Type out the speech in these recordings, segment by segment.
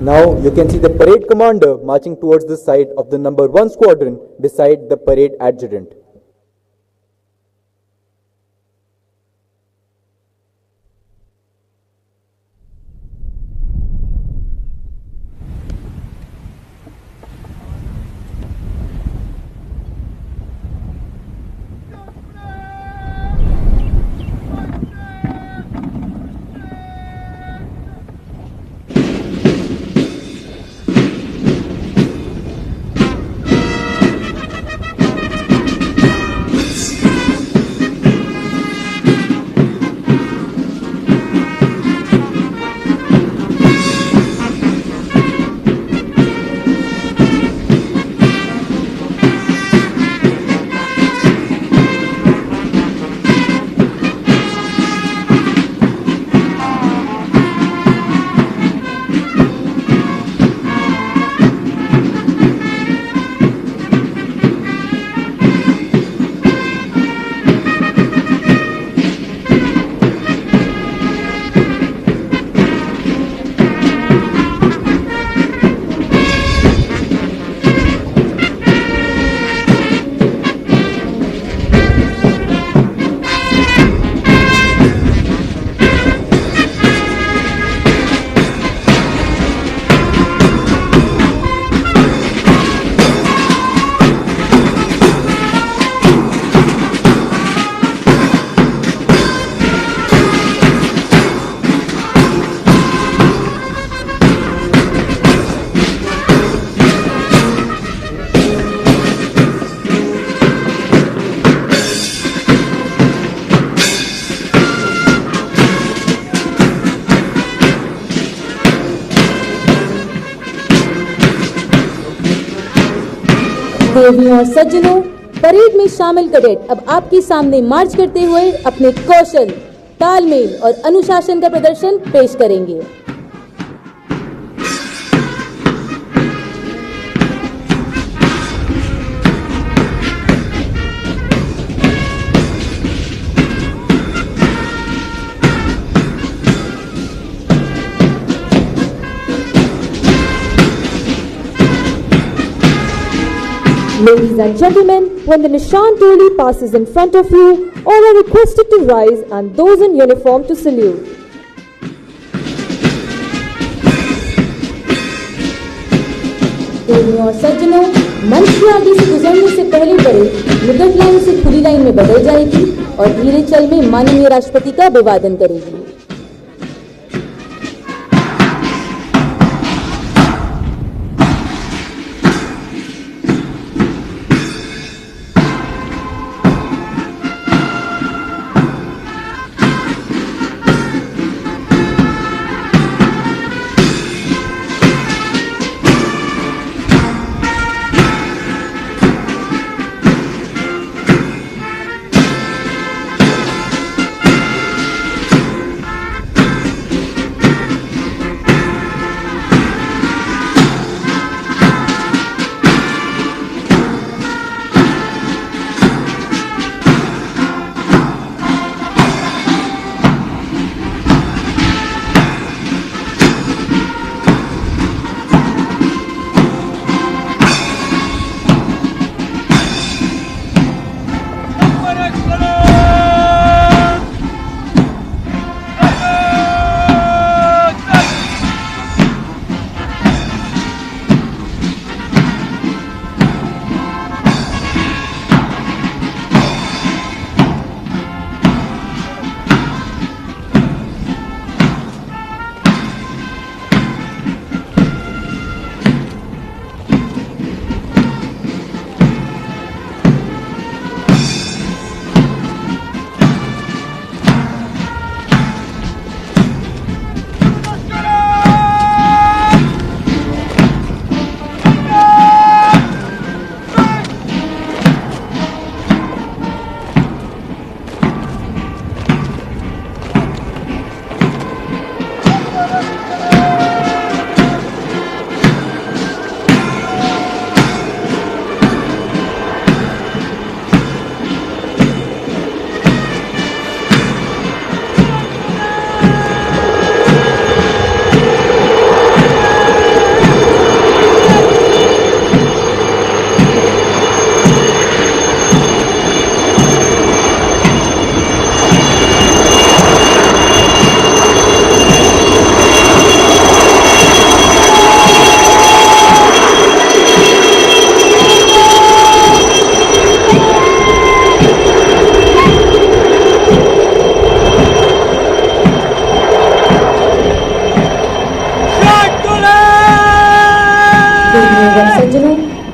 Now you can see the parade commander marching towards the side of the number 1 squadron beside the parade adjutant. देवियों और सज्जनों, parade में शामिल cadet अब आपके सामने मार्च करते हुए अपने कौशल, तालमेल और अनुशासन का प्रदर्शन पेश करेंगे। Ladies and gentlemen, when the Nishan Toli passes in front of you, all are requested to rise and those in uniform to salute. देवियों और सज्जनों, मंच के आगे से गुजरने से पहले परेड निकट लाइन से खुली लाइन में बदल जाएगी और धीरे चल में माननीय राष्ट्रपति का अभिवादन करेगी।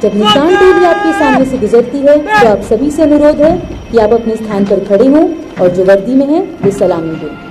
जब निशान टोली आपके सामने से गुजरती है तो आप सभी से अनुरोध है कि आप अपने स्थान पर खड़े हों और जो वर्दी में है वे सलामी दें।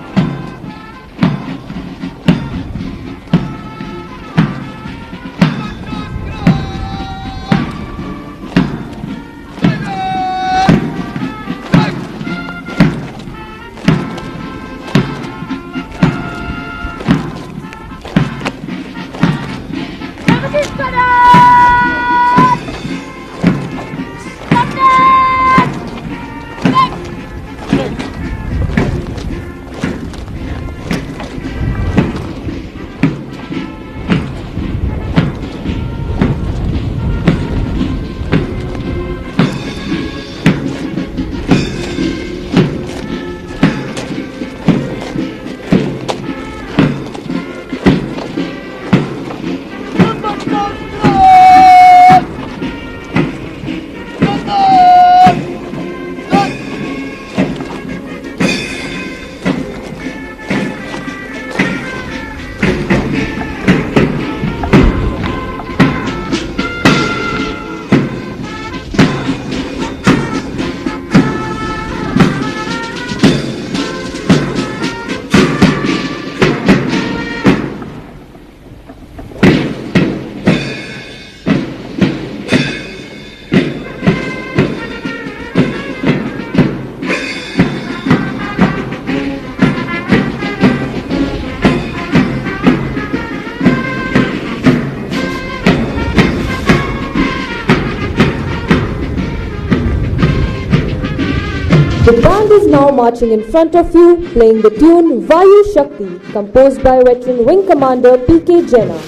The band is now marching in front of you, playing the tune Vayu Shakti, composed by veteran Wing Commander P.K. Jaina.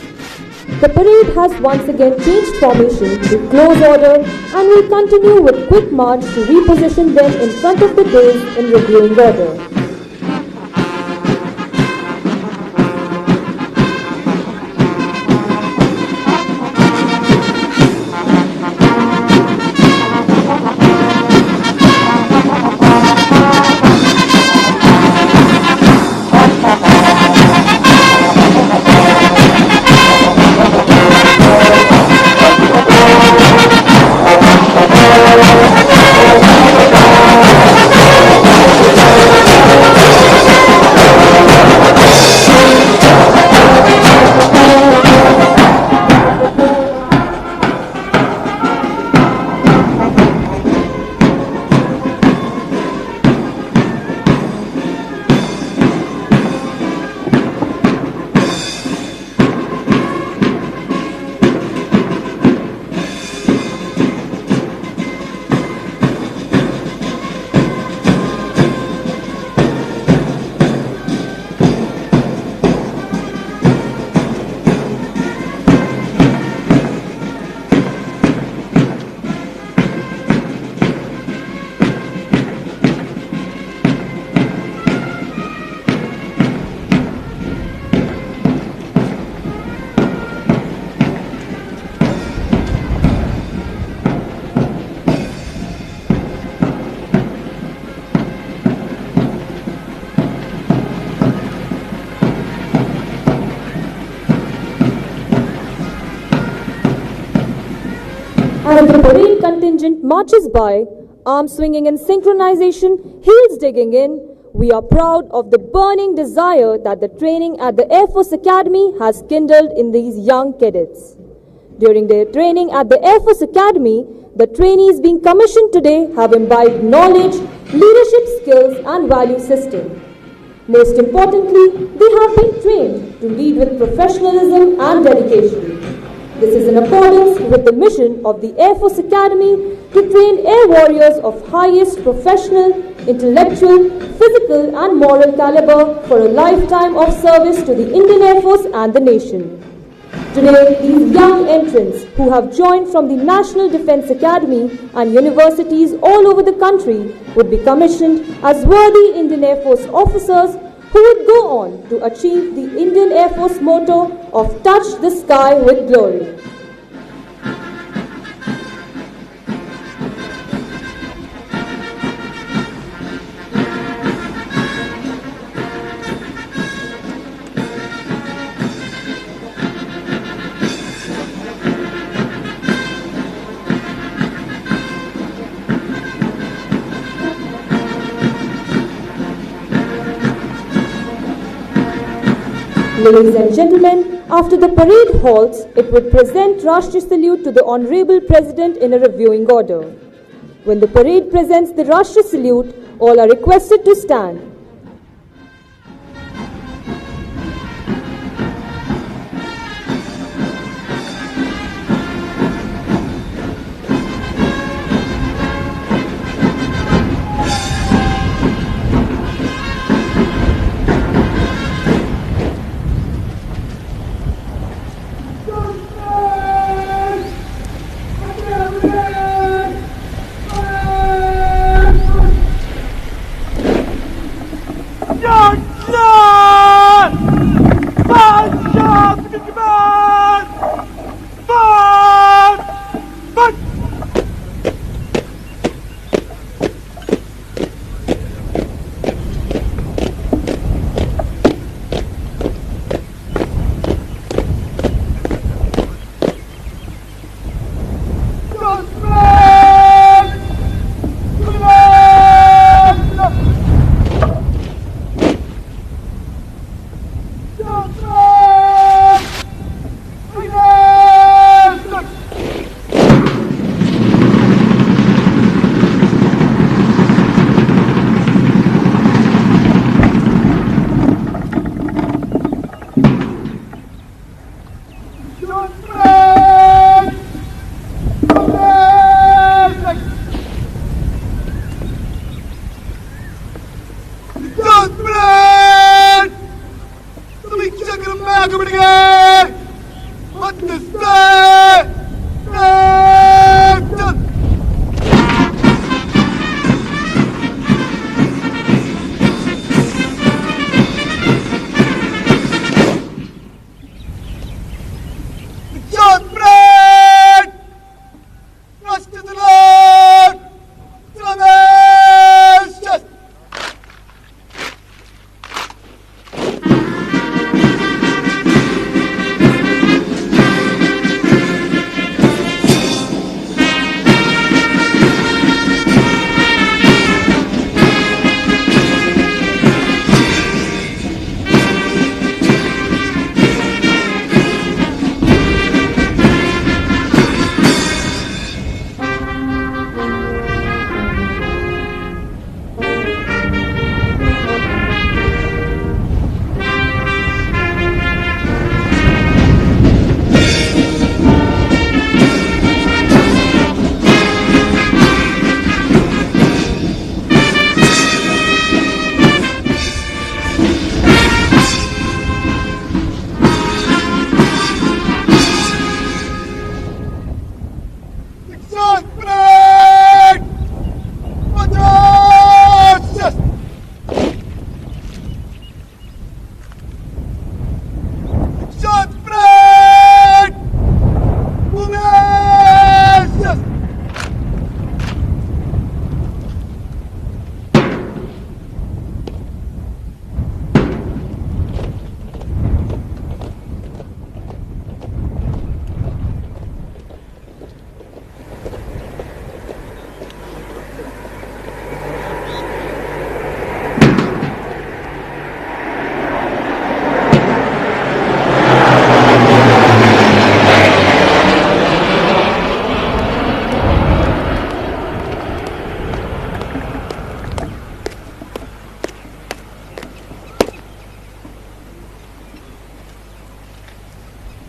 The parade has once again changed formation to close order and will continue with quick march to reposition them in front of the dais in reviewing order. As the parade contingent marches by, arms swinging in synchronization, heels digging in, we are proud of the burning desire that the training at the Air Force Academy has kindled in these young cadets. During their training at the Air Force Academy, the trainees being commissioned today have imbibed knowledge, leadership skills and value system. Most importantly, they have been trained to lead with professionalism and dedication. This is in accordance with the mission of the Air Force Academy to train air warriors of highest professional, intellectual, physical and moral caliber for a lifetime of service to the Indian Air Force and the nation. Today, these young entrants who have joined from the National Defence Academy and universities all over the country would be commissioned as worthy Indian Air Force officers who would go on to achieve the Indian Air Force motto of touch the sky with glory. Ladies and gentlemen, after the parade halts, it would present Rashtriya Salute to the Honorable President in a reviewing order. When the parade presents the Rashtriya Salute, all are requested to stand.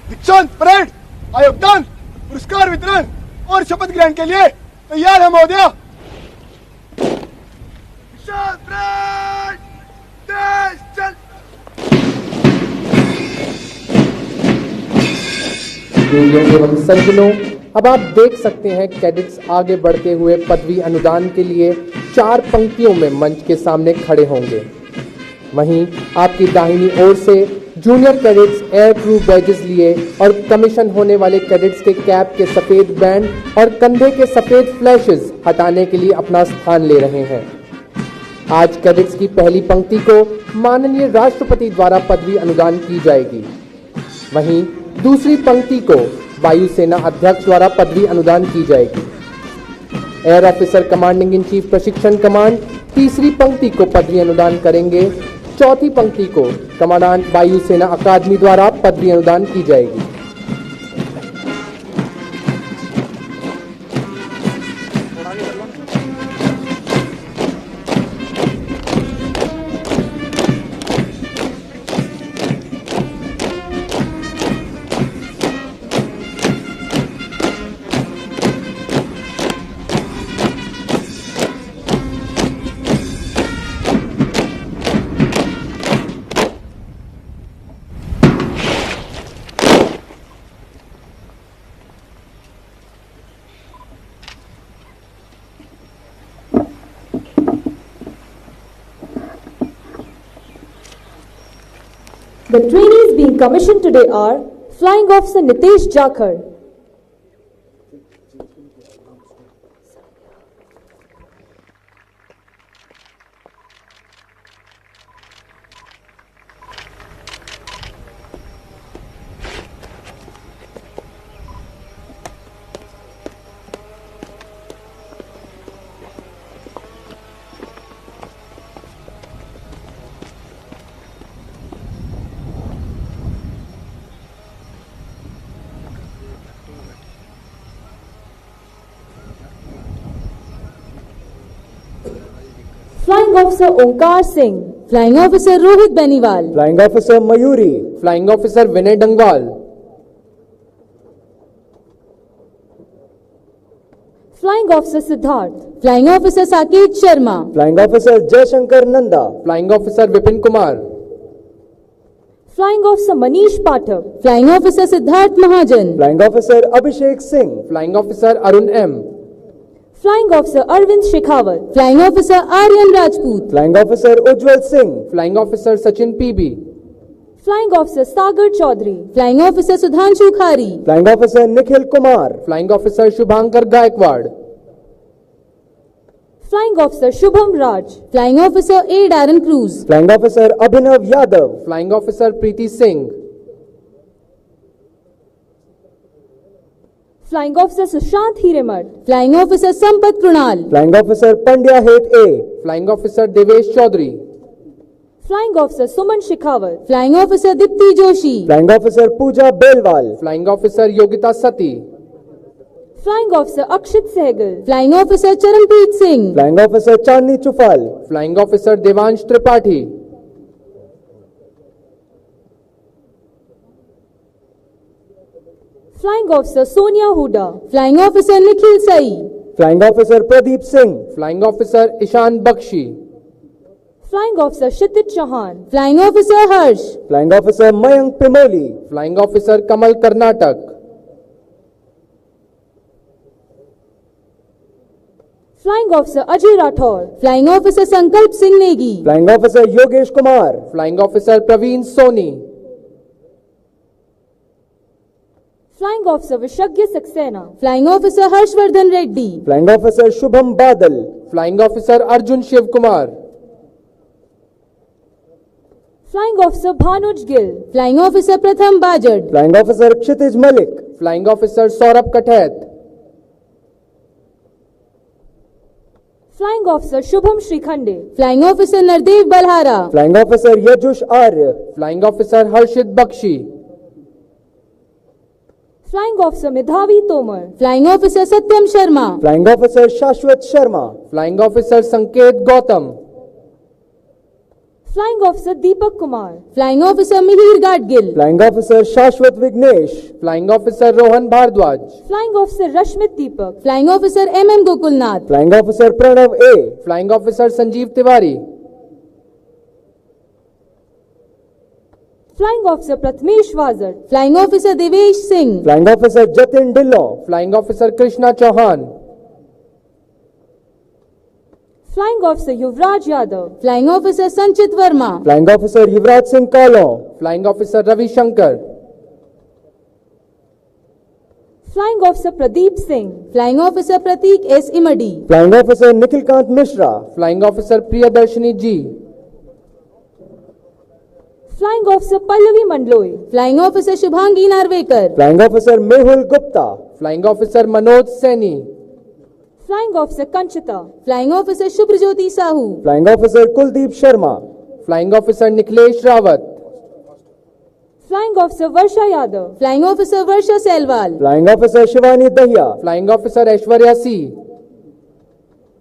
दीक्षांत parade आयोगदान पुरस्कार वितरण और शपथ ग्रहण के लिए तैयार है महोदय। दीक्षांत परेड देश चल। एवं सज्जनों, अब आप देख सकते हैं कैडेट्स आगे बढ़ते हुए पदवी अनुदान के लिए 4 पंक्तियों में मंच के सामने खड़े होंगे। वहीं आपकी दाहिनी ओर से junior cadets air crew badges लिए और कमीशन होने वाले कैडेट्स के कैप के सफेद बैंड और कंधे के सफेद फ्लैशेस हटाने के लिए अपना स्थान ले रहे हैं। आज कैडेट्स की पहली पंक्ति को माननीय राष्ट्रपति द्वारा पदवी अनुदान की जाएगी। वहीं दूसरी पंक्ति को वायुसेना अध्यक्ष द्वारा पदवी अनुदान की जाएगी। Air officer commanding in chief प्रशिक्षण कमांड तीसरी पंक्ति को पदवी अनुदान करेंगे। चौथी पंक्ति को कमांडेंट वायुसेना अकादमी द्वारा पदवी अनुदान की जाएगी। The trainees being commissioned today are Flying Officer Nitesh Jakhar, Flying Officer Onkar Singh, Flying Officer Rohit Beniwal, Flying Officer Mayuri, flying officer Vinay Dangwal, Flying Officer Siddharth, Flying Officer Saket Sharma, Flying Officer Jaishankar Nanda, flying officer Vipin Kumar, Flying Officer Manish Pathak, Flying Officer Siddharth Mahajan, Flying Officer Abhishek Singh, flying officer Arun M, Flying Officer Arvind Shekhawat, Flying Officer Aryan Rajput, Flying Officer Ujjwal Singh, flying officer Sachin PB, Flying Officer Sagar Chaudhary, Flying Officer Sudhanshu Khari, Flying Officer Nikhil Kumar, flying officer Shubhankar Gaikwad, Flying Officer Shubham Raj, Flying Officer A. Darren Cruz, Flying Officer Abhinav Yadav, flying officer Preeti Singh, Flying Officer Sushant Hiremat, Flying Officer Sampat Prunal, Flying Officer Pandya Het A, flying officer Devesh Chaudhary, Flying Officer Suman Shekhawat, Flying Officer Dipti Joshi, Flying Officer Pooja Belwal, flying officer Yogita Sati, Flying Officer Akshit Sehgal, Flying Officer Charanpreet Singh, Flying Officer Chandni Chufal, flying officer Devansh Tripathi, Flying Officer Sonia Huda, Flying Officer Nikhil Sai, Flying Officer Pradeep Singh, flying officer Ishan Bakshi, Flying Officer Kshitij Chauhan, Flying Officer Harsh, Flying Officer Mayank Pimoli, flying officer Kamal Karnataka, Flying Officer Ajay Rathore, Flying Officer Sankalp Singh Negi, Flying Officer Yogesh Kumar, flying officer Praveen Soni, Flying Officer Vishagya Saxena, Flying Officer Harshvardhan Reddy, Flying Officer Shubham Badal, flying officer Arjun Shiv Kumar, Flying Officer Bhanuj Gill, Flying Officer Pratham Bajad, Flying Officer Kshitij Malik, flying officer Saurabh Kathait, Flying Officer Shubham Shrikhande, Flying Officer Nardev Balhara, Flying Officer Yajush Arya, flying officer Harshit Bakshi, Flying Officer Medhavi Tomar, Flying Officer Satyam Sharma, Flying Officer Shashwat Sharma, flying officer संकेत Gautam, Flying Officer Deepak Kumar, Flying Officer Mihir Gadgil, Flying Officer Shashwat Vignesh, flying officer Rohan Bhardwaj, Flying Officer Rashmit Deepak, Flying Officer MM Gokulnath, Flying Officer Pranav A, flying officer Sanjeev Tiwari, Flying Officer Prathamesh Wazar, Flying Officer Devesh Singh, Flying Officer Jatin Dillon, flying officer Krishna Chauhan, Flying Officer Yuvraj Yadav, Flying Officer Sanchit Verma, Flying Officer Yuvraj Singh Kalon, flying officer Ravishankar, Flying Officer Pradeep Singh, Flying Officer Pratik S. Imadi, Flying Officer Nikhilkant Mishra, flying officer Priyadarshini ji, Flying Officer Pallavi Mandloi, Flying Officer Shubhangi Narvekar, Flying Officer Mehul Gupta, flying officer Manoj Saini, Flying Officer Kanchita, Flying Officer Shubhrajyoti Sahu, Flying Officer Kuldeep Sharma, Flying Officer Nikhilesh Rawat. Flying Officer Varsha Yadav. Flying Officer Varsha Selval. Flying Officer Shivani Dahiya. Flying Officer Aishwarya C.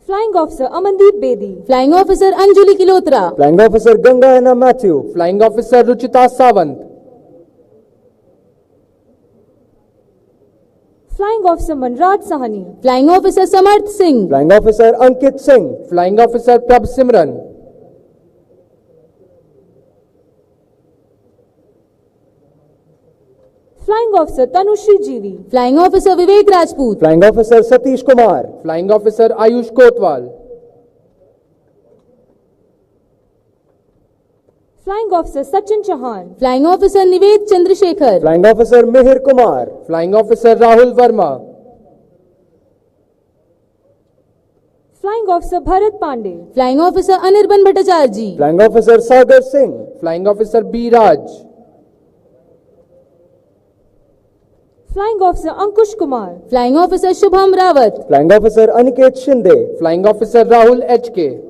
Flying Officer Amandeep Bedi. Flying Officer Anjali Kilotra. Flying Officer Ganga Anna Matthew. Flying Officer Ruchita Sawant. Flying Officer Manraj Sahani. Flying Officer Samarth Singh. Flying Officer Ankit Singh. Flying Officer Prab Simran. Flying Officer Tanushri Jivi. Flying Officer Vivek Rajput. Flying Officer Satish Kumar. Flying Officer Ayush Kotwal. Flying Officer Sachin Chauhan. Flying Officer Nived Chandrasekhar. Flying Officer Mihir Kumar. Flying Officer Rahul Verma. Flying Officer Bharat Pandey. Flying Officer Anirban Bhattacharjee. Flying Officer Sagar Singh. Flying Officer B. Raj. Flying Officer Ankush Kumar. Flying Officer Shubham Rawat. Flying Officer Aniket Shinde. Flying Officer Rahul H.K.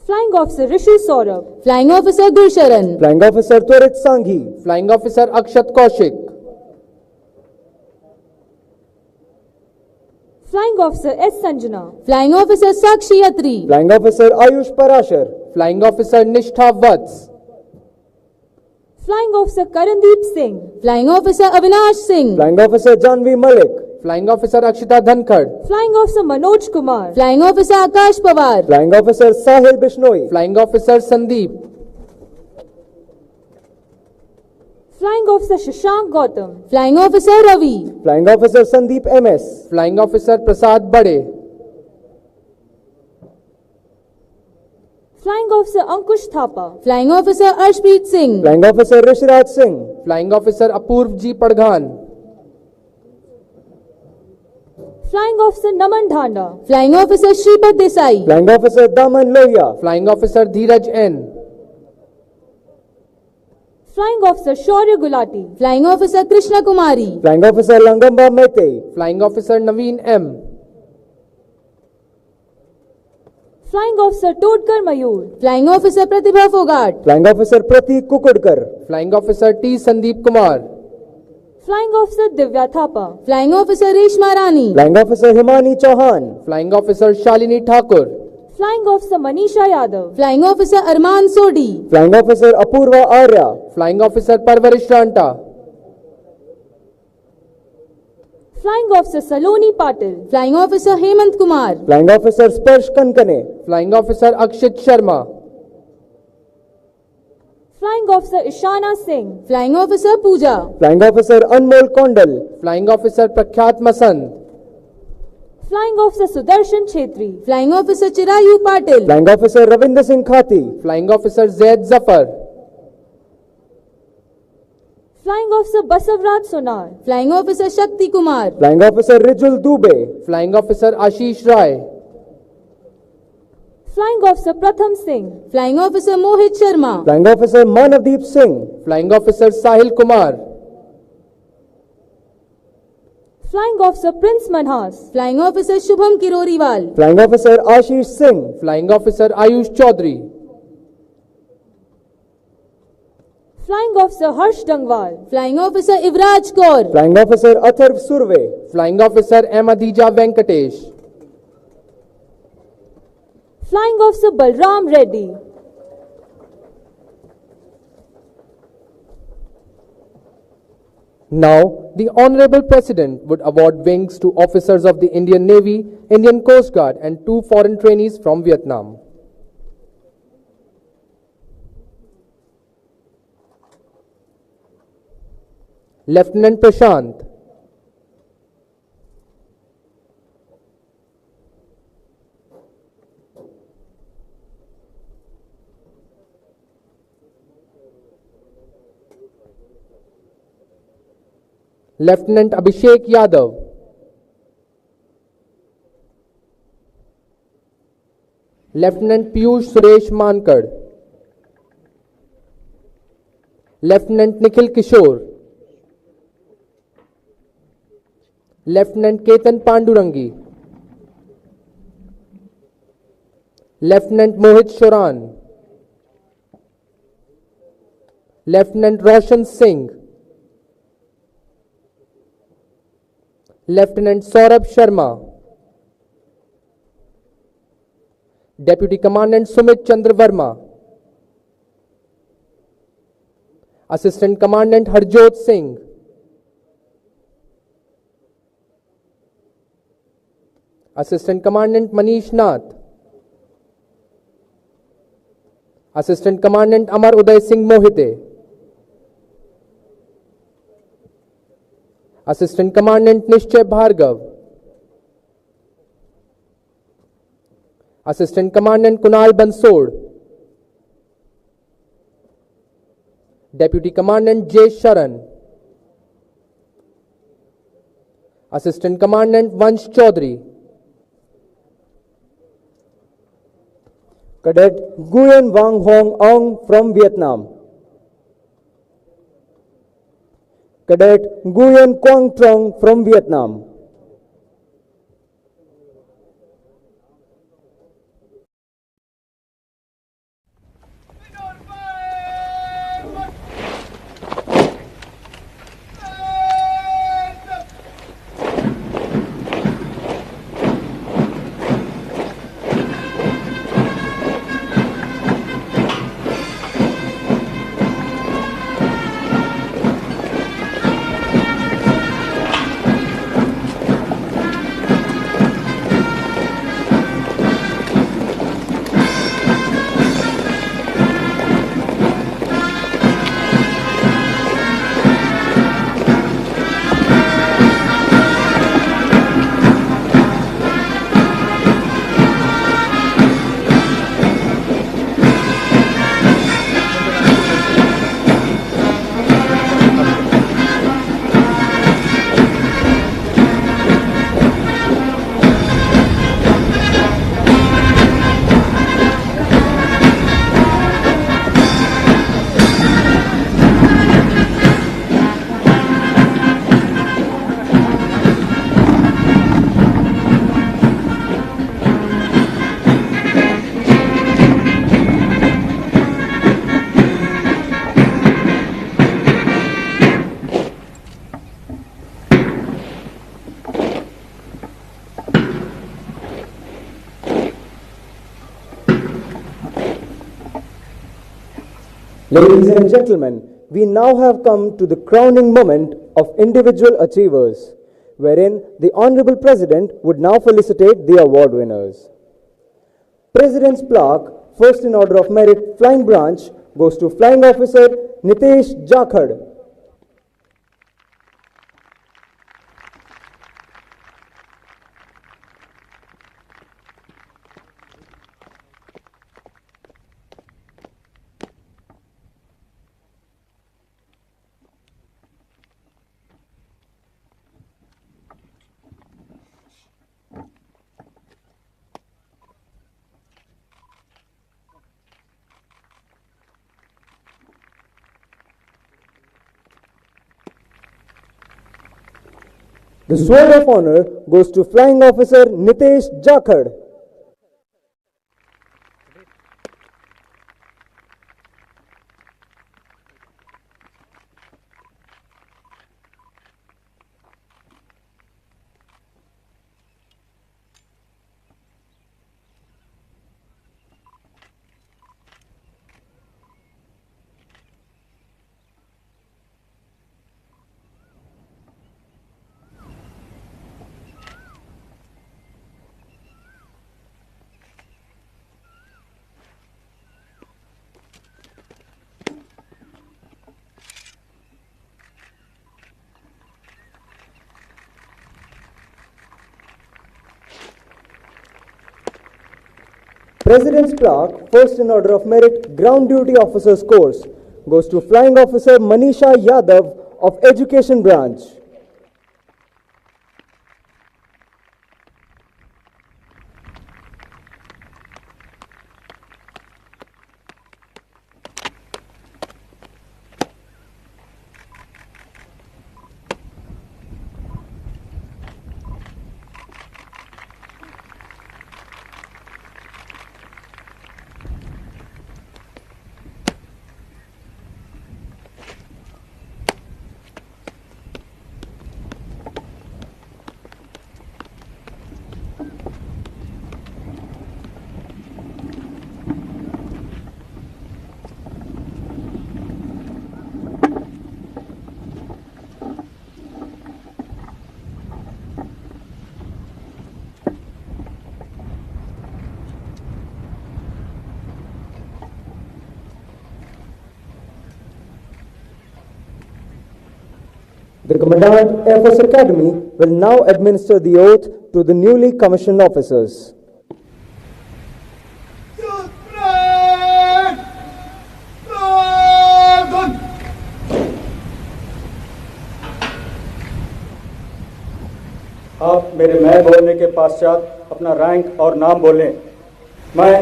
Flying Officer Rishi Saurabh. Flying Officer Gursharan. Flying Officer Twarit Sanghi. Flying Officer Akshat Kaushik. Flying Officer S. Sanjana. Flying Officer Sakshi Atri. Flying Officer Ayush Parashar. Flying Officer Nishtha Vats. Flying Officer Karandeep Singh. Flying Officer Avinash Singh. Flying Officer Janvi Malik. Flying Officer Akshita Dhankad. Flying Officer Manoj Kumar. Flying Officer Akash Pawar. Flying Officer Sahil Bishnoi. Flying Officer Sandeep. Flying Officer Shashank Gautam. Flying Officer Ravi. Flying Officer Sandeep MS. Flying Officer Prasad Bade. Flying Officer Ankush Thapa. Flying Officer Arshpreet Singh. Flying Officer Rishraj Singh. Flying Officer Apurv G. Padghan. Flying Officer Naman Dhanda. Flying Officer Shripad Desai. Flying Officer Daman Lohia. Flying Officer Dheeraj N. Flying Officer Shaurya Gulati. Flying Officer Krishna Kumari. Flying Officer Langamba Mete. Flying Officer Naveen M. Flying Officer Todkar Mayur. Flying Officer Pratibha Fogart. Flying Officer Pratik Kukudkar. Flying Officer T. Sandeep Kumar. Flying Officer Divya Thapa. Flying Officer Reshma Rani. Flying Officer Himani Chauhan. Flying Officer Shalini Thakur. Flying Officer Manisha Yadav. Flying Officer Arman Sodi. Flying Officer Apurva Arya. Flying Officer Parvarish Ranta. Flying Officer Saloni Patil. Flying Officer Hemant Kumar. Flying Officer Sparsh Kankane. Flying Officer Akshit Sharma. Flying Officer Ishana Singh. Flying Officer Pooja. Flying Officer Anmol Kondal. Flying Officer Prakhyat Masand. Flying Officer Sudarshan Chetri. Flying Officer Chirayu Patil. Flying Officer Ravinder Singh Khati. Flying Officer Zaid Zafar. Flying Officer Basavraj Sonar. Flying Officer Shakti Kumar. Flying Officer Rijul Dubey. Flying Officer Ashish Rai. Flying Officer Pratham Singh. Flying Officer Mohit Sharma. Flying Officer Manavdeep Singh. Flying Officer Sahil Kumar. Flying Officer Prince Manhas. Flying Officer Shubham Kiroriwal. Flying Officer Ashish Singh. Flying Officer Ayush Chaudhary. Flying Officer Harsh Dangwal. Flying Officer Ivraj Kaur. Flying Officer Atharv Surve. Flying Officer Ahmadija Venkatesh. Flying Officer Balram Reddy. Now, the Honorable President would award wings to officers of the Indian Navy, Indian Coast Guard and 2 foreign trainees from Vietnam. Lieutenant Prashant. Lieutenant Abhishek Yadav. Lieutenant Piyush Suresh Mankad. Lieutenant Nikhil Kishore. Lieutenant Ketan Pandurangi. Lieutenant Mohit Shoran, Lieutenant Roshan Singh, Lieutenant Saurabh Sharma, Deputy Commandant Sumit Chandra Verma, Assistant Commandant Harjot Singh, Assistant Commandant Manish Nath, Assistant Commandant Amar Uday Singh Mohite, Assistant Commandant Nishchay Bhargav, Assistant Commandant Kunal Bansod, Deputy Commandant J. Sharan, Assistant Commandant Vansh Chaudhary, Cadet Nguyen Wang Hong Ong from Vietnam. Cadet Nguyen Quang Trong from Vietnam. Ladies and gentlemen, we now have come to the crowning moment of individual achievers, wherein the Honorable President would now felicitate the award winners. President's plaque, first in order of merit, Flying Branch, goes to Flying Officer Nitesh Jakhad. The Sword of Honor goes to Flying Officer Nitesh Jakhad. President's plaque, first in order of merit, Ground Duty Officers Course, goes to Flying Officer Manisha Yadav of Education Branch. The Commandant Air Force Academy will now administer the oath to the newly commissioned officers. आप मेरे मैं बोलने के पश्चात अपना rank और नाम बोलें। मैं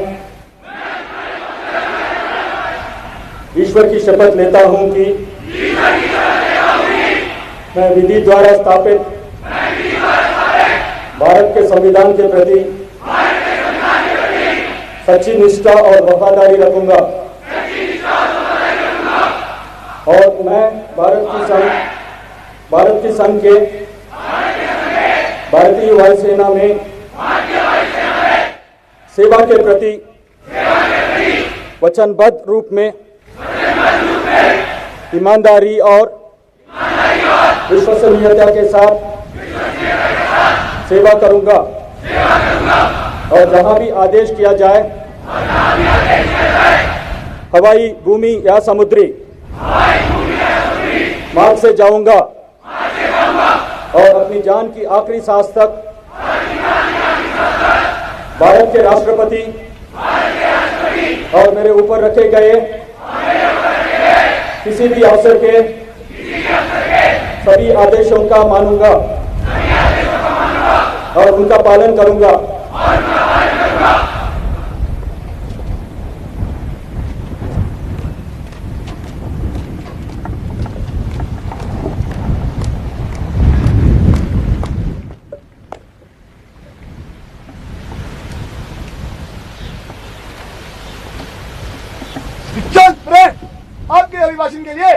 ईश्वर की शपथ लेता हूं कि मैं विधि द्वारा स्थापित भारत के संविधान के प्रति सच्ची निष्ठा और वफादारी रखूंगा और मैं भारत की संघ के भारतीय वायुसेना में सेवा के प्रति वचनबद्ध रूप में ईमानदारी और विश्वसनीयता के साथ सेवा करूंगा और जहां भी आदेश किया जाए हवाई, भूमि या समुद्री मार्ग से जाऊंगा और अपनी जान की आखिरी सांस तक भारत के राष्ट्रपति और मेरे ऊपर रखे गए किसी भी अवसर के सभी आदेशों का मानूंगा और उनका पालन करूंगा। आपके अभिभाषण के लिए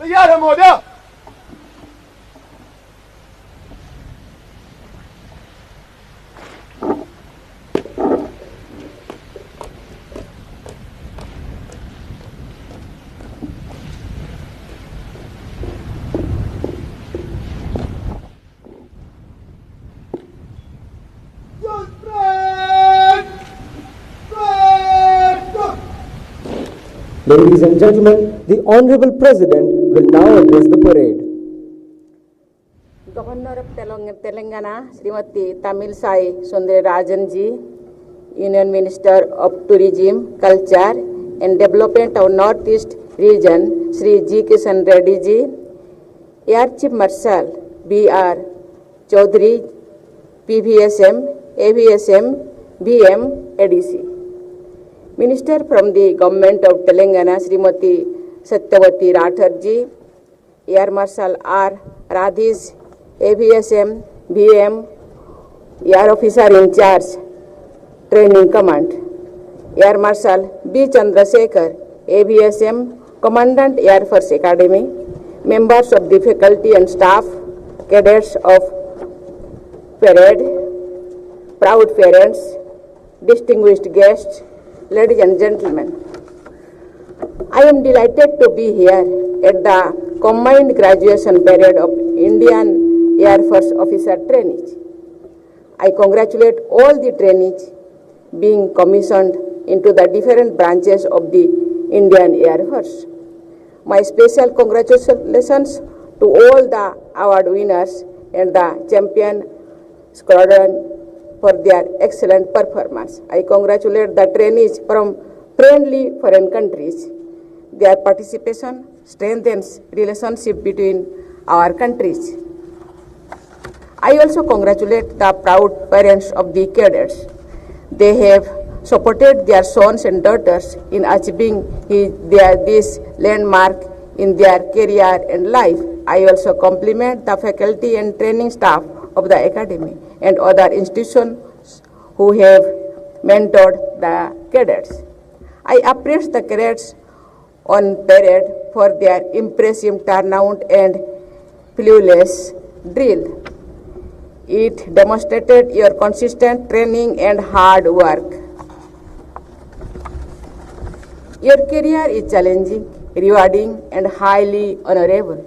तैयार है महोदय। Ladies and gentlemen, the Honorable President will now address the parade. Governor of Telangana, Srimati Tamilsai Sundararajan ji, Union Minister of Tourism, Culture and Development of Northeast Region, Sri G. Kishan Reddy ji, Air Chief Marshal B.R. Chaudhary, PVSM, AVSM, VM, ADC. Minister from the Government of Telangana, Srimati Satyavati Rathod ji, Air Marshal R. Radhish, AVSM, VM, Air Officer in Charge, Training Command, Air Marshal B. Chandrasekhar, AVSM, Commandant Air Force Academy, members of the faculty and staff, cadets of parade, proud parents, distinguished guests, ladies and gentlemen, I am delighted to be here at the combined graduation parade of Indian Air Force Officer Trainees. I congratulate all the trainees being commissioned into the different branches of the Indian Air Force. My special congratulations to all the award winners and the champion squadron for their excellent performance. I congratulate the trainees from friendly foreign countries. Their participation strengthens relationship between our countries. I also congratulate the proud parents of the cadets. They have supported their sons and daughters in achieving this landmark in their career and life. I also compliment the faculty and training staff of the academy and other institutions who have mentored the cadets. I appreciate the cadets on parade for their impressive turnout and flawless drill. It demonstrated your consistent training and hard work. Your career is challenging, rewarding, and highly honorable.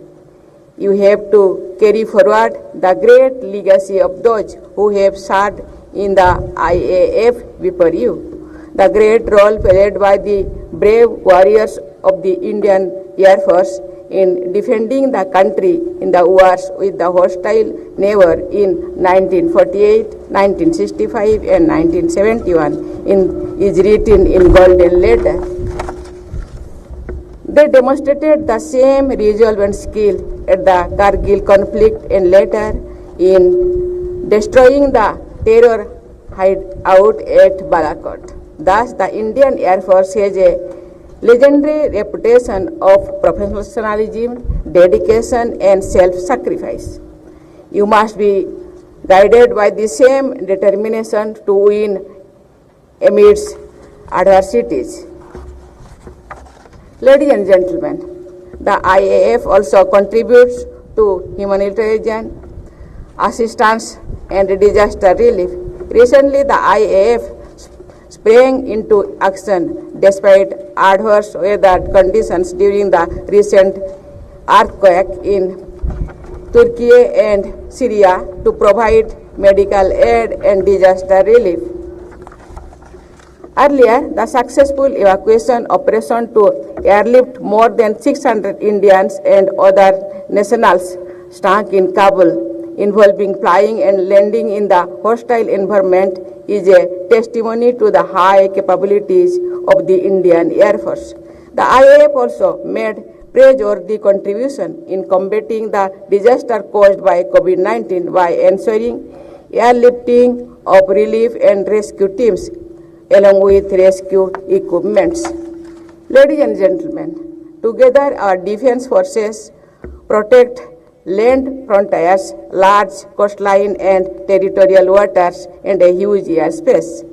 You have to carry forward the great legacy of those who have served in the IAF before you. The great role played by the brave warriors of the Indian Air Force in defending the country in the wars with the hostile neighbor in 1948, 1965 and 1971 is written in golden letter. They demonstrated the same resolve and skill at the Kargil conflict and later in destroying the terror hideout at Balakot. Thus, the Indian Air Force has a legendary reputation of professionalism, dedication and self-sacrifice. You must be guided by the same determination to win amidst adversities. Ladies and gentlemen, the IAF also contributes to humanitarian assistance and disaster relief. Recently, the IAF sprang into action despite adverse weather conditions during the recent earthquake in Turkey and Syria to provide medical aid and disaster relief. Earlier, the successful evacuation operation to airlift more than 600 Indians and other nationals stuck in Kabul, involving flying and landing in the hostile environment, is a testimony to the high capabilities of the Indian Air Force. The IAF also made praiseworthy contribution in combating the disaster caused by COVID-19 by ensuring airlifting of relief and rescue teams along with rescue equipments. Ladies and gentlemen, together our defense forces protect land frontiers, large coastline and territorial waters, and a huge airspace.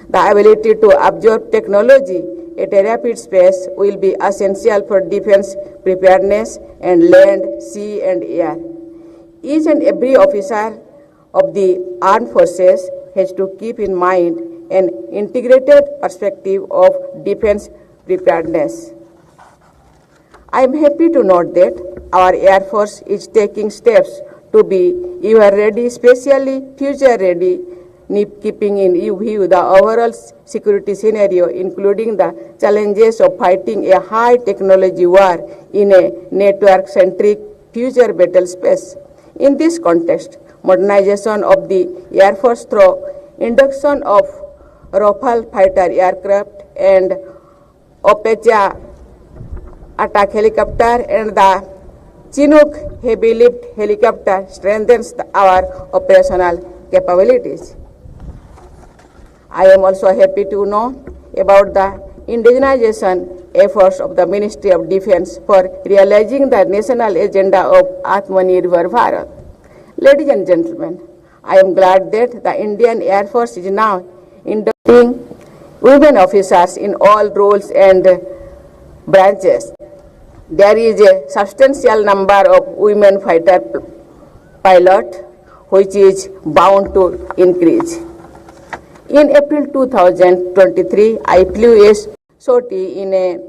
The ability to absorb technology at a rapid pace will be essential for defense preparedness and land, sea, and air. Each and every officer of the armed forces has to keep in mind an integrated perspective of defense preparedness. I am happy to note that our Air Force is taking steps to be ever ready, especially future ready, keeping in view the overall security scenario, including the challenges of fighting a high technology war in a network-centric future battle space. In this context, modernization of the Air Force through induction of Rafale fighter aircraft and Apache attack helicopter and the Chinook heavy lift helicopter strengthens our operational capabilities. I am also happy to know about the indigenization efforts of the Ministry of Defense for realizing the national agenda of Atmanirbhar Bharat. Ladies and gentlemen, I am glad that the Indian Air Force is now inducting women officers in all roles and branches. There is a substantial number of women fighter pilots, which is bound to increase. In April 2023, I flew a sortie in a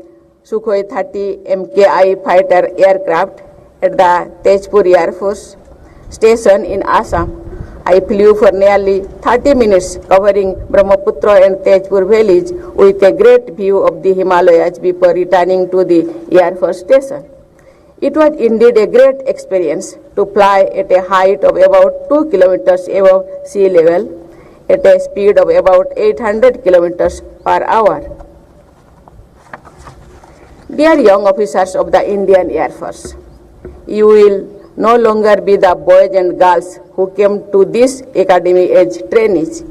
Sukhoi 30 MKI fighter aircraft at the Tezpur Air Force Station in Assam. I flew for nearly 30 minutes, covering Brahmaputra and Tezpur valleys with a great view of the Himalayas before returning to the Air Force Station. It was indeed a great experience to fly at a height of about 2 kilometers above sea level at a speed of about 800 kilometers per hour. Dear young officers of the Indian Air Force, you will no longer be the boys and girls who came to this academy as trainees.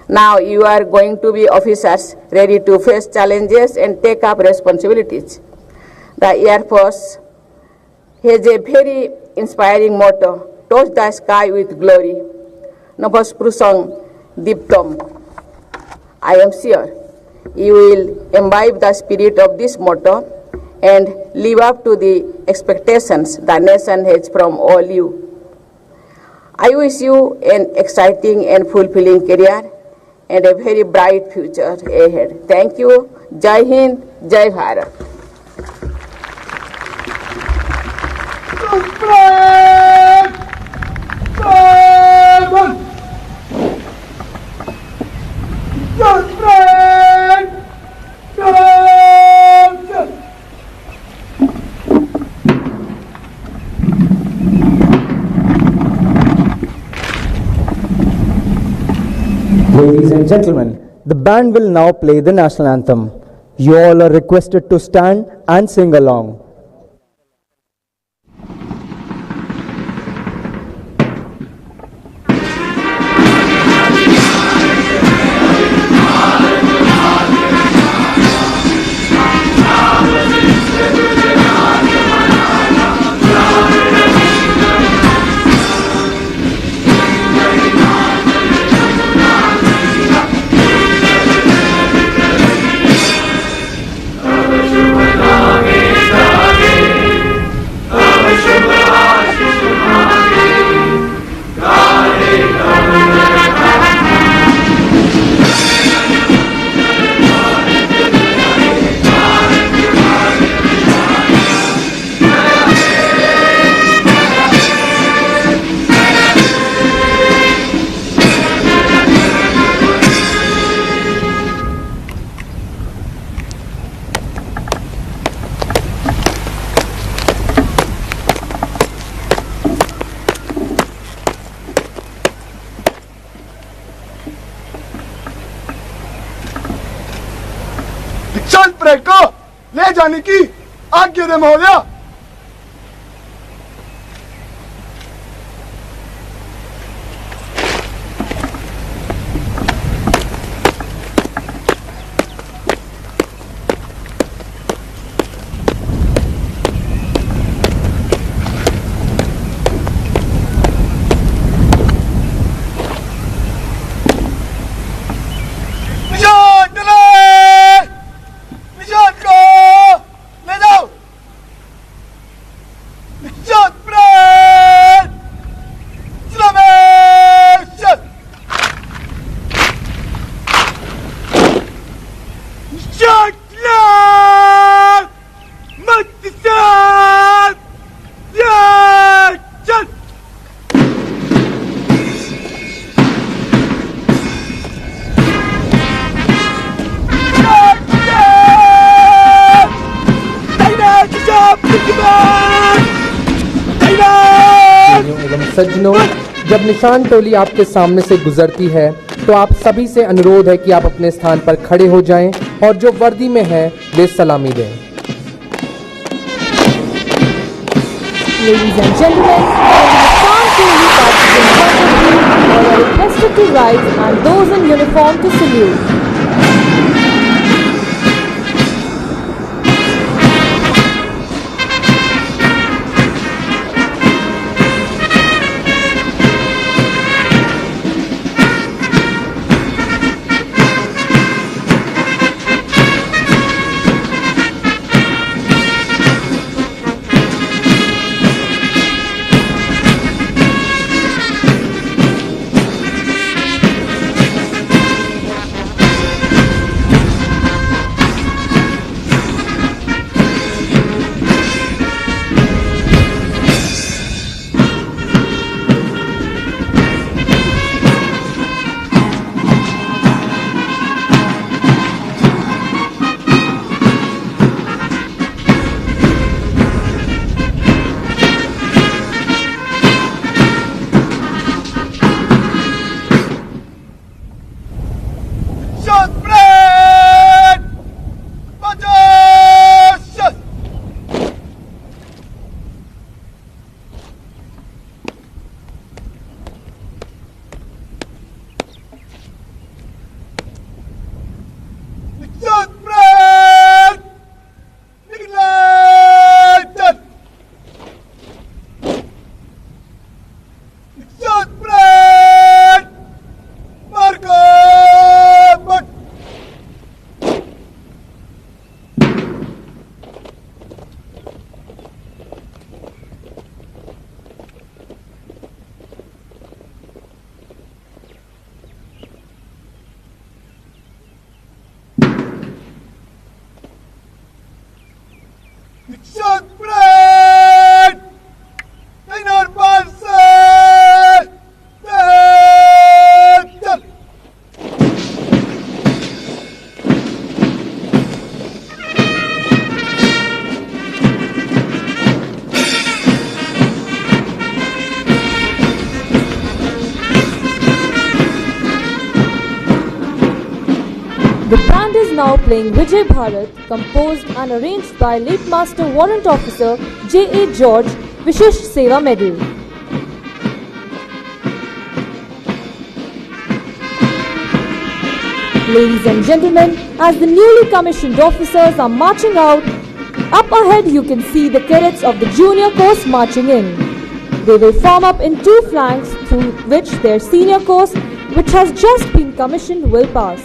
Now you are going to be officers ready to face challenges and take up responsibilities. The Air Force has a very inspiring motto, touch the sky with glory. Navas Prusang Diptom. I am sure you will imbibe the spirit of this motto and live up to the expectations the nation has from all you. I wish you an exciting and fulfilling career and a very bright future ahead. Thank you. Jai Hind, Jai Bharat. and gentlemen, the band will now play the national anthem. You all are requested to stand and sing along. दीक्षांत parade को ले जाने की आज्ञा दे महोदया। सज्जनों, जब निशान टोली आपके सामने से गुजरती है तो आप सभी से अनुरोध है कि आप अपने स्थान पर खड़े हो जाएं और जो वर्दी में है वे सलामी दें। Ladies and gentlemen, when the Nisan Toli passes in front of you, all are requested to rise and those in uniform to salute. is now playing Vijay Bharat, composed and arranged by late Master Warrant Officer J.A. George, Vishesh Seva Medal. Ladies and gentlemen, as the newly commissioned officers are marching out, up ahead you can see the cadets of the junior course marching in. They will form up in two flanks through which their senior course, which has just been commissioned, will pass.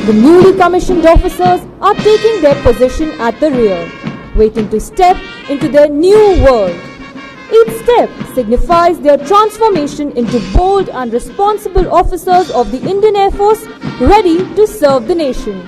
The newly commissioned officers are taking their position at the rear, waiting to step into their new world. Each step signifies their transformation into bold and responsible officers of the Indian Air Force, ready to serve the nation.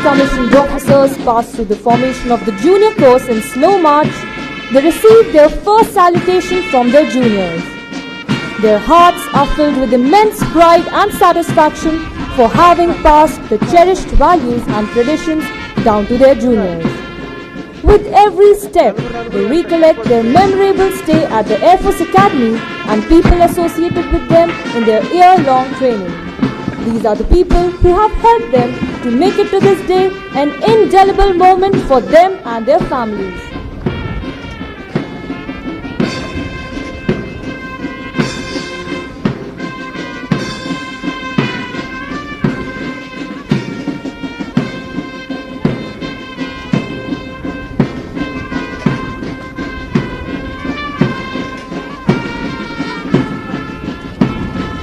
Commissioned officers pass through the formation of the junior course in slow march, they receive their first salutation from their juniors. Their hearts are filled with immense pride and satisfaction for having passed the cherished values and traditions down to their juniors. With every step, they recollect their memorable stay at the Air Force Academy and people associated with them in their year-long training. These are the people who have helped them to make it to this day, an indelible moment for them and their families.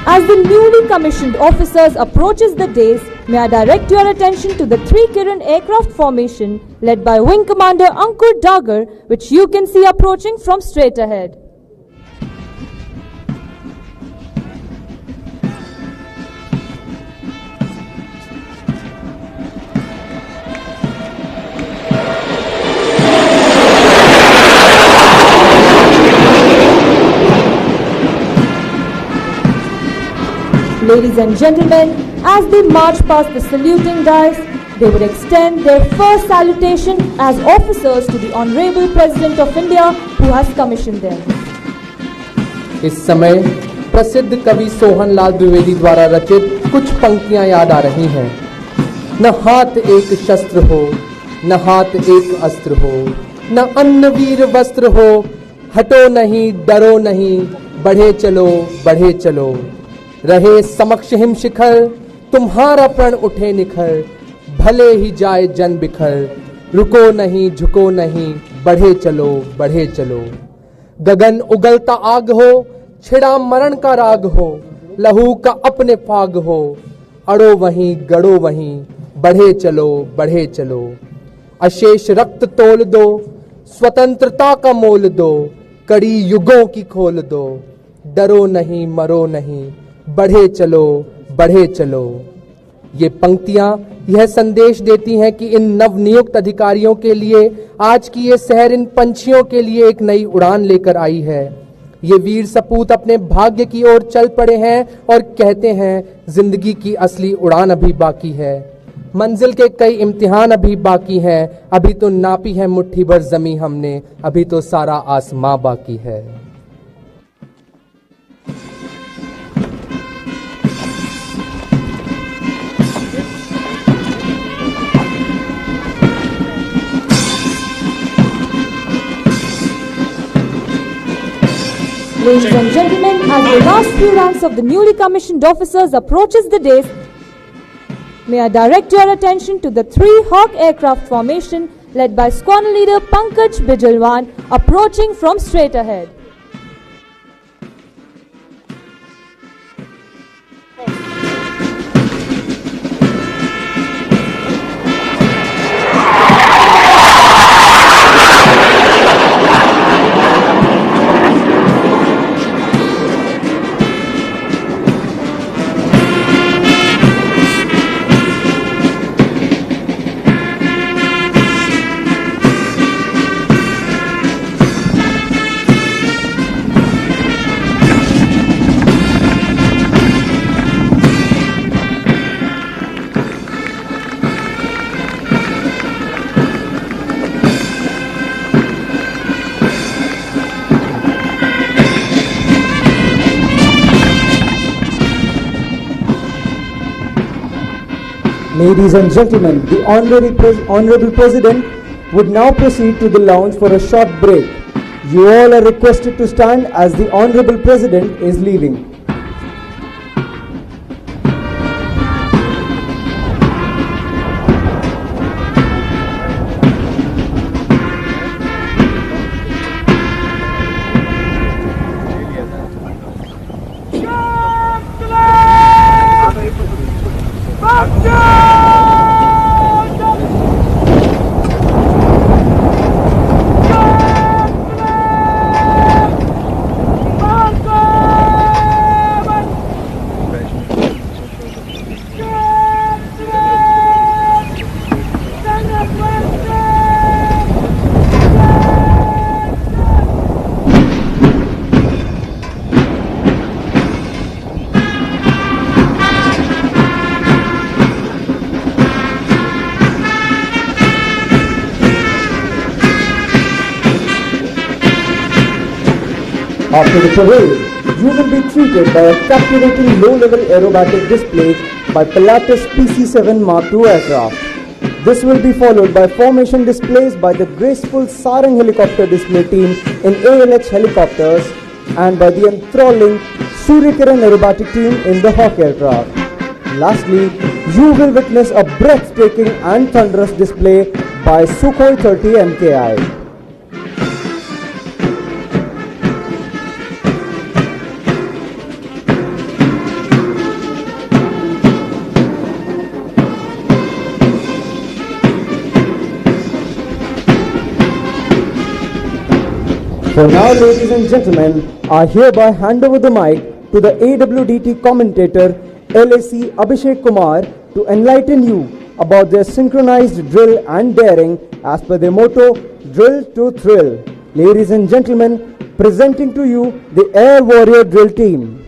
As the newly commissioned officers approaches the dais, may I direct your attention to the 3 Kiran aircraft formation led by Wing Commander Ankur Dagar, which you can see approaching from straight ahead. Ladies and gentlemen, as they march past the saluting dais, they would extend their first salutation as officers to the Honorable President of India who has commissioned them. इस समय प्रसिद्ध कवि सोहनलाल द्विवेदी द्वारा रचित कुछ पंक्तियां याद आ रही हैं। न हाथ एक शस्त्र हो, न हाथ एक अस्त्र हो, न अन्न वीर वस्त्र हो, हटो नहीं डरो नहीं, बढ़े चलो बढ़े चलो, रहे समक्ष हिम शिखर, तुम्हारा प्रण उठे निखर, भले ही जाए जन बिखर, रुको नहीं झुको नहीं, बढ़े चलो बढ़े चलो। गगन उगलता आग हो, छिड़ा मरण का राग हो, लहू का अपने फाग हो, अड़ो वहीं गड़ो वहीं, बढ़े चलो बढ़े चलो। अशेष रक्त तोल दो, स्वतंत्रता का मोल दो, कड़ी युगों की खोल दो, डरो नहीं मरो नहीं, बढ़े चलो बढ़े चलो। ये पंक्तियां यह संदेश देती हैं कि इन नवनियुक्त अधिकारियों के लिए आज की ये शहर इन पंछियों के लिए एक नई उड़ान लेकर आई है। ये वीर सपूत अपने भाग्य की ओर चल पड़े हैं और कहते हैं जिंदगी की असली उड़ान अभी बाकी है, मंजिल के कई इम्तिहान अभी बाकी हैं, अभी तो नापी है मुट्ठी भर जमी हमने, अभी तो सारा आसमां बाकी है। Ladies and gentlemen, as the last few ranks of the newly commissioned officers approaches the dais, may I direct your attention to the 3 Hawk aircraft formation led by Squadron Leader Pankaj Bijalwan approaching from straight ahead. Ladies and gentlemen, the Honorable President would now proceed to the lounge for a short break. You all are requested to stand as the Honorable President is leaving. After the parade, you will be treated by a captivating low-level aerobatic display by Pilatus PC-7 Mark II aircraft. This will be followed by formation displays by the graceful Sarang helicopter display team in ALH helicopters and by the enthralling Suryakiran aerobatic team in the Hawk aircraft. Lastly, you will witness a breathtaking and thunderous display by Sukhoi 30 MKI. For now, ladies and gentlemen, I hereby hand over the mic to the AWDT commentator LAC Abhishek Kumar to enlighten you about their synchronized drill and daring as per their motto, Drill to Thrill. Ladies and gentlemen, presenting to you the Air Warrior Drill Team.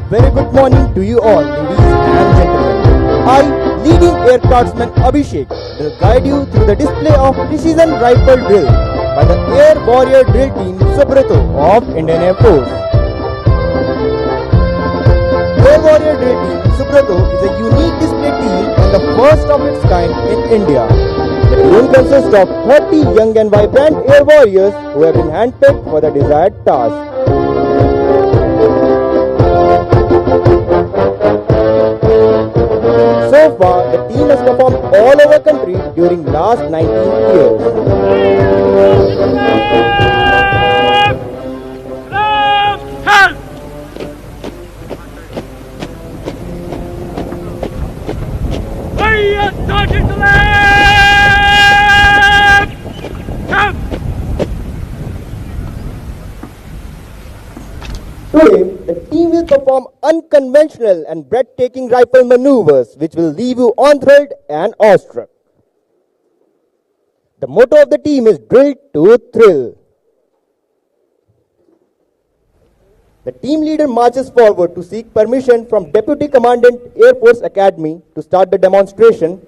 Very good morning to you all, ladies and gentlemen. I, leading Air Guardsman Abhishek, will guide you through the display of precision rifle drill by the Air Warrior Drill Team Subrato of Indian Air Force. Air Warrior Drill Team Subrato is a unique display team and the first of its kind in India. The team consists of 30 young and vibrant air warriors who have been handpicked for the desired task. So far, the team has performed all over country during last 19 years. Today, the team will perform unconventional and breathtaking rifle maneuvers which will leave you enthralled and awestruck. The motto of the team is Drill to Thrill. The team leader marches forward to seek permission from Deputy Commandant Air Force Academy to start the demonstration.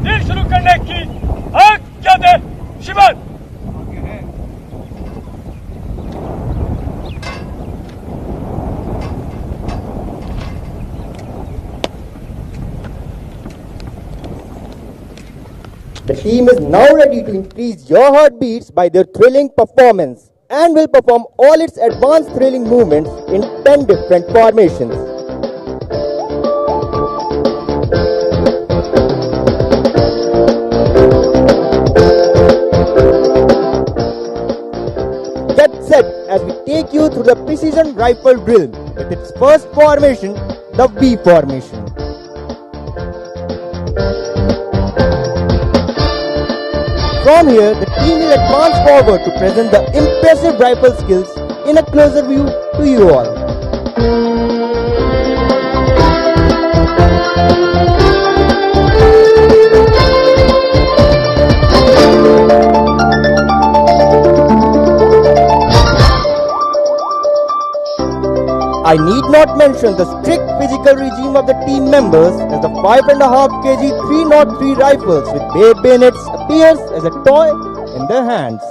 Drill शुरू करने की आज्ञा दे Sivan. The team is now ready to increase your heartbeats by their thrilling performance and will perform all its advanced thrilling movements in 10 different formations. Get set as we take you through the precision rifle drill with its first formation, the V formation. From here, the team will advance forward to present the impressive rifle skills in a closer view to you all. I need not mention the strict physical regime of the team members as the 5.5 kg 303 rifles with bare bayonets appears as a toy in their hands.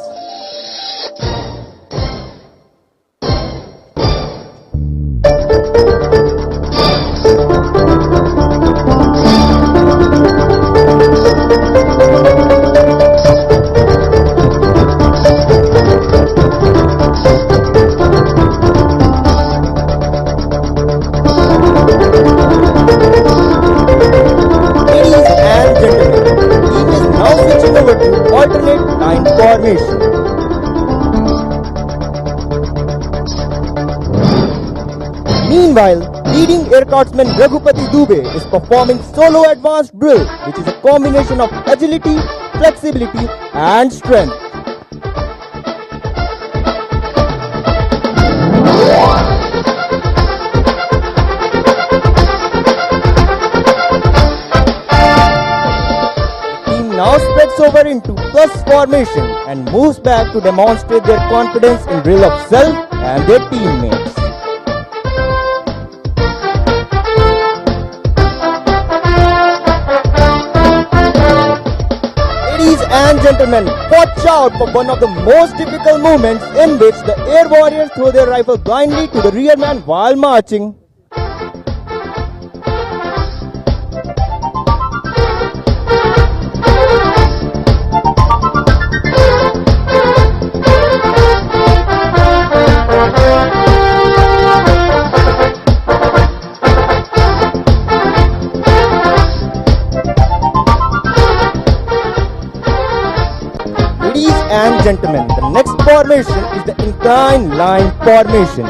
Meanwhile, leading Air Guardsman Raghupati Dubey is performing solo advanced drill, which is a combination of agility, flexibility and strength. The team now spreads over into plus formation and moves back to demonstrate their confidence in drill of self and their teammates. Ladies and gentlemen, watch out for one of the most difficult movements in which the air warriors throw their rifle blindly to the rear man while marching. and gentlemen, the next formation is the inclined line formation.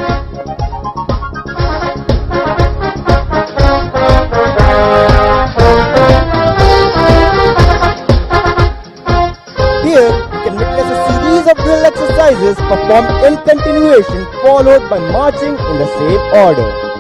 Here, you can witness a series of drill exercises performed in continuation, followed by marching in the same order.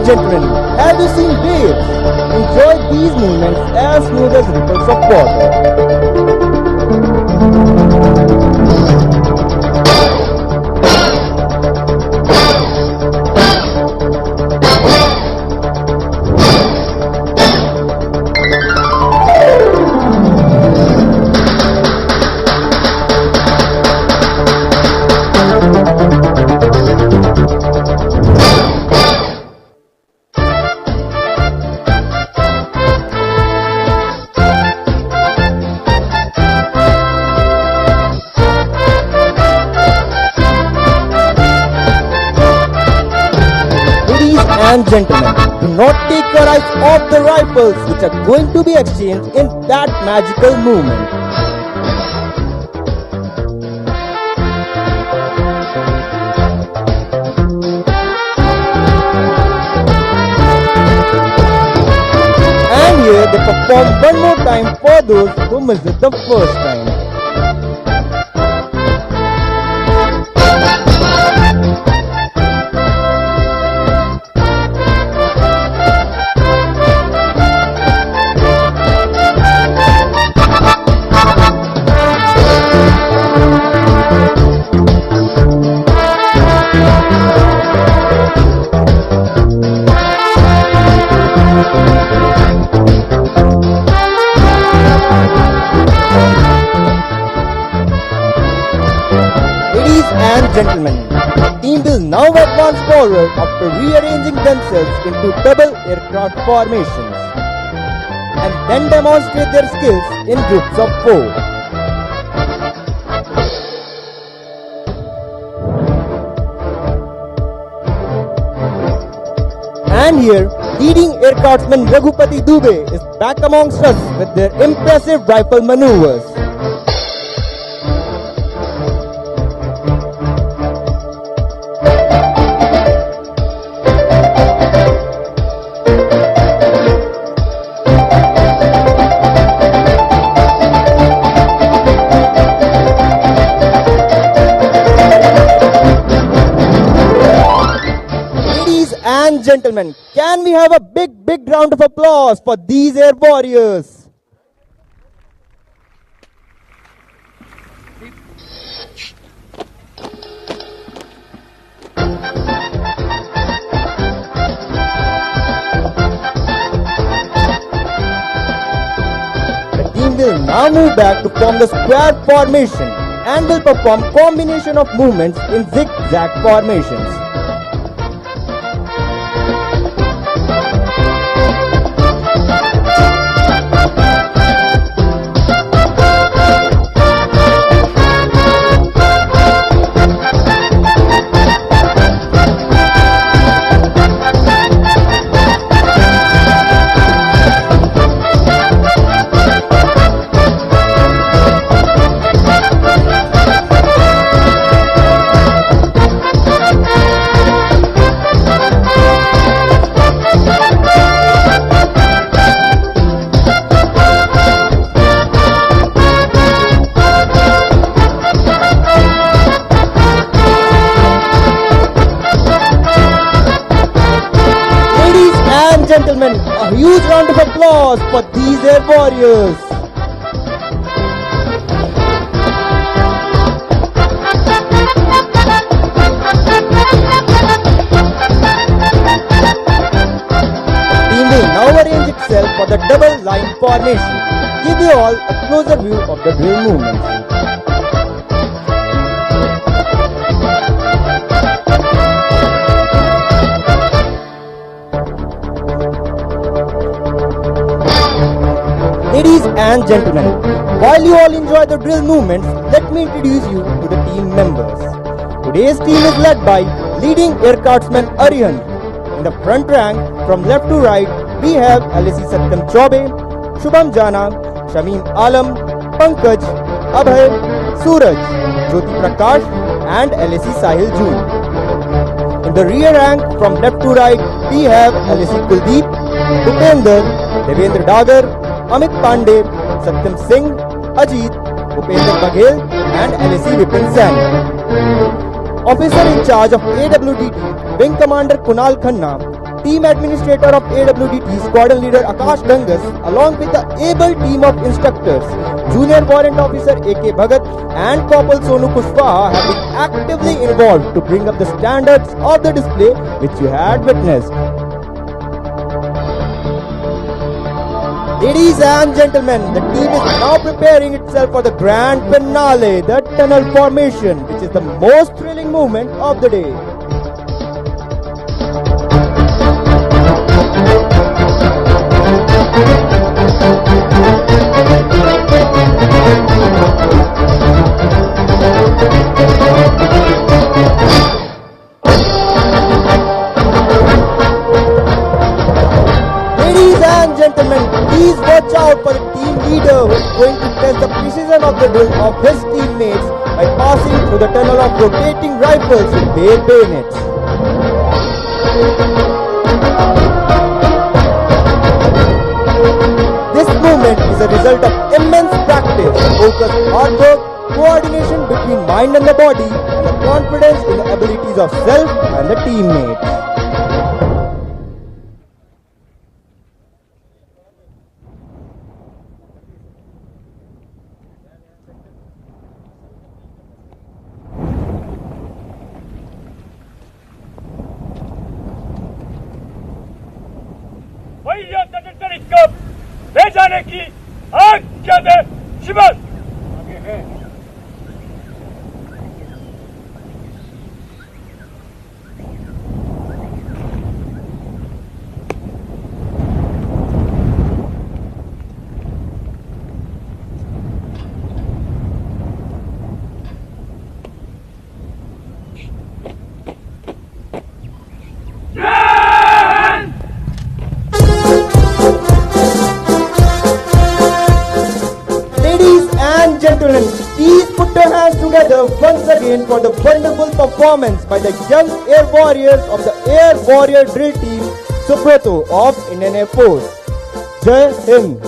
Gentlemen, have you seen waves? Enjoy these movements as smooth as ripples of water. And gentlemen, do not take your eyes off the rifles which are going to be exchanged in that magical movement. And here they perform one more time for those who missed it the first time. Gentlemen, the team will now advance forward after rearranging themselves into double aircraft formations and then demonstrate their skills in groups of 4. And here, leading aircraftsman Raghupati Dubey is back amongst us with their impressive rifle maneuvers. Gentlemen, can we have a big round of applause for these air warriors? The team will now move back to form the square formation and will perform combination of movements in zigzag formations. gentlemen, a huge round of applause for these air warriors. Team will now arrange itself for the double line formation. Give you all a closer view of the drill movement. Ladies and gentlemen, while you all enjoy the drill movements, let me introduce you to the team members. Today's team is led by leading air cartsman Arihant. In the front rank, from left to right, we have LSC Satyam Chaube, Shubham Jana, Shamim Alam, Pankaj, Abhay, Suraj, Jyoti Prakash and LSC Sahil June. In the rear rank, from left to right, we have LSC Kuldeep, Upender, Devendra Dagar, Amit Pandey, Satyam Singh, Ajit, Upender Baghel and LSC Vipin Sen. Officer in charge of AWDT, Wing Commander Kunal Khanna, Team Administrator of AWDT, Squadron Leader Akash Gangas, along with the able team of instructors, Junior Warrant Officer A.K. Bhagat and Corporal Sonu Kushwaha have been actively involved to bring up the standards of the display which you had witnessed. Ladies and gentlemen, the team is now preparing itself for the grand finale, the tunnel formation, which is the most thrilling movement of the day. Ladies and gentlemen, please watch out for the team leader who is going to test the precision of the drill of his teammates by passing through the tunnel of rotating rifles with their bayonets. This movement is a result of immense practice, focused hard work, coordination between mind and the body, and the confidence in the abilities of self and the teammates. भैया तटस्थ कब ले जाने की आज्ञा दे शिवम आगे है Gentlemen, please put your hands together once again for the wonderful performance by the young air warriors of the Air Warrior Drill Team, Subrato of Indian Air Force. Jai Hind.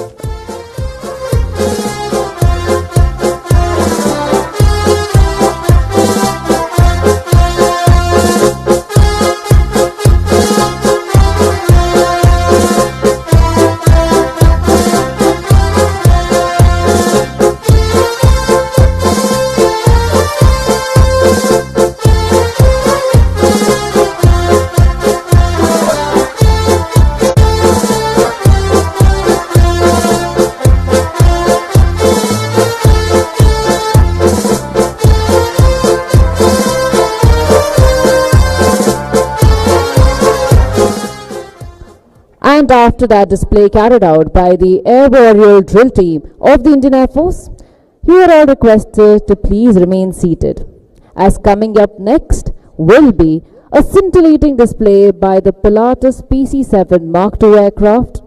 And after that display carried out by the Air Warrior Drill Team of the Indian Air Force, you are all requested to please remain seated, as coming up next will be a scintillating display by the Pilatus PC-7 Mark II aircraft,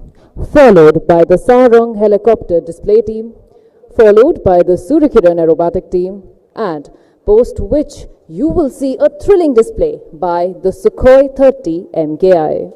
followed by the Sarang helicopter display team, followed by the Suryakiran aerobatic team, and post which you will see a thrilling display by the Sukhoi 30 MKI.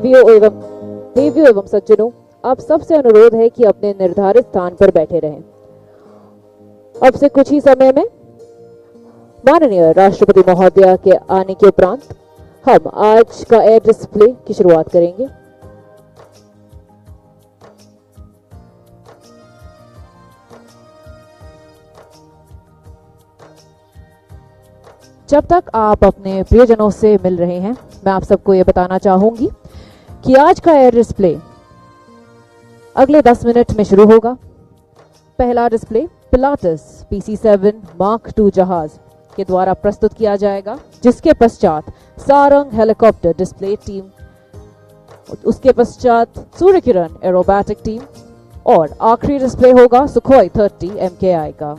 देवियों एवं सज्जनों, आप सबसे अनुरोध है कि अपने निर्धारित स्थान पर बैठे रहें। अब से कुछ ही समय में माननीय राष्ट्रपति महोदया के आने के उपरांत हम आज का एयर डिस्प्ले की शुरुआत करेंगे। जब तक आप अपने प्रियजनों से मिल रहे हैं, मैं आप सबको ये बताना चाहूंगी कि आज का एयर डिस्प्ले अगले 10 मिनट में शुरू होगा। पहला display Pilatus PC-7 Mark II जहाज के द्वारा प्रस्तुत किया जाएगा, जिसके पश्चात सारंग हेलीकॉप्टर डिस्प्ले टीम, उसके पश्चात सूर्य किरण एरोबैटिक टीम और आखिरी डिस्प्ले होगा सुखोई 30 MKI का।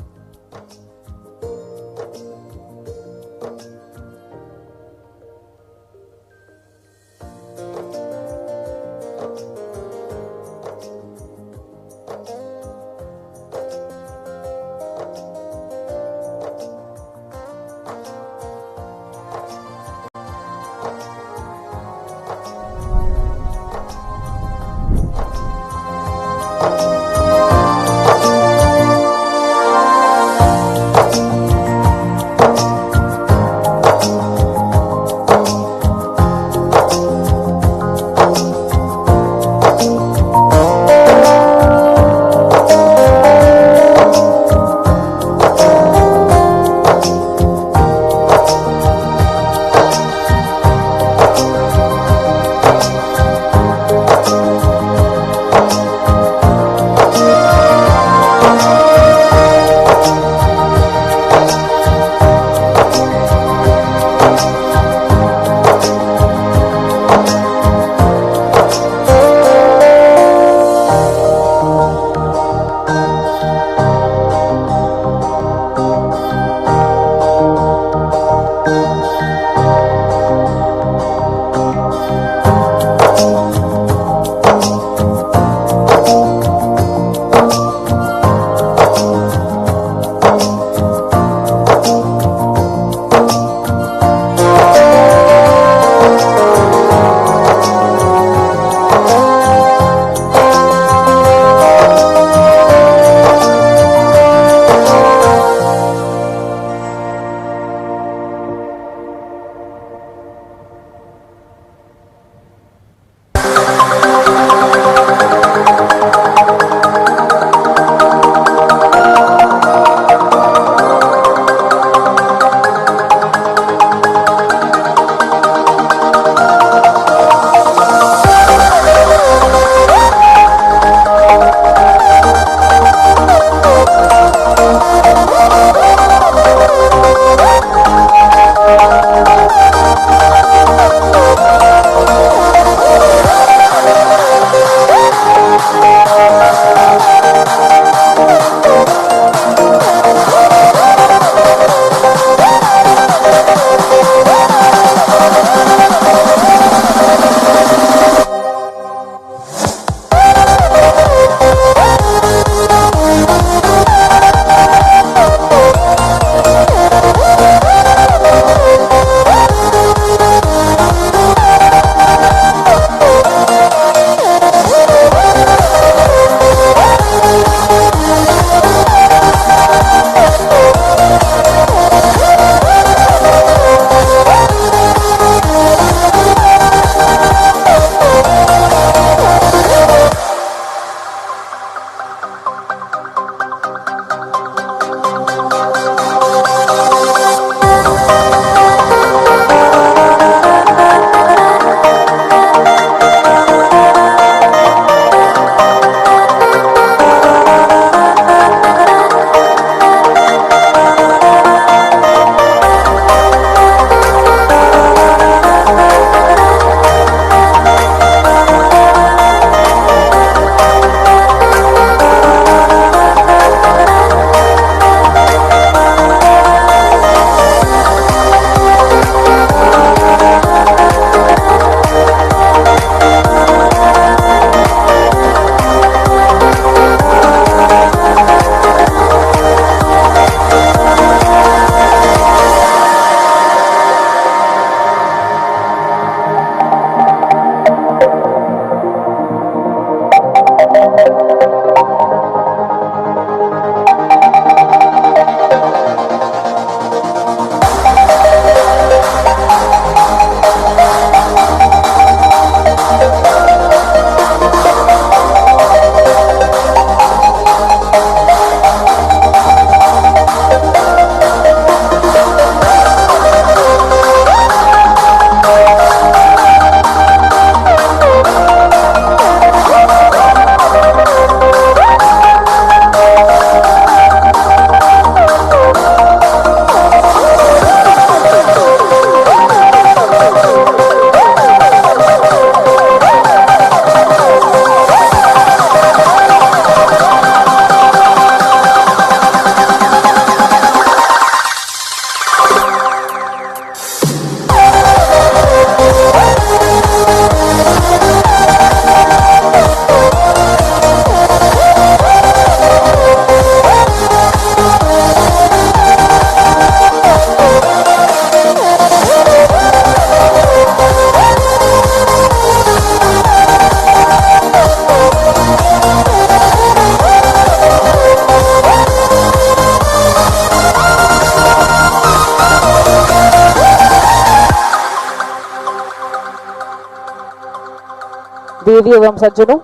देवी एवं सज्जनों,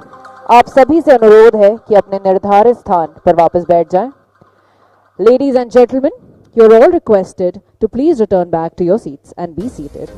आप सभी से अनुरोध है कि अपने निर्धारित स्थान पर वापस बैठ जाएं। Ladies and gentlemen, you're all requested to please return back to your seats and be seated.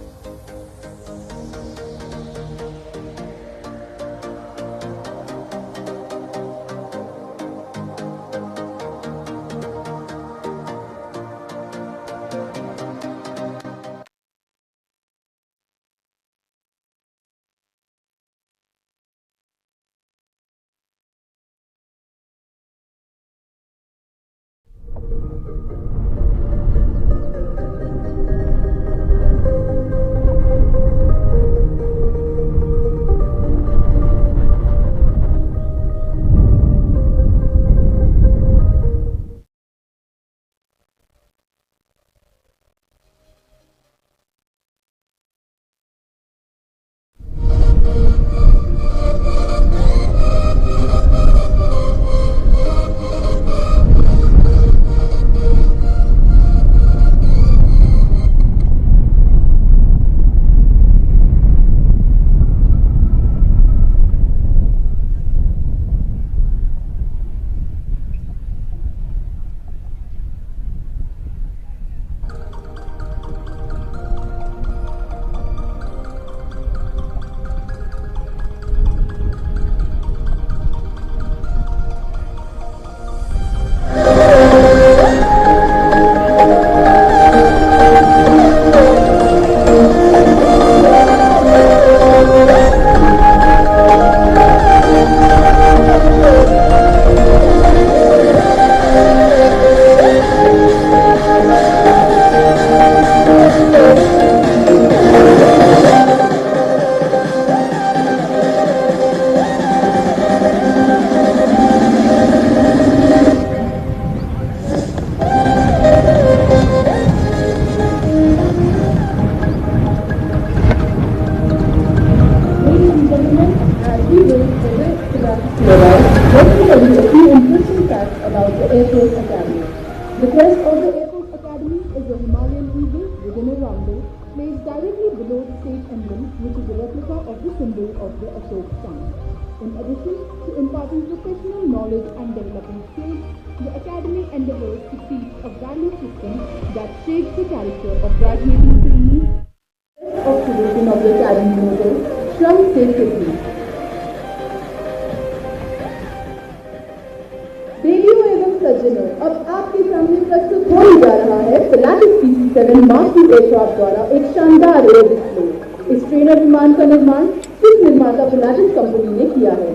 द्वारा एक शानदार एयर डिस्प्ले। इस ट्रेनर विमान का निर्माण किस निर्माता पिलाटिस कंपनी ने किया है?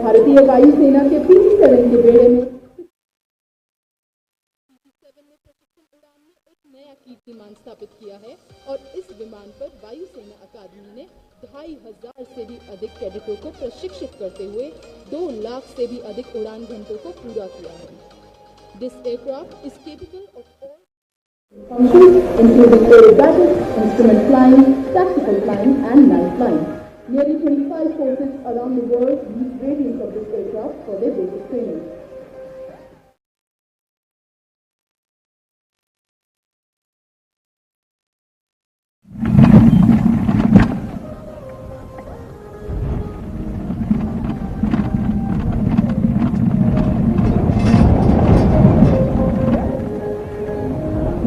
भारतीय वायुसेना के PC-7 के बेड़े में एक नया कीर्तिमान स्थापित किया है और इस विमान पर वायुसेना अकादमी ने 2500 से भी अधिक कैडेटों को प्रशिक्षित करते हुए 2 लाख से भी अधिक उड़ान घंटों को पूरा किया है। This aircraft is capable of all functions including aerobatics, instrument flying, tactical flying and night flying. Nearly 25 forces around the world use variants of this aircraft for their basic training.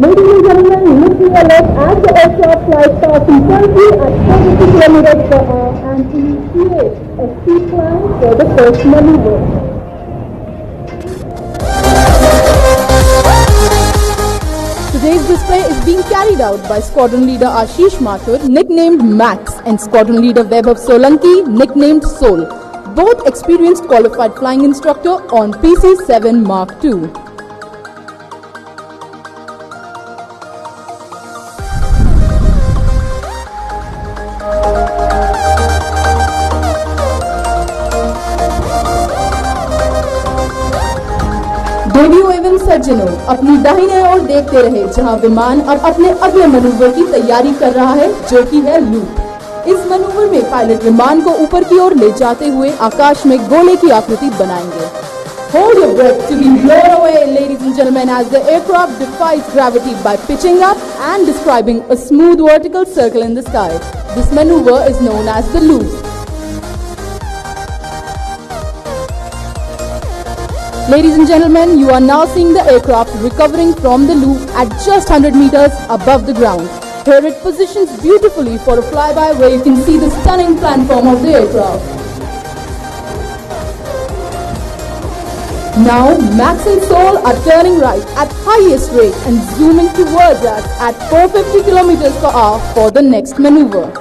Ladies and gentlemen, listen alert as the aircraft flies past in Turkey at 42 kilometers per hour and initiates a steep climb for the first maneuver. Today's display is being carried out by Squadron Leader Ashish Mathur, nicknamed Max, and Squadron Leader Vaibhav Solanki, nicknamed Sol, both experienced qualified flying instructor on PC-7 Mark II. देवियों एवं सज्जनों, अपनी दाहिने ओर देखते रहे जहां विमान अब अपने अगले मैनूवर की तैयारी कर रहा है, जो कि है लूप। इस मैनूवर में पायलट विमान को ऊपर की ओर ले जाते हुए आकाश में गोले की आकृति बनाएंगे। Hold your breath to be blown away, ladies and gentlemen, as the aircraft defies gravity by pitching up and describing a smooth vertical circle in the sky. This maneuver is known as the loop. Ladies and gentlemen, you are now seeing the aircraft recovering from the loop at just 100 meters above the ground. Here it positions beautifully for a flyby where you can see the stunning platform of the aircraft. Now, Max and Sol are turning right at highest rate and zooming towards us at 450 kilometers per hour for the next maneuver.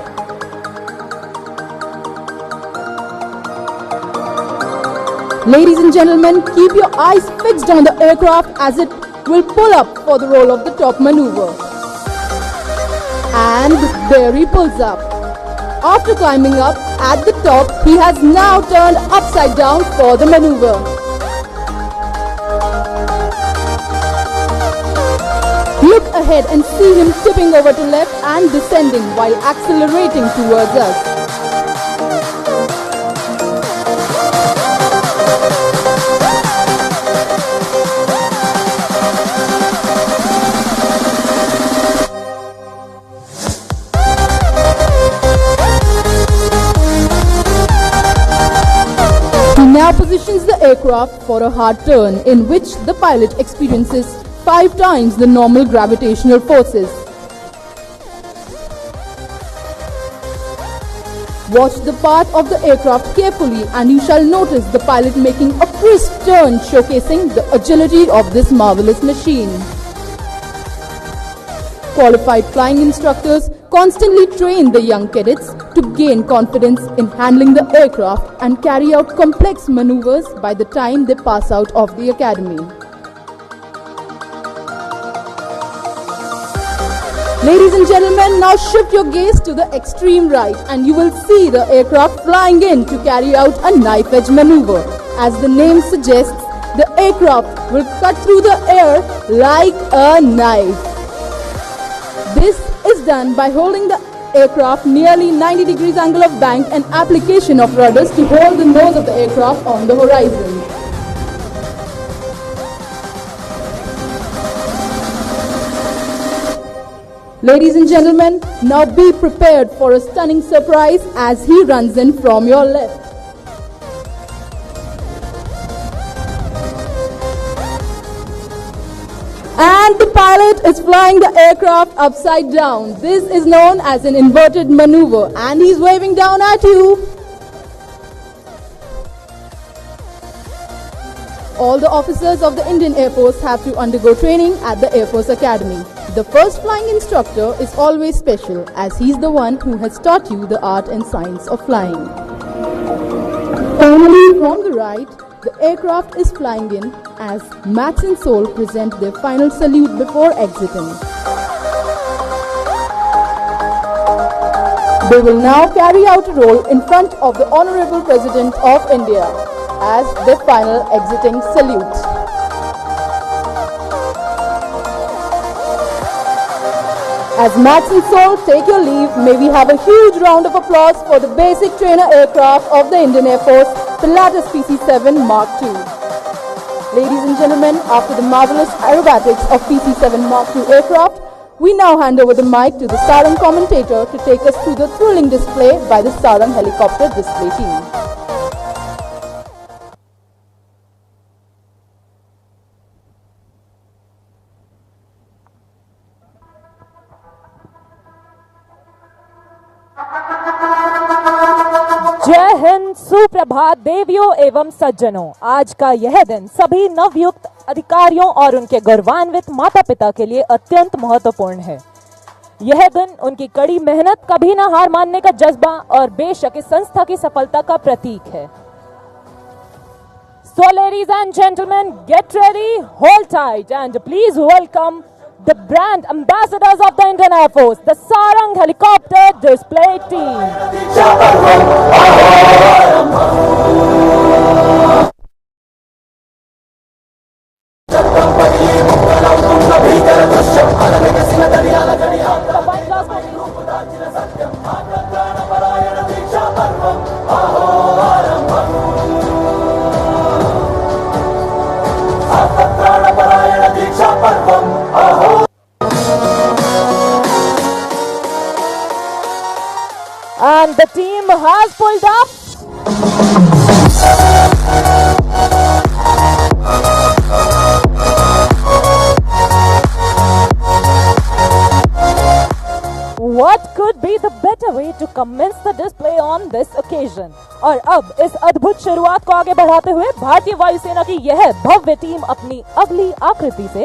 Ladies and gentlemen, keep your eyes fixed on the aircraft as it will pull up for the roll of the top maneuver. And there he pulls up. After climbing up at the top, he has now turned upside down for the maneuver. Look ahead and see him tipping over to left and descending while accelerating towards us. He now positions the aircraft for a hard turn in which the pilot experiences 5 times the normal gravitational forces. Watch the path of the aircraft carefully and you shall notice the pilot making a crisp turn showcasing the agility of this marvelous machine. Qualified flying instructors constantly train the young cadets to gain confidence in handling the aircraft and carry out complex maneuvers by the time they pass out of the academy. Ladies and gentlemen, now shift your gaze to the extreme right and you will see the aircraft flying in to carry out a knife edge maneuver. As the name suggests, the aircraft will cut through the air like a knife. This is done by holding the aircraft nearly 90 degrees angle of bank and application of rudders to hold the nose of the aircraft on the horizon. Ladies and gentlemen, now be prepared for a stunning surprise as he runs in from your left. And the pilot is flying the aircraft upside down. This is known as an inverted maneuver and he's waving down at you. All the officers of the Indian Air Force have to undergo training at the Air Force Academy. The first flying instructor is always special as he's the one who has taught you the art and science of flying. Finally, from the right, the aircraft is flying in as Max and Sol present their final salute before exiting. They will now carry out a roll in front of the Honorable President of India as their final exiting salute. As Max and Sol take your leave, may we have a huge round of applause for the basic trainer aircraft of the Indian Air Force, the latest PC-7 Mark II. Ladies and gentlemen, after the marvelous aerobatics of PC-7 Mark II aircraft, we now hand over the mic to the Sarang commentator to take us through the thrilling display by the Sarang helicopter display team. जय हिंद, सुप्रभात देवियों एवं सज्जनों। आज का यह दिन सभी नवयुक्त अधिकारियों और उनके गौरवान्वित माता पिता के लिए अत्यंत महत्वपूर्ण है। यह दिन उनकी कड़ी मेहनत, कभी ना हार मानने का जज्बा और बेशक इस संस्था की सफलता का प्रतीक है। So ladies and gentlemen, get ready, hold tight and please welcome the brand ambassadors of the Indian Air Force, the Sarang helicopter display team. And the team has pulled up. what could be the better way to commence the display on this occasion? और अब इस अद्भुत शुरुआत को आगे बढ़ाते हुए भारतीय वायुसेना की यह भव्य टीम अपनी अगली आकृति से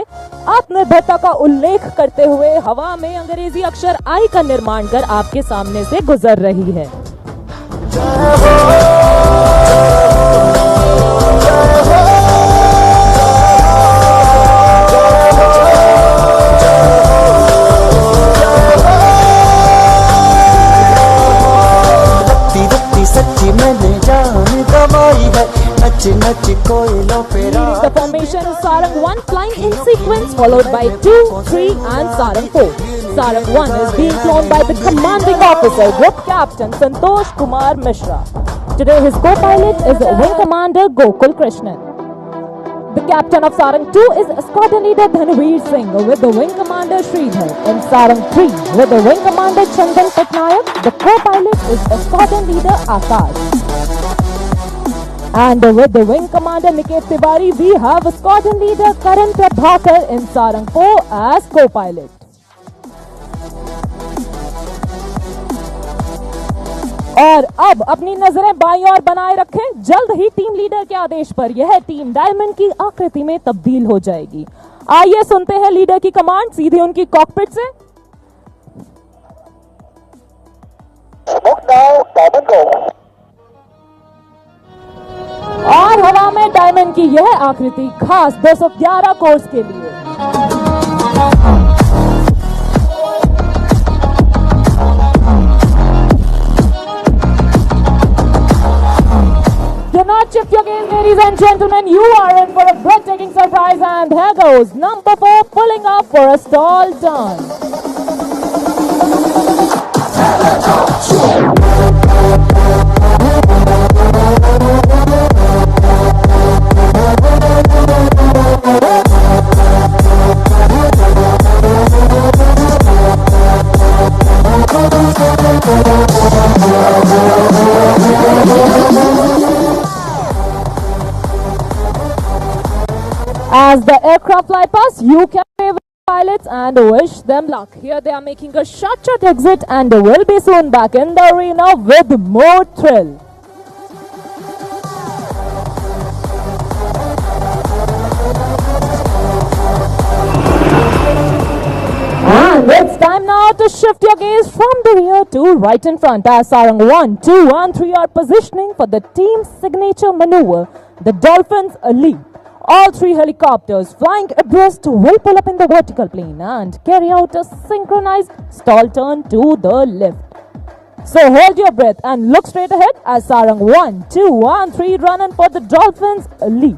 आत्मनिर्भरता का उल्लेख करते हुए हवा में अंग्रेजी अक्षर आई का निर्माण कर आपके सामने से गुजर रही है। The formation is Sarang 1 flying in sequence, followed by 2, 3 and Sarang 4. Sarang 1 is being flown by the commanding officer, Group Captain Santosh Kumar Mishra. Today his co-pilot is Wing Commander Gokul Krishnan. The captain of Sarang 2 is Squadron Leader Dhanveer Singh with the Wing Commander Sridhar. In Sarang 3 with the Wing Commander Chandan Patnaik, the co-pilot is Squadron Leader Akash. And with the Wing Commander Niket Tiwari, we have Squadron Leader Karan Prabhakar in Sarang 4 as co-pilot. और अब अपनी नजरें बाईं ओर बनाए रखें, जल्द ही team leader के आदेश पर यह टीम डायमंड की आकृति में तब्दील हो जाएगी। आइए सुनते हैं लीडर की कमांड सीधे उनकी कॉकपिट से। और हवा में डायमंड की यह आकृति खास 211 कोर्स के लिए। Do not shift your gaze, ladies and gentlemen. You are in for a breathtaking surprise, and here goes number 4 pulling up for a stall turn. As the aircraft fly past, you can wave at pilots and wish them luck. Here they are making a short exit and will be soon back in the arena with more thrill. And it's time now to shift your gaze from the rear to right in front as Sarang 1, 2 and 3 are positioning for the team's signature maneuver, the Dolphins Leap. All 3 helicopters flying abreast will pull up in the vertical plane and carry out a synchronized stall turn to the left. So hold your breath and look straight ahead as Sarang 1, 2 and 3 run in for the Dolphins Leap.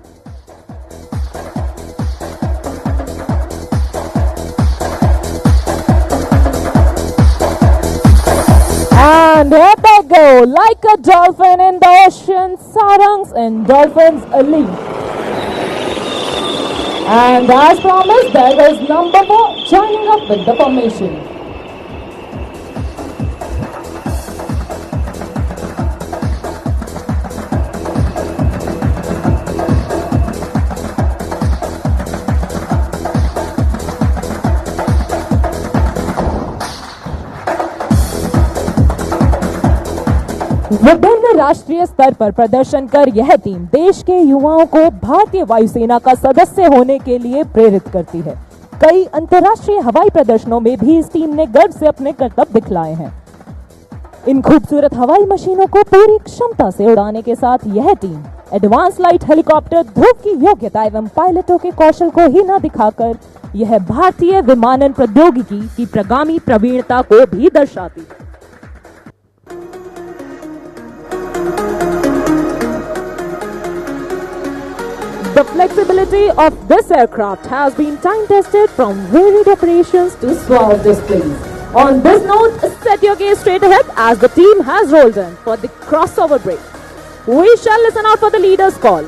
And here they go, like a dolphin in the ocean, Sarangs and Dolphins Leap. And as promised, there goes number 4 joining up with the formation. विभिन्न राष्ट्रीय स्तर पर प्रदर्शन कर यह team देश के युवाओं को भारतीय वायुसेना का सदस्य होने के लिए प्रेरित करती है। कई अंतर्राष्ट्रीय हवाई प्रदर्शनों में भी इस टीम ने गर्व से अपने करतब दिखलाए हैं। इन खूबसूरत हवाई मशीनों को पूरी क्षमता से उड़ाने के साथ यह टीम एडवांस लाइट हेलीकॉप्टर ध्रुव की योग्यता एवं पायलटों के कौशल को ही न दिखाकर यह भारतीय विमानन प्रौद्योगिकी की प्रगामी प्रवीणता को भी दर्शाती है। The flexibility of this aircraft has been time-tested from varied operations to suave displays. On this note, set your gaze straight ahead as the team has rolled in for the crossover break. We shall listen out for the leader's call.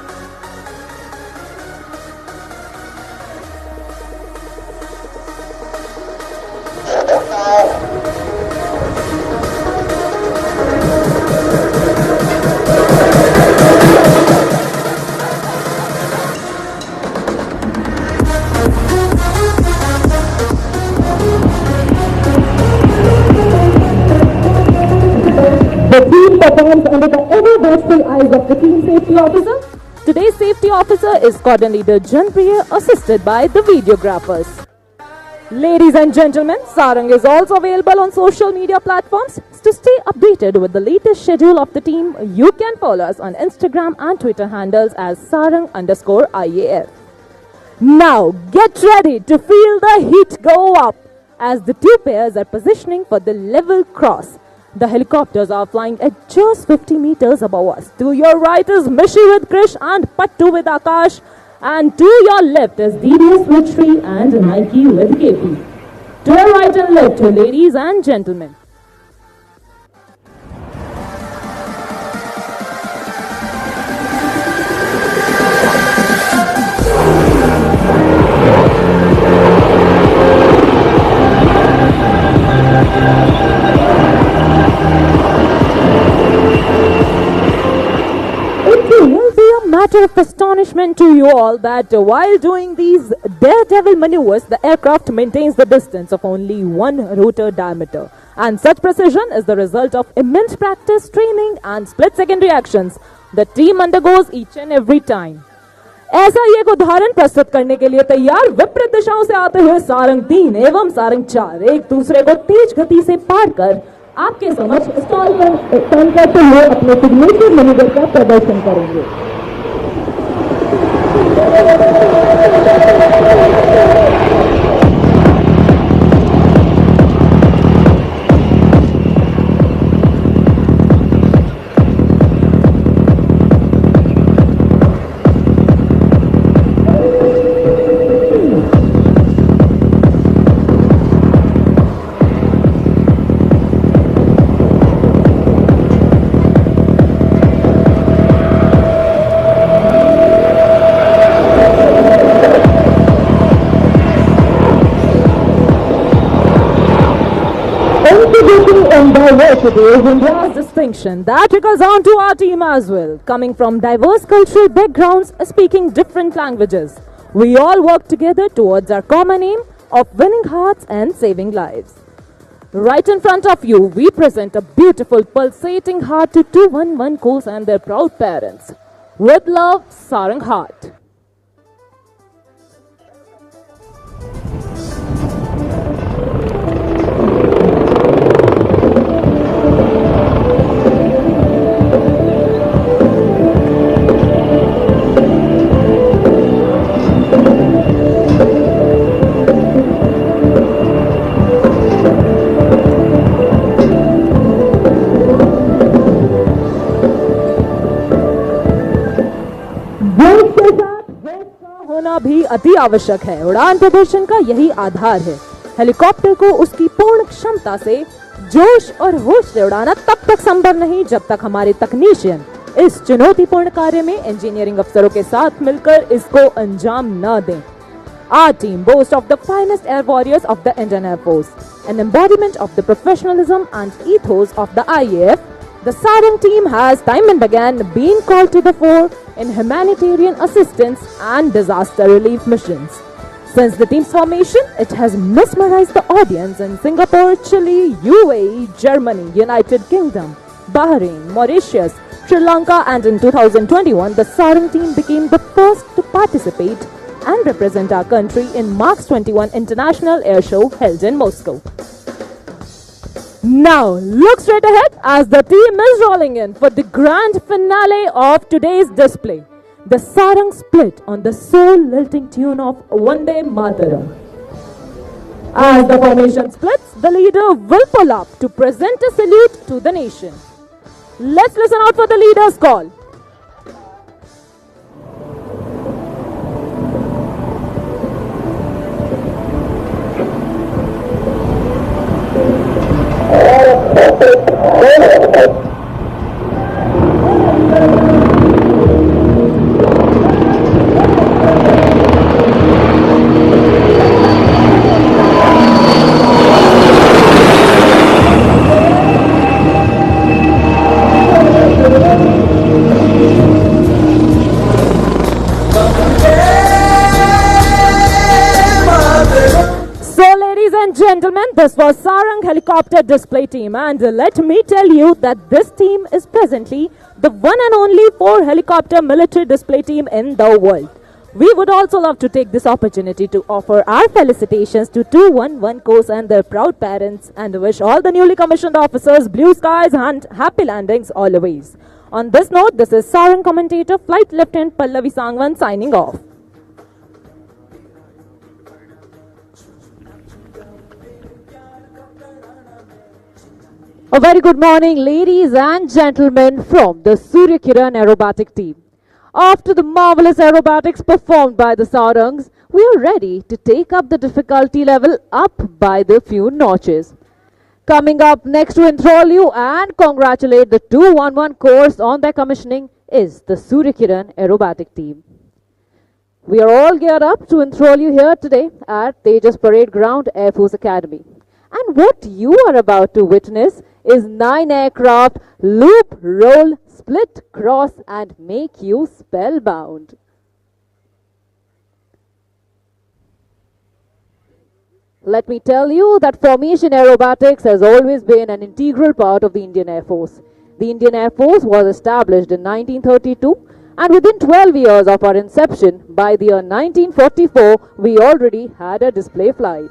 performs under the ever-watchful eyes of the team safety officer. Today's safety officer is squadron leader Janpriya, assisted by the videographers. Ladies and gentlemen, Sarang is also available on social media platforms. To stay updated with the latest schedule of the team, you can follow us on Instagram and Twitter handles as Sarang_IAF. Now, get ready to feel the heat go up as the two pairs are positioning for the level cross. The helicopters are flying at just 50 meters above us. To your right is Mishi with Krish and Pattu with Akash. And to your left is DBS with Shri and Nike with KP. To your right and left, ladies and gentlemen. Matter of astonishment to you all that while doing these daredevil maneuvers, the aircraft maintains the distance of only 1 rotor diameter. And such precision is the result of immense practice, training and split-second reactions the team undergoes each and every time. ऐसा ही एक उदाहरण प्रस्तुत करने के लिए तैयार विपरीत दिशाओं से आते हुए सारंग 3 एवं सारंग 4 एक दूसरे को तेज गति से पार कर आपके समक्ष स्टॉल पर करते हुए अपने सिग्नेचर मैनेवर का प्रदर्शन करेंगे। Diversity is India's distinction. That trickles on to our team as well. Coming from diverse cultural backgrounds, speaking different languages, we all work together towards our common aim of winning hearts and saving lives. Right in front of you, we present a beautiful pulsating heart to 211 Coals and their proud parents. With love, Sarang Heart. भी अति आवश्यक है। उड़ान प्रदर्शन का यही आधार है। Helicopter को उसकी पूर्ण क्षमता से जोश और होश से उड़ाना तब तक संभव नहीं जब तक हमारे तकनीशियन इस चुनौतीपूर्ण कार्य में इंजीनियरिंग अफसरों के साथ मिलकर इसको अंजाम न दें। Our team boasts of the finest air warriors of the Indian Air Force, an embodiment of the professionalism and ethos of the IAF. The Sarang team has time and again been called to the fore in humanitarian assistance and disaster relief missions. Since the team's formation, it has mesmerized the audience in Singapore, Chile, UAE, Germany, United Kingdom, Bahrain, Mauritius, Sri Lanka, and in 2021, the Sarang team became the first to participate and represent our country in March 21 International Air Show held in Moscow. Now, look straight ahead as the team is rolling in for the grand finale of today's display. The Sarang split on the soul-lilting tune of Vande Mataram. As the formation splits, the leader will pull up to present a salute to the nation. Let's listen out for the leader's call. This was Sarang Helicopter Display Team, and let me tell you that this team is presently the one and only 4 helicopter military display team in the world. We would also love to take this opportunity to offer our felicitations to 211 course and their proud parents, and wish all the newly commissioned officers blue skies and happy landings always. On this note, this is Sarang commentator Flight Lieutenant Pallavi Sangwan signing off. A very good morning, ladies and gentlemen, from the Surya Kiran aerobatic team. After the marvelous aerobatics performed by the Sarangs, we are ready to take up the difficulty level up by the few notches. Coming up next to enthrall you and congratulate the 211 course on their commissioning is the Surya Kiran aerobatic team. We are all geared up to enthrall you here today at Tejas Parade Ground Air Force Academy. And what you are about to witness is 9 aircraft loop, roll, split, cross and make you spellbound. Let me tell you that formation aerobatics has always been an integral part of the Indian Air Force. The Indian Air Force was established in 1932, and within 12 years of our inception, by the year 1944, we already had a display flight.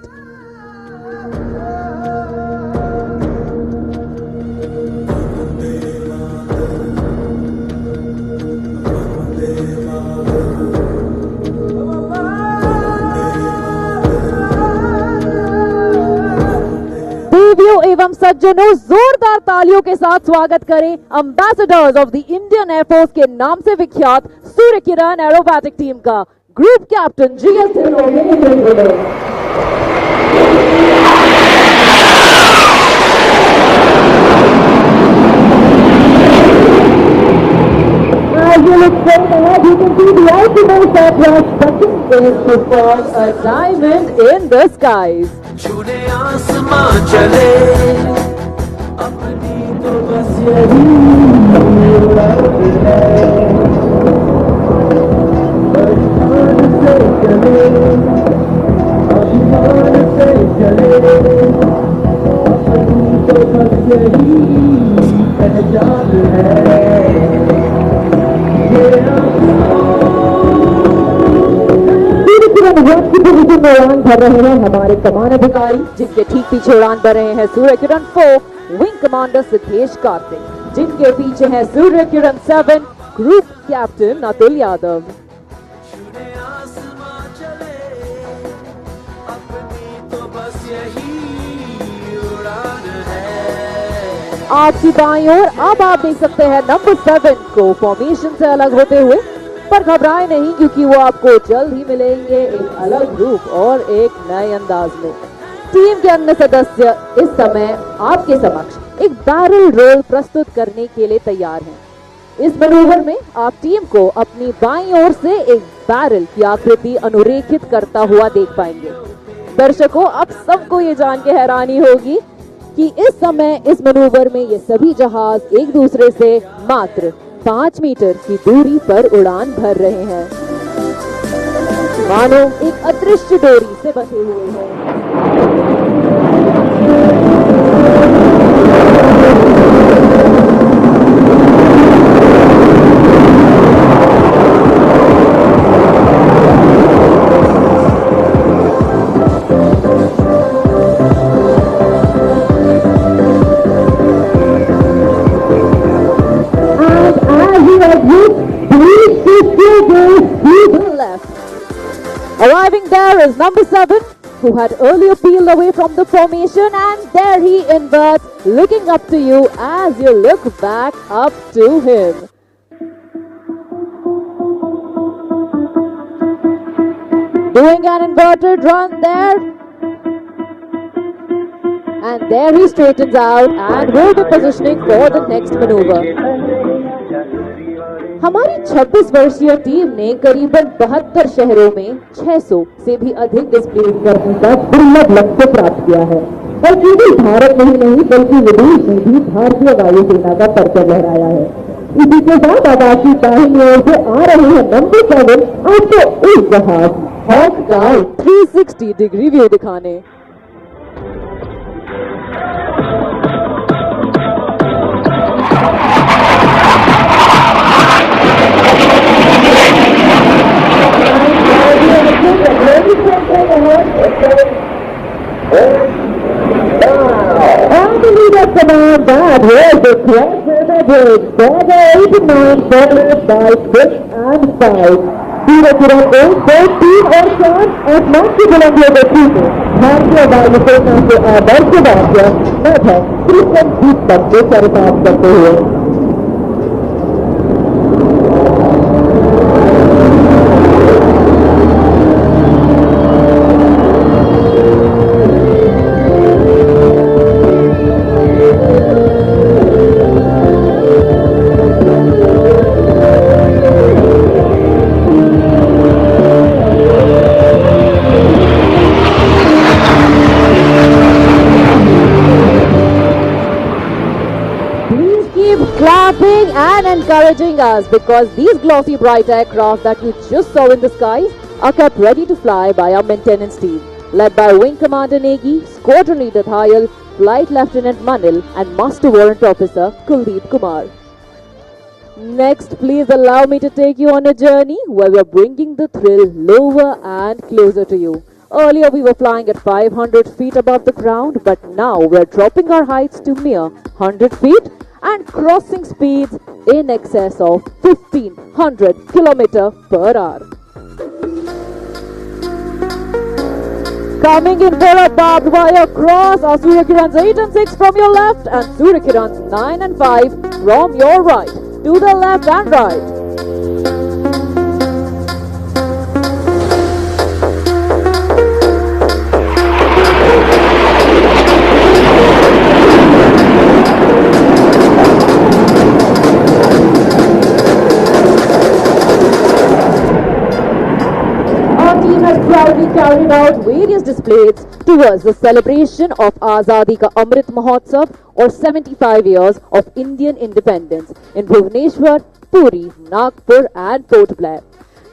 देवियों एवं सज्जनों, जोरदार तालियों के साथ स्वागत करें ambassadors of the Indian air force के नाम से विख्यात सूर्य किरण एरोबैटिक टीम का group captain GL As you look straight ahead, you can see the ultimate Satires touching is to form a diamond in the skies. छूने आसमां चले अपनी तो बस यही उड़ाते हैं अभिमान से चले अपनी तो बस यही पहचान है पोजीशन में उड़ान भर रहे हैं हमारे कमान अधिकारी, जिनके ठीक पीछे उड़ान भर रहे हैं सूर्य किरण 4 विंग कमांडर सिद्धेश कार्तिक, जिनके पीछे है सूर्य किरण 7 ग्रुप कैप्टन अतुल यादव। आपकी बाईं ओर अब आप देख सकते हैं नंबर 7 को फॉर्मेशन से अलग होते हुए, पर घबराए नहीं क्योंकि वो आपको जल्द ही मिलेंगे एक अलग रूप और एक नए अंदाज में। टीम के अन्य सदस्य इस समय आपके समक्ष एक बैरल रोल प्रस्तुत करने के लिए तैयार हैं। इस मैनूवर में आप टीम को अपनी बाईं ओर से एक बैरल की आकृति अनुरेखित करता हुआ देख पाएंगे। दर्शकों, अब सबको ये जान के हैरानी होगी कि इस समय इस मैनूवर में ये सभी जहाज एक दूसरे से मात्र 5 मीटर की दूरी पर उड़ान भर रहे हैं, मानो एक अदृश्य डोरी से बंधे हुए हैं। Arriving there is number 7, who had earlier peeled away from the formation, and there he inverts, looking up to you as you look back up to him. Doing an inverted run there, and there he straightens out and will be positioning for the next maneuver. हमारी 26 वर्षीय team ने करीबन 72 शहरों में 600 से भी अधिक display करने का दुर्लभ लक्ष्य प्राप्त किया है, और केवल भारत में ही नहीं बल्कि विदेश में भी भारतीय वायुसेना का परचम लहराया है। इसी के साथ अब आपकी दाहिनी ओर से आ रहे हैं नंबर 7 आपको इस जहाज हॉक का 360 डिग्री व्यू दिखाने। And that was the crossover break for the 89 followed by 6 and 5. Theertham is 13 और 4 आसमान की बुलंदियों को छूते भारतीय वायुसेना के आदर्श वाक्य मेथड 320 तक के चरितार्थ करते हुए and encouraging us because these glossy bright aircraft that you just saw in the skies are kept ready to fly by our maintenance team, led by Wing Commander Negi, Squadron Leader Thayal, Flight Lieutenant Manil and Master Warrant Officer Kuldeep Kumar. Next, please allow me to take you on a journey where we're bringing the thrill lower and closer to you. Earlier we were flying at 500 feet above the ground, but now we're dropping our heights to mere 100 feet and crossing speeds in excess of 1500 km per hour. Coming in for a barbed wire cross are Surya Kiran's 8 and 6 from your left and Surya Kiran's 9 and 5 from your right. To the left and right. Proudly carried out various displays towards the celebration of Azadi Ka Amrit Mahotsav or 75 years of Indian independence in Bhubaneswar, Puri, Nagpur and Port Blair.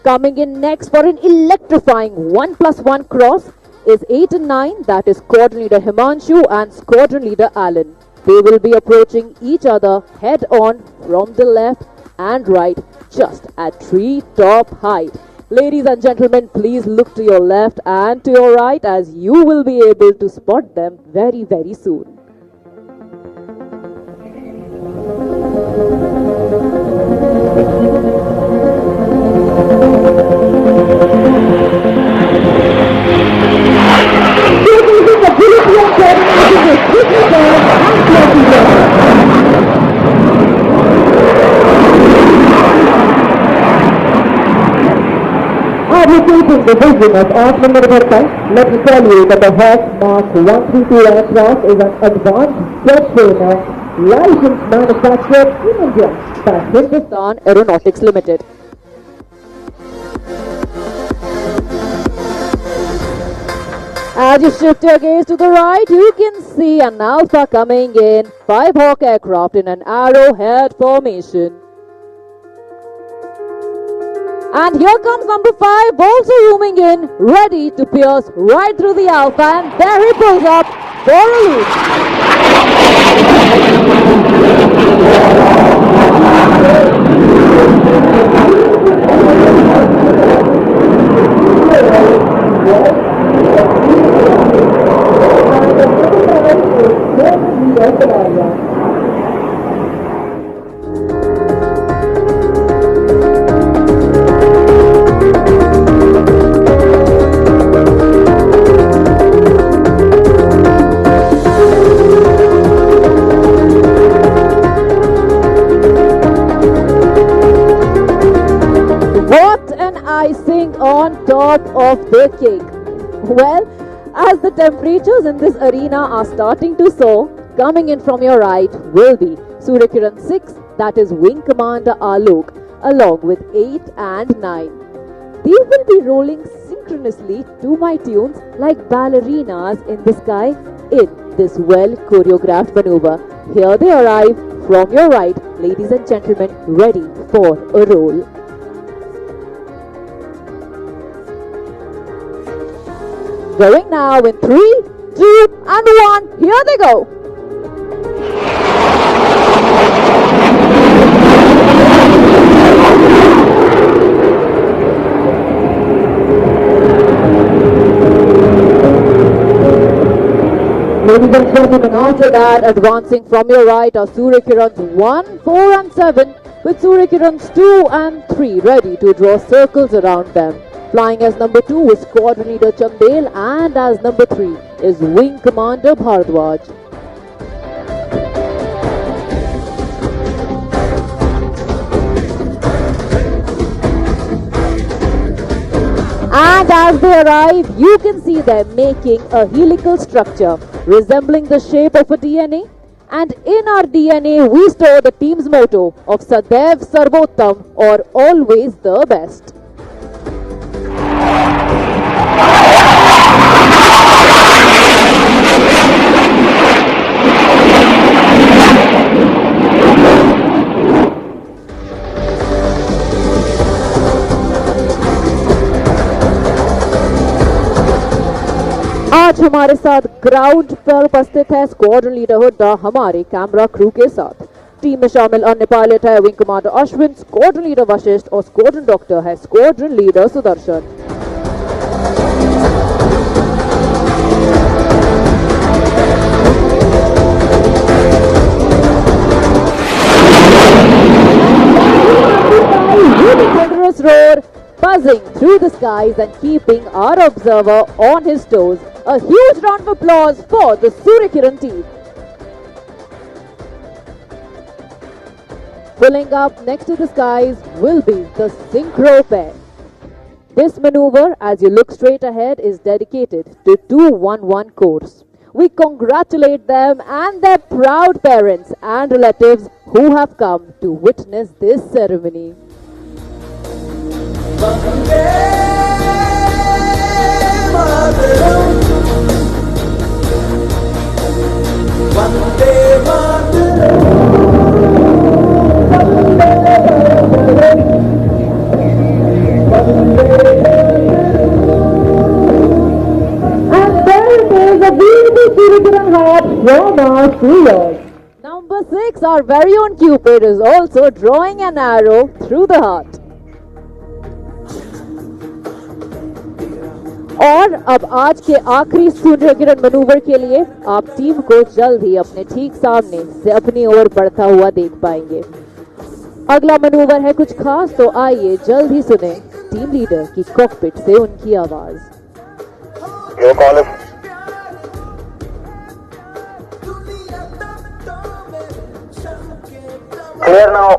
Coming in next for an electrifying 1+1 cross is 8 and 9, that is Squadron Leader Himanshu and Squadron Leader Alan. They will be approaching each other head on from the left and right just at tree-top height. Ladies and gentlemen, please look to your left and to your right as you will be able to spot them very, very soon. Advocating the vision of Atmanirbharta, let me tell you that the Hawk Mark 132 aircraft is an advanced jet trainer licensed manufactured in India by Hindustan Aeronautics Limited. As you shift your gaze to the right, you can see an Alpha coming in, 5 Hawk aircraft in an arrowhead formation. And here comes number 5, also zooming in, ready to pierce right through the Alpha, and there he pulls up for a loop. Icing on top of the cake. Well, as the temperatures in this arena are starting to soar, coming in from your right will be Surya Kiran 6, that is Wing Commander Alok, along with 8 and 9. They will be rolling synchronously to my tunes like ballerinas in the sky in this well choreographed maneuver. Here they arrive from your right, ladies and gentlemen, ready for a roll. Going now in 3, 2 and 1. Here they go. Ladies After that, advancing from your right are Suryakirans 1, 4 and 7 with Suryakirans 2 and 3 ready to draw circles around them. Flying as number 2 is Squadron Leader Chandel and as number 3 is Wing Commander Bharadwaj. And as they arrive, you can see them making a helical structure resembling the shape of a DNA. And in our DNA, we store the team's motto of Sadaiv Sarvottam, or always the best. आज हमारे साथ ground पर उपस्थित है squadron leader Hooda हमारे camera crew के साथ। Team में शामिल अन्य पायलट है wing commander Ashwin, squadron leader Vashishtha और स्क्वाड्रन डॉक्टर है squadron leader Sudarshan. Thunderous roar buzzing through the skies and keeping our observer on his toes. A huge round of applause for the Suryakiran team. Pulling up next to the skies will be the synchro pair. This maneuver, as you look straight ahead, is dedicated to 211 course. We congratulate them and their proud parents and relatives who have come to witness this ceremony. Number 6, our very own Cupid, is also drawing an arrow through the heart. और अब आज के आखिरी सूर्यकिरण manoeuvre के लिए आप team को जल्द ही अपने ठीक सामने से अपनी ओर बढ़ता हुआ देख पाएंगे। अगला मनूवर है कुछ खास, तो आइए जल्द ही सुने टीम लीडर की कॉकपिट से उनकी आवाज। Clear now.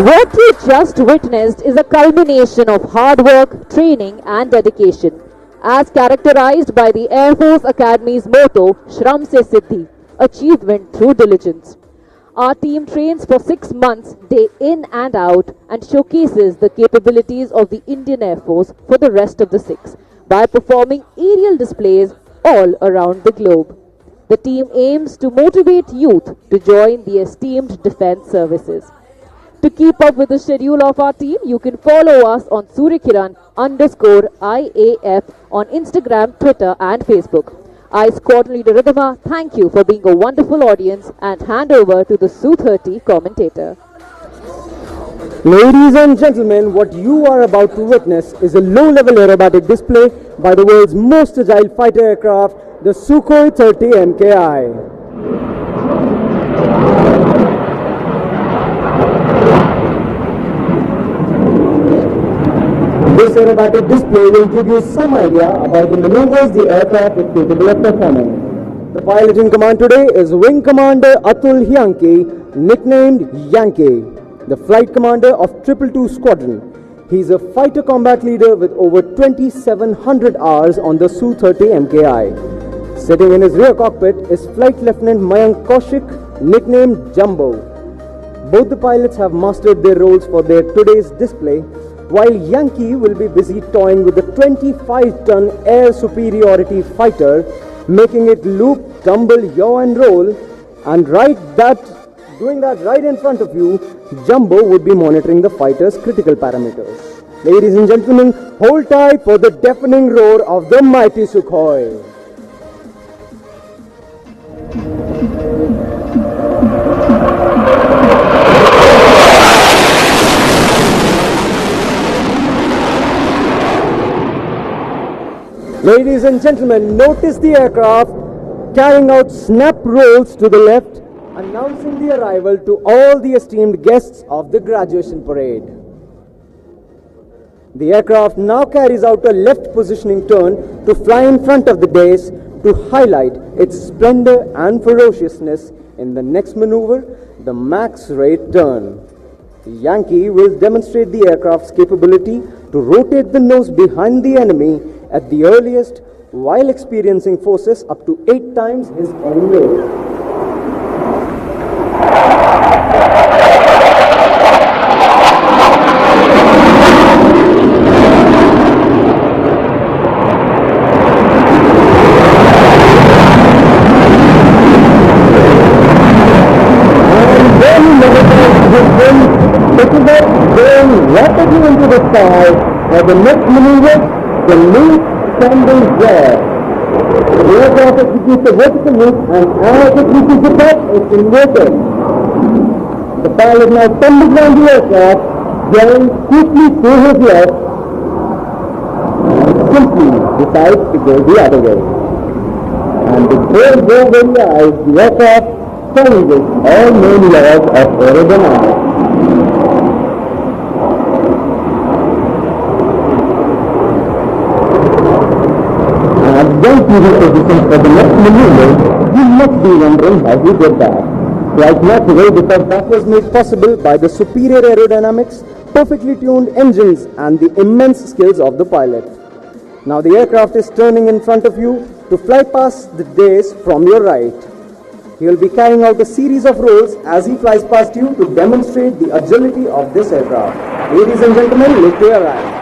What you just witnessed is a culmination of hard work, training and dedication, as characterized by the Air Force Academy's motto, Shram Se Siddhi, achievement through diligence. Our team trains for 6 months, day in and out, and showcases the capabilities of the Indian Air Force for the rest of the 6 by performing aerial displays all around the globe. The team aims to motivate youth to join the esteemed defense services. To keep up with the schedule of our team, you can follow us on Suryakiran_IAF on Instagram, Twitter and Facebook. I, Squadron Leader Ridhima, thank you for being a wonderful audience and hand over to the Su-30 commentator. Ladies and gentlemen, what you are about to witness is a low-level aerobatic display by the world's most agile fighter aircraft, the Sukhoi 30 MKI. This aerobatic display will give you some idea about the maneuvers the aircraft is capable of performing. The pilot in command today is Wing Commander Atul Hyanki, nicknamed Yankee, the flight commander of 222 Squadron. He is a fighter combat leader with over 2,700 hours on the Su-30 MKI. Sitting in his rear cockpit is Flight Lieutenant Mayank Kaushik, nicknamed Jumbo. Both the pilots have mastered their roles for their today's display, while Yankee will be busy toying with the 25-ton air superiority fighter, making it loop stumble, yaw and roll, and doing that right in front of you, Jumbo would be monitoring the fighter's critical parameters. Ladies and gentlemen, hold tight for the deafening roar of the mighty Sukhoi. Ladies and gentlemen, notice the aircraft carrying out snap rolls to the left, announcing the arrival to all the esteemed guests of the graduation parade. The aircraft now carries out a left positioning turn to fly in front of the dais to highlight its splendor and ferociousness in the next maneuver, the max rate turn. The Yankee will demonstrate the aircraft's capability to rotate the nose behind the enemy at the earliest while experiencing forces up to 8 times his own weight. Rapidly into the sky for the next maneuver, the loop standing there. The aircraft executes a vertical loop and as it reaches the top, it's inverted. The pilot now tumbles down the aircraft, gearing quickly to his left and simply decides to go the other way. And before their very eyes, the aircraft follows all known laws of aerodynamics. Position for the next maneuver, you must be wondering how he did that. Quite naturally, because that was made possible by the superior aerodynamics, perfectly tuned engines and the immense skills of the pilot. Now the aircraft is turning in front of you to fly past the dais from your right. He will be carrying out a series of rolls as he flies past you to demonstrate the agility of this aircraft. Ladies and gentlemen, look to your right.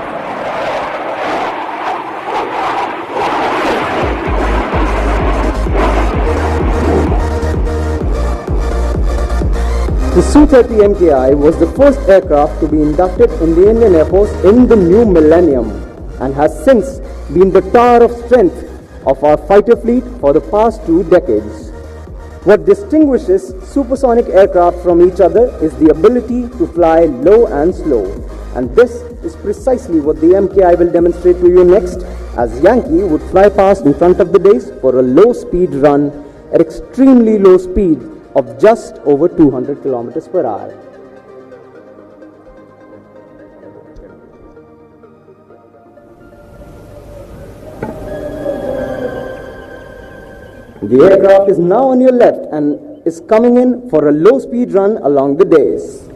The Su-30 MKI was the first aircraft to be inducted in the Indian Air Force in the new millennium and has since been the tower of strength of our fighter fleet for the past 2 decades. What distinguishes supersonic aircraft from each other is the ability to fly low and slow, and this is precisely what the MKI will demonstrate to you next, as Yankee would fly past in front of the dais for a low speed run at extremely low speed of just over 200 kilometers per hour. The aircraft is now on your left and is coming in for a low speed run along the dais.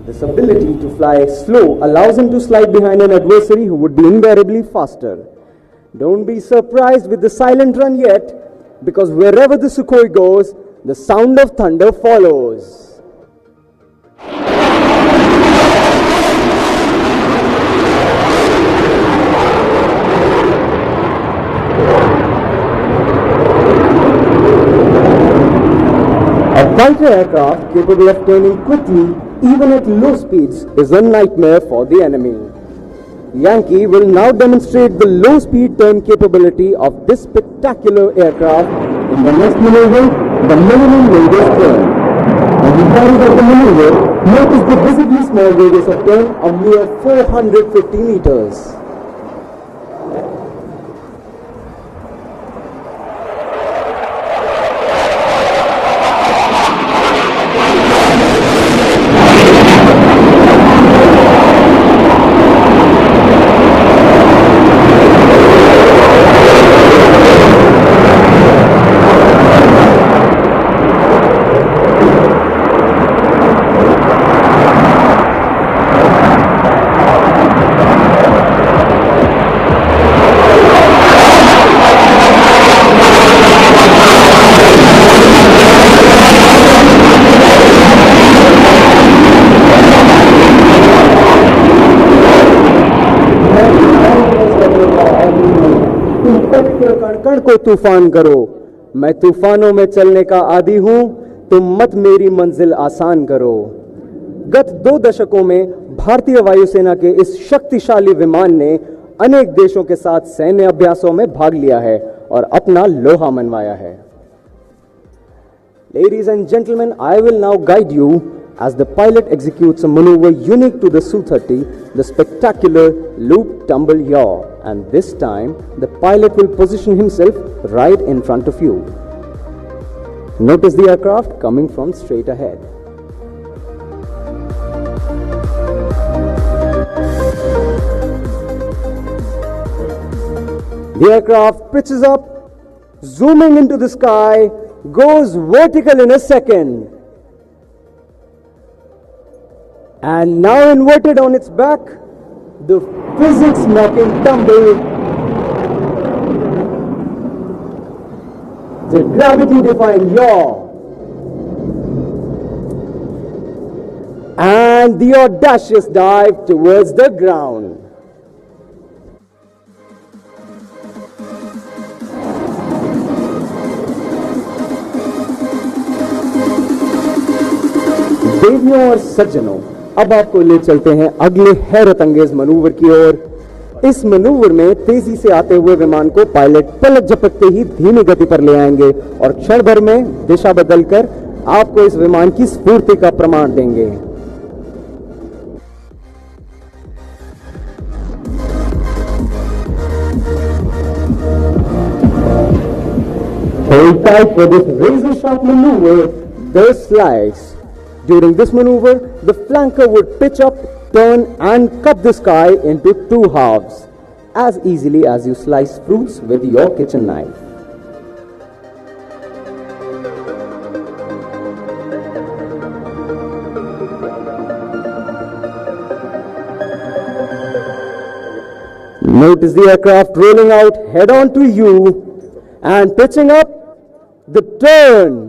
This ability to fly slow allows him to slide behind an adversary who would be invariably faster. Don't be surprised with the silent run yet, because wherever the Sukhoi goes, the sound of thunder follows. A fighter aircraft capable of turning quickly, even at low speeds, is a nightmare for the enemy. Yankee will now demonstrate the low speed turn capability of this spectacular aircraft in the next maneuver, the minimum radius turn. As he carries out the maneuver, notice the visibly small radius of turn of mere 450 meters. क्षण को तूफान करो, मैं तूफानों में चलने का आदी हूं, तुम मत मेरी मंजिल आसान करो। गत 2 दशकों में भारतीय वायुसेना के इस शक्तिशाली विमान ने अनेक देशों के साथ सैन्य अभ्यासों में भाग लिया है और अपना लोहा मनवाया है। Ladies and gentlemen, I will now guide you as the pilot executes a maneuver unique to the Su-30, the spectacular loop tumble yaw. And this time, the pilot will position himself right in front of you. Notice the aircraft coming from straight ahead. The aircraft pitches up, zooming into the sky, goes vertical in a second. And now inverted on its back, the physics knocking tumble, the gravity defying yaw, and the audacious dive towards the ground. देवियों और सज्जनों, अब आपको ले चलते हैं अगले हैरत अंगेज मनूवर की ओर। इस मनूवर में तेजी से आते हुए विमान को पायलट पलक झपकते ही धीमी गति पर ले आएंगे और क्षण भर में दिशा बदलकर आपको इस विमान की स्फूर्ति का प्रमाण देंगे। Hold tight for this razor-sharp maneuver, the slice. During this maneuver, the flanker would pitch up, turn and cut the sky into 2 halves, as easily as you slice fruits with your kitchen knife. Notice the aircraft rolling out head on to you and pitching up the turn.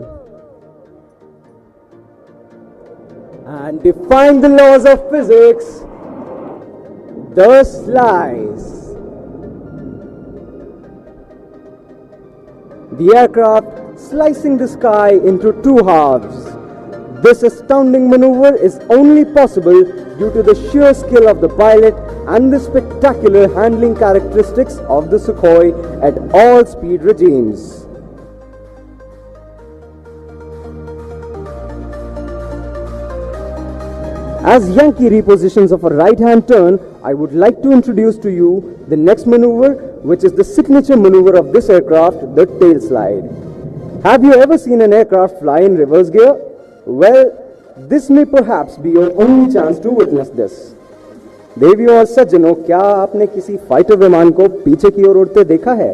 And defying the laws of physics, the slice. The aircraft slicing the sky into 2 halves. This astounding maneuver is only possible due to the sheer skill of the pilot and the spectacular handling characteristics of the Sukhoi at all speed regimes. As Yankee repositions of a right-hand turn, I would like to introduce to you the next maneuver, which is the signature maneuver of this aircraft, the tail slide. Have you ever seen an aircraft fly in reverse gear? Well, this may perhaps be your only chance to witness this. देवियों और सज्जनों, क्या आपने किसी fighter विमान को पीछे की ओर उड़ते देखा है?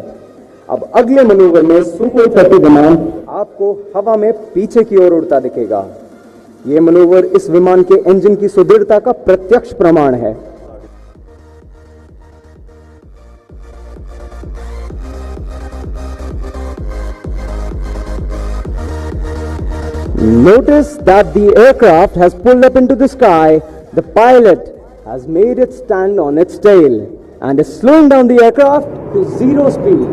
अब अगले मनूवर में सुखोई 30 विमान आपको हवा में पीछे की ओर उड़ता दिखेगा। ये मनूवर इस विमान के इंजन की सुदृढ़ता का प्रत्यक्ष प्रमाण है। Notice that the aircraft has pulled up into the sky. The pilot has made it stand on its tail and is slowing down the aircraft to 0 speed.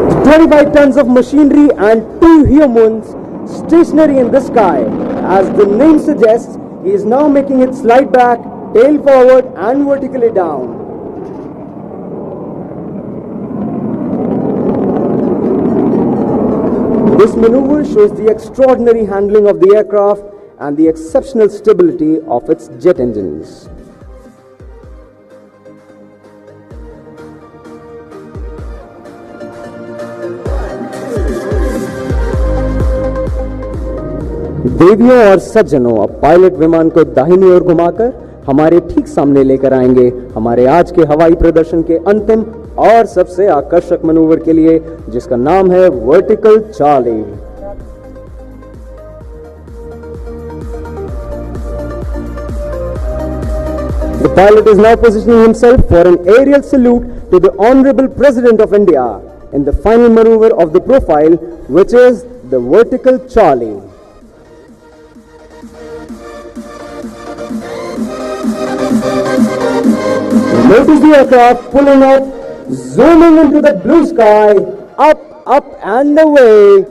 The 25 tons of machinery and 2 humans stationary in the sky. As the name suggests, he is now making it slide back, tail forward and vertically down. This maneuver shows the extraordinary handling of the aircraft and the exceptional stability of its jet engines. देवियों और सज्जनों, अब pilot विमान को दाहिनी ओर घुमाकर हमारे ठीक सामने लेकर आएंगे हमारे आज के हवाई प्रदर्शन के अंतिम और सबसे आकर्षक मनूवर के लिए, जिसका नाम है vertical Charlie. The pilot is now positioning himself for an aerial salute to the Honorable President of India in the final maneuver of the profile, which is the vertical Charlie. Notice the aircraft pulling up, zooming into the blue sky, up and away.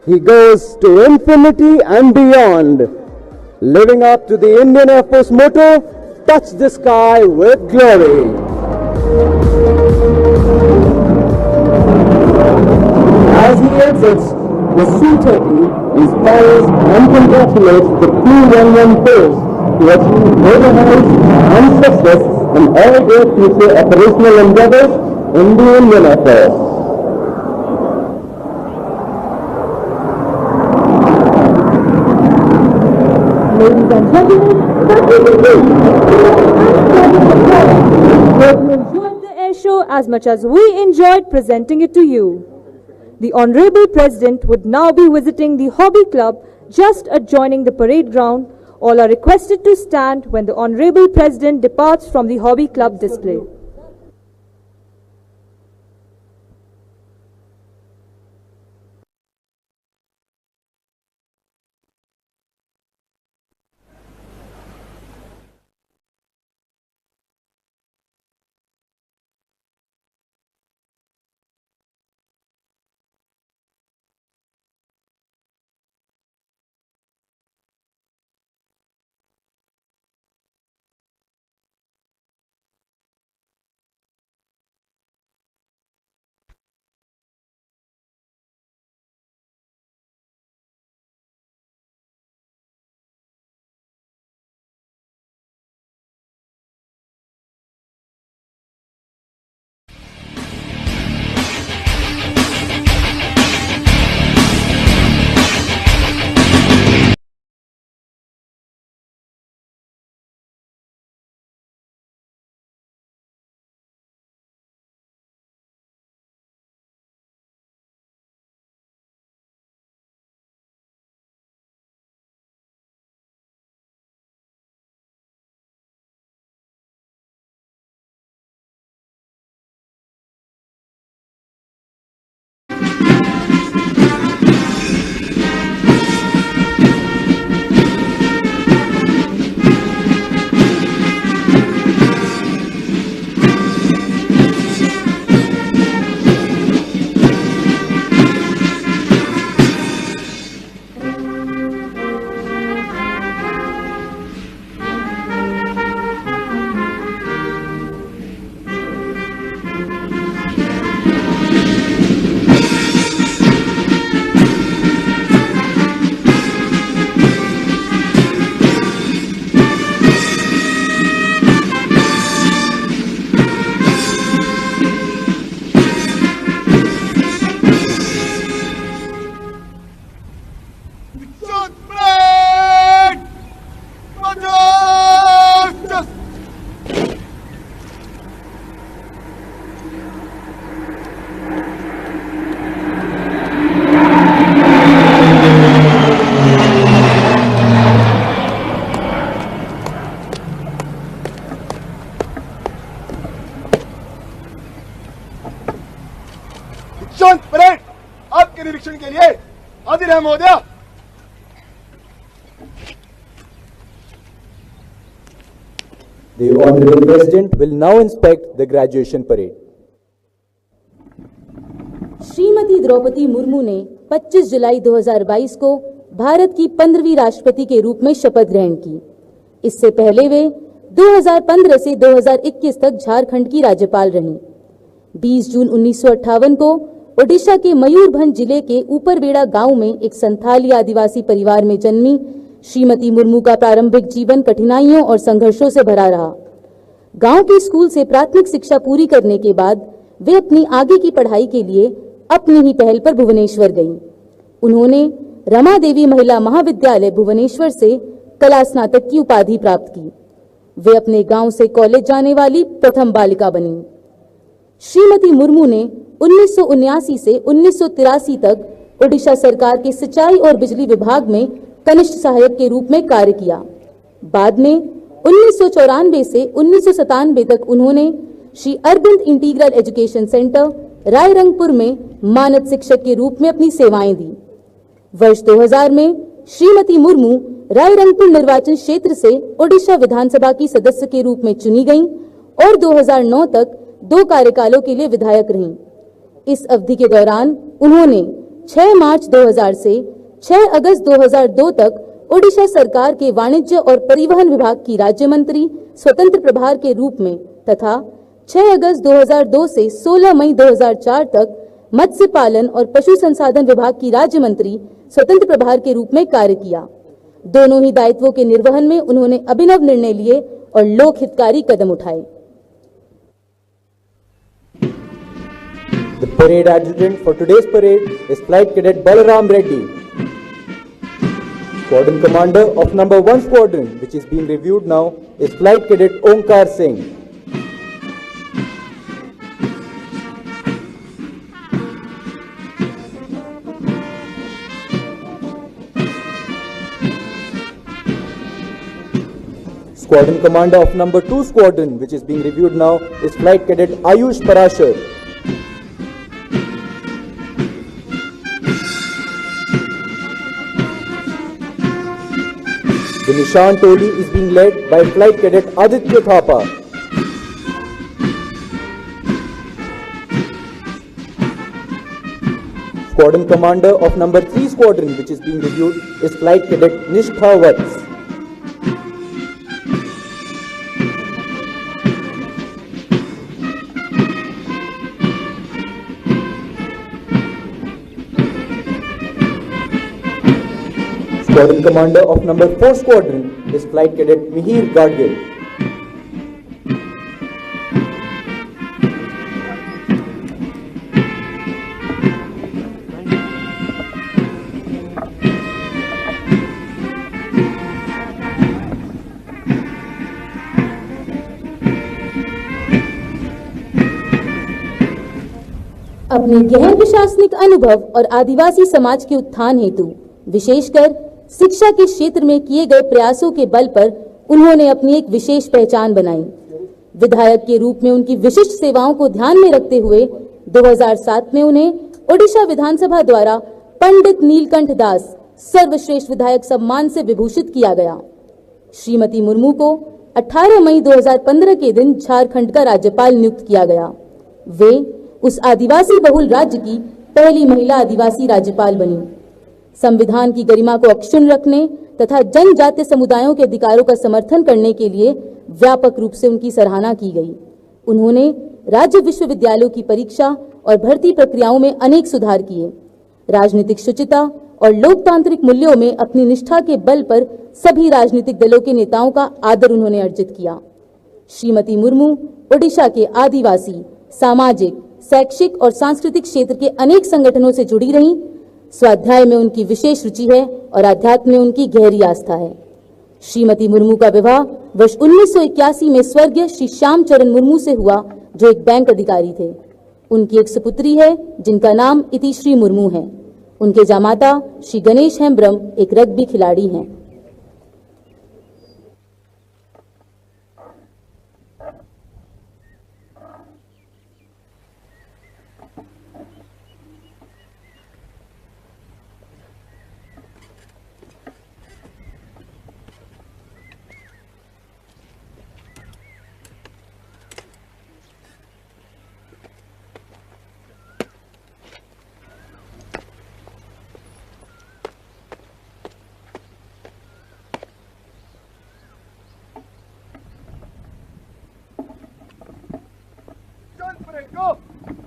He goes to infinity and beyond, living up to the Indian Air Force motto, touch the sky with glory. As he exits, the C-30 inspires and congratulates the P-11 force to achieve greater heights and success in all their future operational endeavors in the Indian Air Force. Ladies and gentlemen, hope you enjoyed the air show as much as we enjoyed presenting it to you. The Honorable President would now be visiting the Hobby Club just adjoining the parade ground. All are requested to stand when the Honorable President departs from the Hobby Club display. आपके निरीक्षण के लिए हाजिर है महोदय। The Honorable President will now inspect the graduation parade. Shrimati Draupadi Murmu ने 25 जुलाई 2022 को भारत की 15वीं राष्ट्रपति के रूप में शपथ ग्रहण की। इससे पहले वे 2015 से 2021 तक झारखंड की राज्यपाल रहीं। 20 जून 1958 को ओडिशा के मयूरभंज जिले के ऊपरबेड़ा गांव में एक संथाली आदिवासी परिवार में जन्मी श्रीमती मुर्मू का प्रारंभिक जीवन कठिनाइयों और संघर्षों से भरा रहा। गांव के स्कूल से प्राथमिक शिक्षा पूरी करने के बाद वे अपनी आगे की पढ़ाई के लिए अपनी ही पहल पर भुवनेश्वर गईं। उन्होंने रमा देवी महिला महाविद्यालय भुवनेश्वर से कला स्नातक की उपाधि प्राप्त की। वे अपने गांव से कॉलेज जाने वाली प्रथम बालिका बनी। श्रीमती मुर्मू ने 1979 से 1983 तक ओडिशा सरकार के सिंचाई और बिजली विभाग में कनिष्ठ सहायक के रूप में कार्य किया। बाद में 1994 से 1997 तक उन्होंने Shri Aurobindo integral education centre Rairangpur में मानद शिक्षक के रूप में अपनी सेवाएं दी। वर्ष 2000 में श्रीमती मुर्मू रायरंगपुर निर्वाचन क्षेत्र से ओडिशा विधानसभा की सदस्य के रूप में चुनी गईं और 2009 तक 2 कार्यकालों के लिए विधायक रहीं। इस अवधि के दौरान उन्होंने 6 मार्च 2000 से 6 अगस्त 2002 तक ओडिशा सरकार के वाणिज्य और परिवहन विभाग की राज्य मंत्री स्वतंत्र प्रभार के रूप में तथा 6 अगस्त 2002 से 16 मई 2004 तक मत्स्य पालन और पशु संसाधन विभाग की राज्य मंत्री स्वतंत्र प्रभार के रूप में कार्य किया। दोनों ही दायित्वों के निर्वहन में उन्होंने अभिनव निर्णय लिए और लोक हितकारी कदम उठाए। The parade adjutant for today's parade is Flight Cadet Balaram Reddy. Squadron commander of number 1 squadron, which is being reviewed now, is Flight Cadet Omkar Singh. Squadron commander of number 2 squadron, which is being reviewed now, is Flight Cadet Ayush Parashar. The Nishan Toli is being led by Flight Cadet Aditya Thapa. Squadron commander of number 3 squadron, which is being reviewed, is Flight Cadet Nishtha Vats. Squadron commander of number 4 squadron is Flight Cadet Mihir Gadgil. अपने गहन प्रशासनिक अनुभव और आदिवासी समाज के उत्थान हेतु विशेषकर शिक्षा के क्षेत्र में किए गए प्रयासों के बल पर उन्होंने अपनी एक विशेष पहचान बनाई। विधायक के रूप में उनकी विशिष्ट सेवाओं को ध्यान में रखते हुए 2007 में उन्हें ओडिशा विधानसभा द्वारा पंडित नीलकंठ दास सर्वश्रेष्ठ विधायक सम्मान से विभूषित किया गया। श्रीमती मुर्मू को 18 मई 2015 के दिन झारखंड का राज्यपाल नियुक्त किया गया। वे उस आदिवासी बहुल राज्य की पहली महिला आदिवासी राज्यपाल बनी। संविधान की गरिमा को अक्षुण्ण रखने तथा जनजातीय समुदायों के अधिकारों का समर्थन करने के लिए व्यापक रूप से उनकी सराहना की गई। उन्होंने राज्य विश्वविद्यालयों की परीक्षा और भर्ती प्रक्रियाओं में अनेक सुधार किए। राजनीतिक शुचिता और लोकतांत्रिक मूल्यों में अपनी निष्ठा के बल पर सभी राजनीतिक दलों के नेताओं का आदर उन्होंने अर्जित किया। श्रीमती मुर्मू ओडिशा के आदिवासी, सामाजिक, शैक्षिक और सांस्कृतिक क्षेत्र के अनेक संगठनों से जुड़ी रहीं। स्वाध्याय में उनकी विशेष रुचि है और अध्यात्म में उनकी गहरी आस्था है। श्रीमती मुर्मू का विवाह वर्ष 1981 में स्वर्गीय श्री श्याम चरण मुर्मू से हुआ, जो एक बैंक अधिकारी थे। उनकी एक सुपुत्री है जिनका नाम इतिश्री मुर्मू है। उनके जामाता श्री गणेश हेम्ब्रम एक रग्बी खिलाड़ी हैं।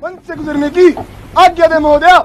मंच से गुजरने की आज्ञा दे महोदया।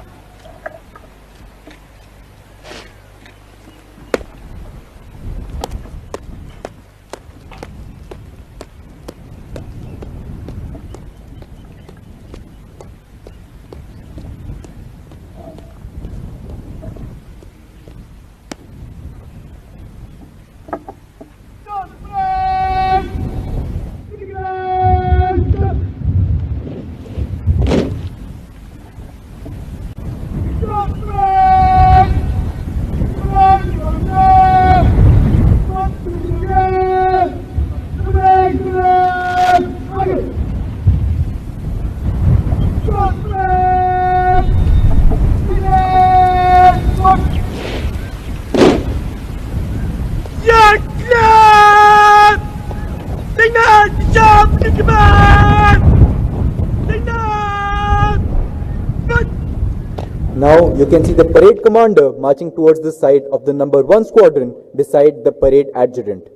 Now you can see the parade commander marching towards the side of the number 1 squadron beside the parade adjutant.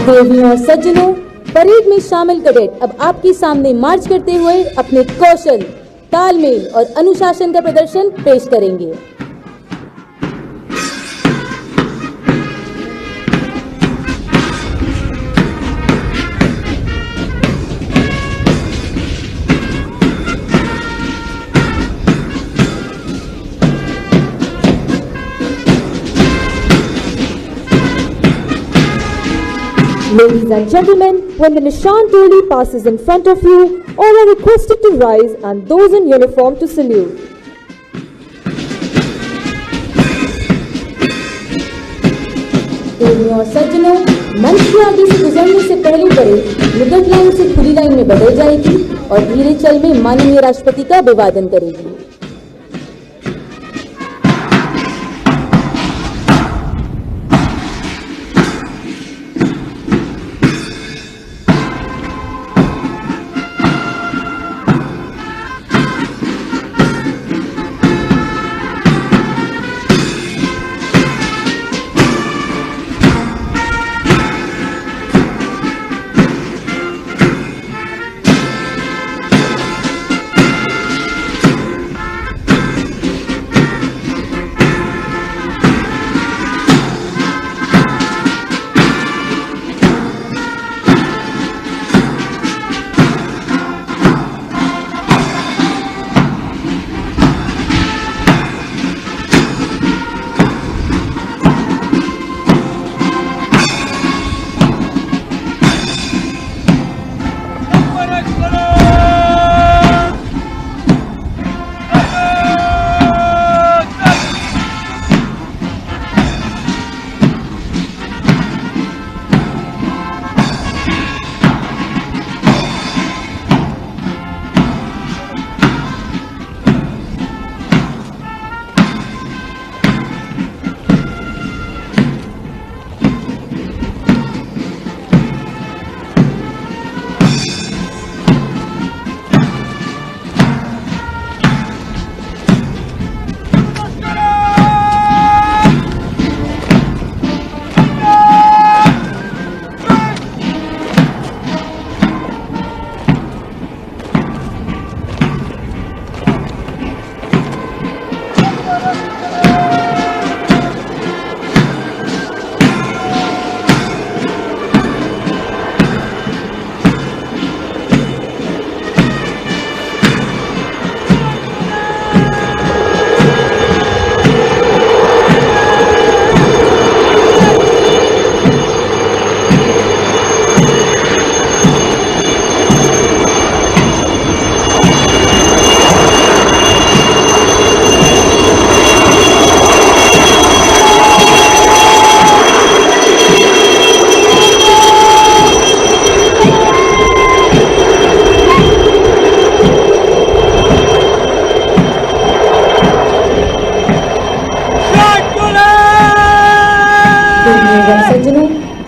देवियों और सज्जनों, परेड में शामिल कैडेट अब आपके सामने मार्च करते हुए अपने कौशल, तालमेल और अनुशासन का प्रदर्शन पेश करेंगे। Ladies and gentlemen, when the Nishan Toli passes in front of you, all are requested to rise and those in uniform to salute. देवियों और सज्जनों, मंच के आगे से गुजरने से पहले परेड निकट लाइन से खुली लाइन में बदल जाएगी और धीरे चल में माननीय राष्ट्रपति का अभिवादन करेगी।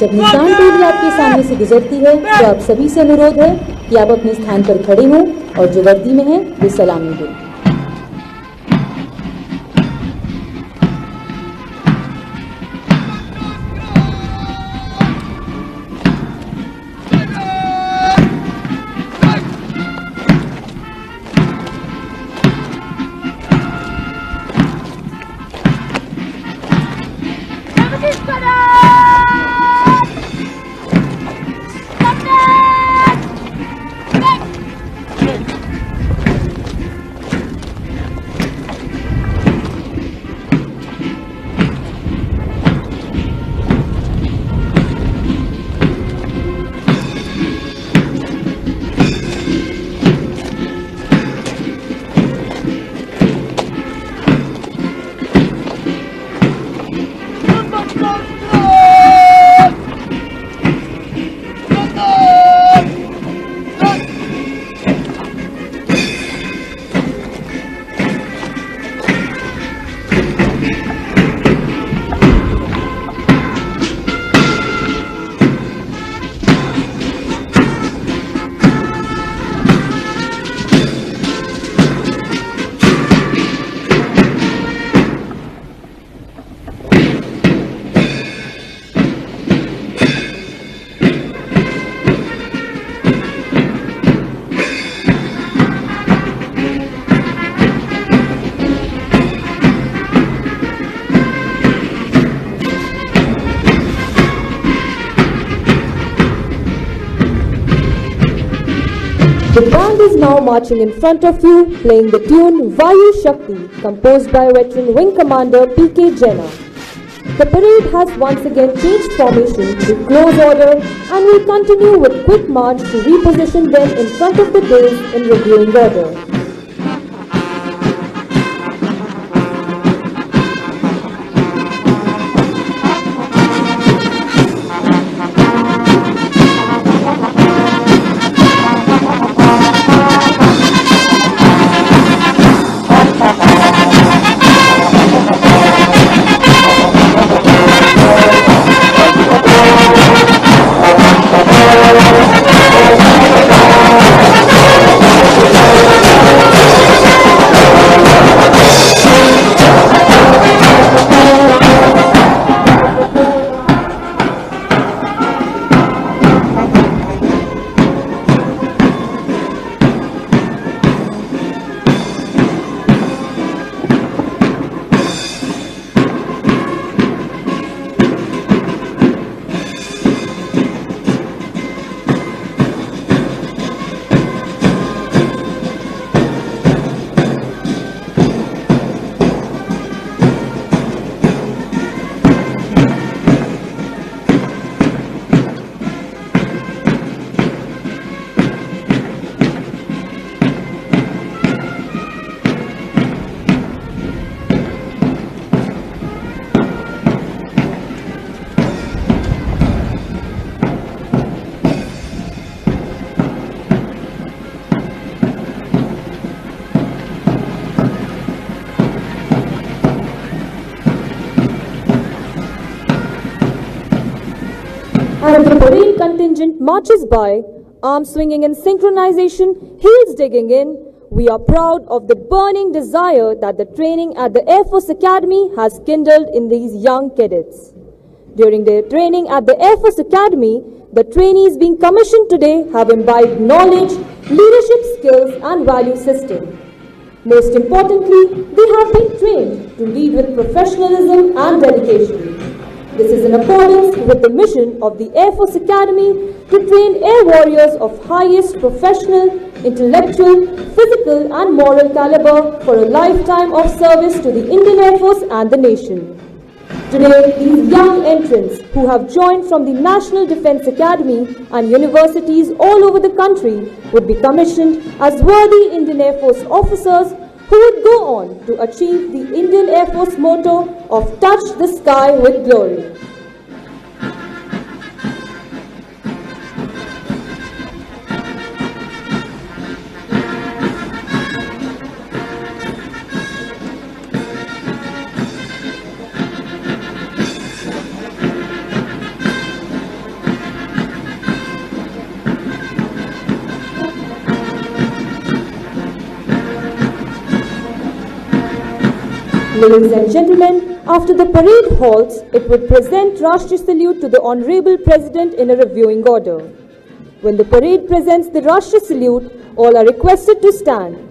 अग्निकांड टोली आपके सामने से गुजरती है तो आप सभी से अनुरोध है कि आप अपने स्थान पर खड़े हों और जो वर्दी में है वे सलामी दें। The band is now marching in front of you, playing the tune Vayu Shakti, composed by veteran Wing Commander P.K. Jena. The parade has once again changed formation to close order and will continue with quick march to reposition them in front of the dais in reviewing order. As the parade contingent marches by, arms swinging in synchronization, heels digging in, we are proud of the burning desire that the training at the Air Force Academy has kindled in these young cadets. During their training at the Air Force Academy, the trainees being commissioned today have imbibed knowledge, leadership skills and value system. Most importantly, they have been trained to lead with professionalism and dedication. This is in accordance with the mission of the Air Force Academy to train air warriors of highest professional, intellectual, physical and moral caliber for a lifetime of service to the Indian Air Force and the nation. Today, these young entrants who have joined from the National Defence Academy and universities all over the country would be commissioned as worthy Indian Air Force officers who would go on to achieve the Indian Air Force motto of touch the sky with glory. Ladies and gentlemen, after the parade halts, it would present Rashtriya Salute to the Honorable President in a reviewing order. When the parade presents the Rashtriya Salute, all are requested to stand.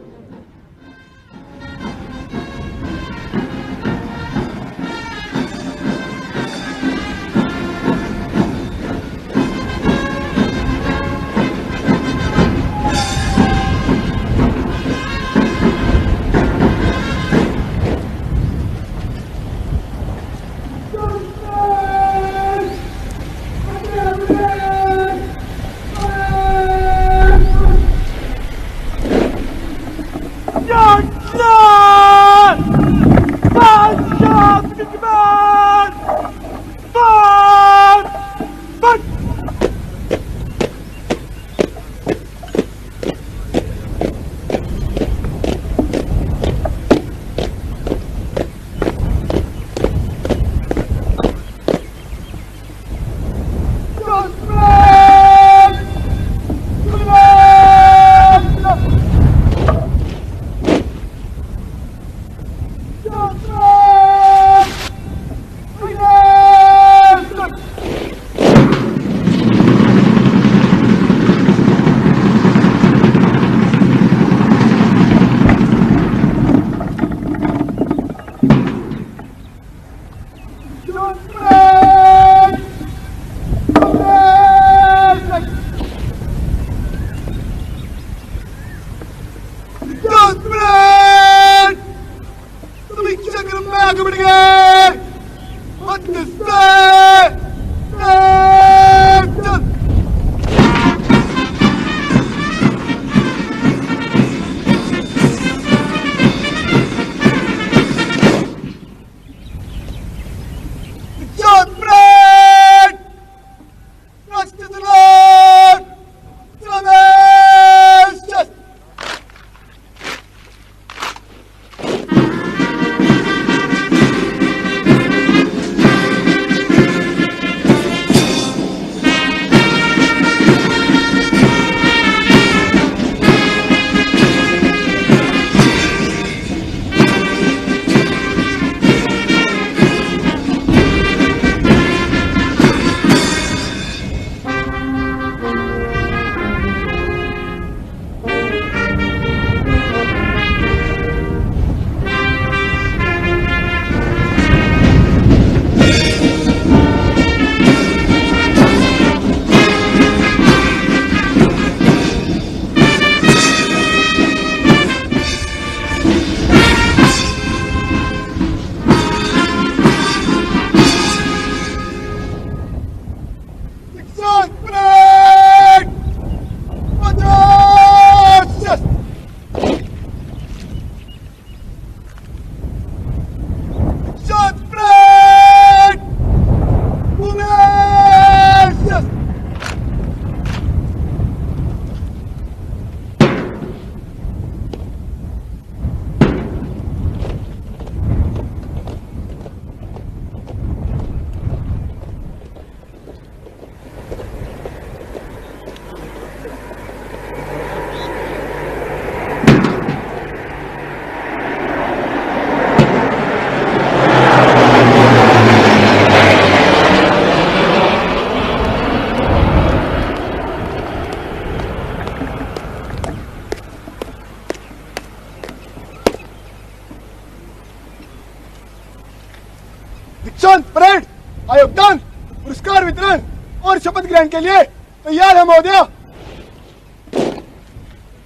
दीक्षांत parade आयोगदान पुरस्कार वितरण और शपथ ग्रहण के लिए तैयार है महोदय।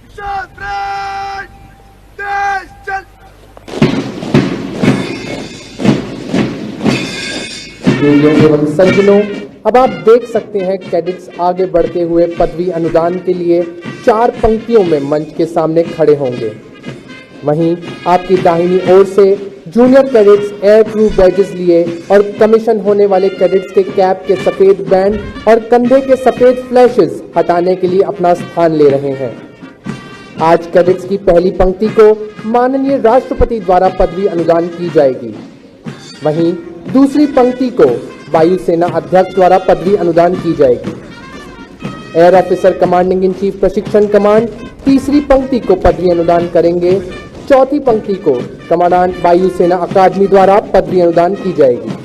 दीक्षांत परेड देश चल। एवं सज्जनों, अब आप देख सकते हैं कैडेट्स आगे बढ़ते हुए पदवी अनुदान के लिए 4 पंक्तियों में मंच के सामने खड़े होंगे। वहीं आपकी दाहिनी ओर से junior cadets air crew badges लिए और कमीशन होने वाले कैडेट्स के कैप के सफेद बैंड और कंधे के सफेद फ्लैशेस हटाने के लिए अपना स्थान ले रहे हैं। आज कैडेट्स की पहली पंक्ति को माननीय राष्ट्रपति द्वारा पदवी अनुदान की जाएगी। वहीं दूसरी पंक्ति को वायुसेना अध्यक्ष द्वारा पदवी अनुदान की जाएगी। Air officer commanding in chief प्रशिक्षण कमांड तीसरी पंक्ति को पदवी अनुदान करेंगे। चौथी पंक्ति को कमांडेंट वायुसेना अकादमी द्वारा पदवी अनुदान की जाएगी।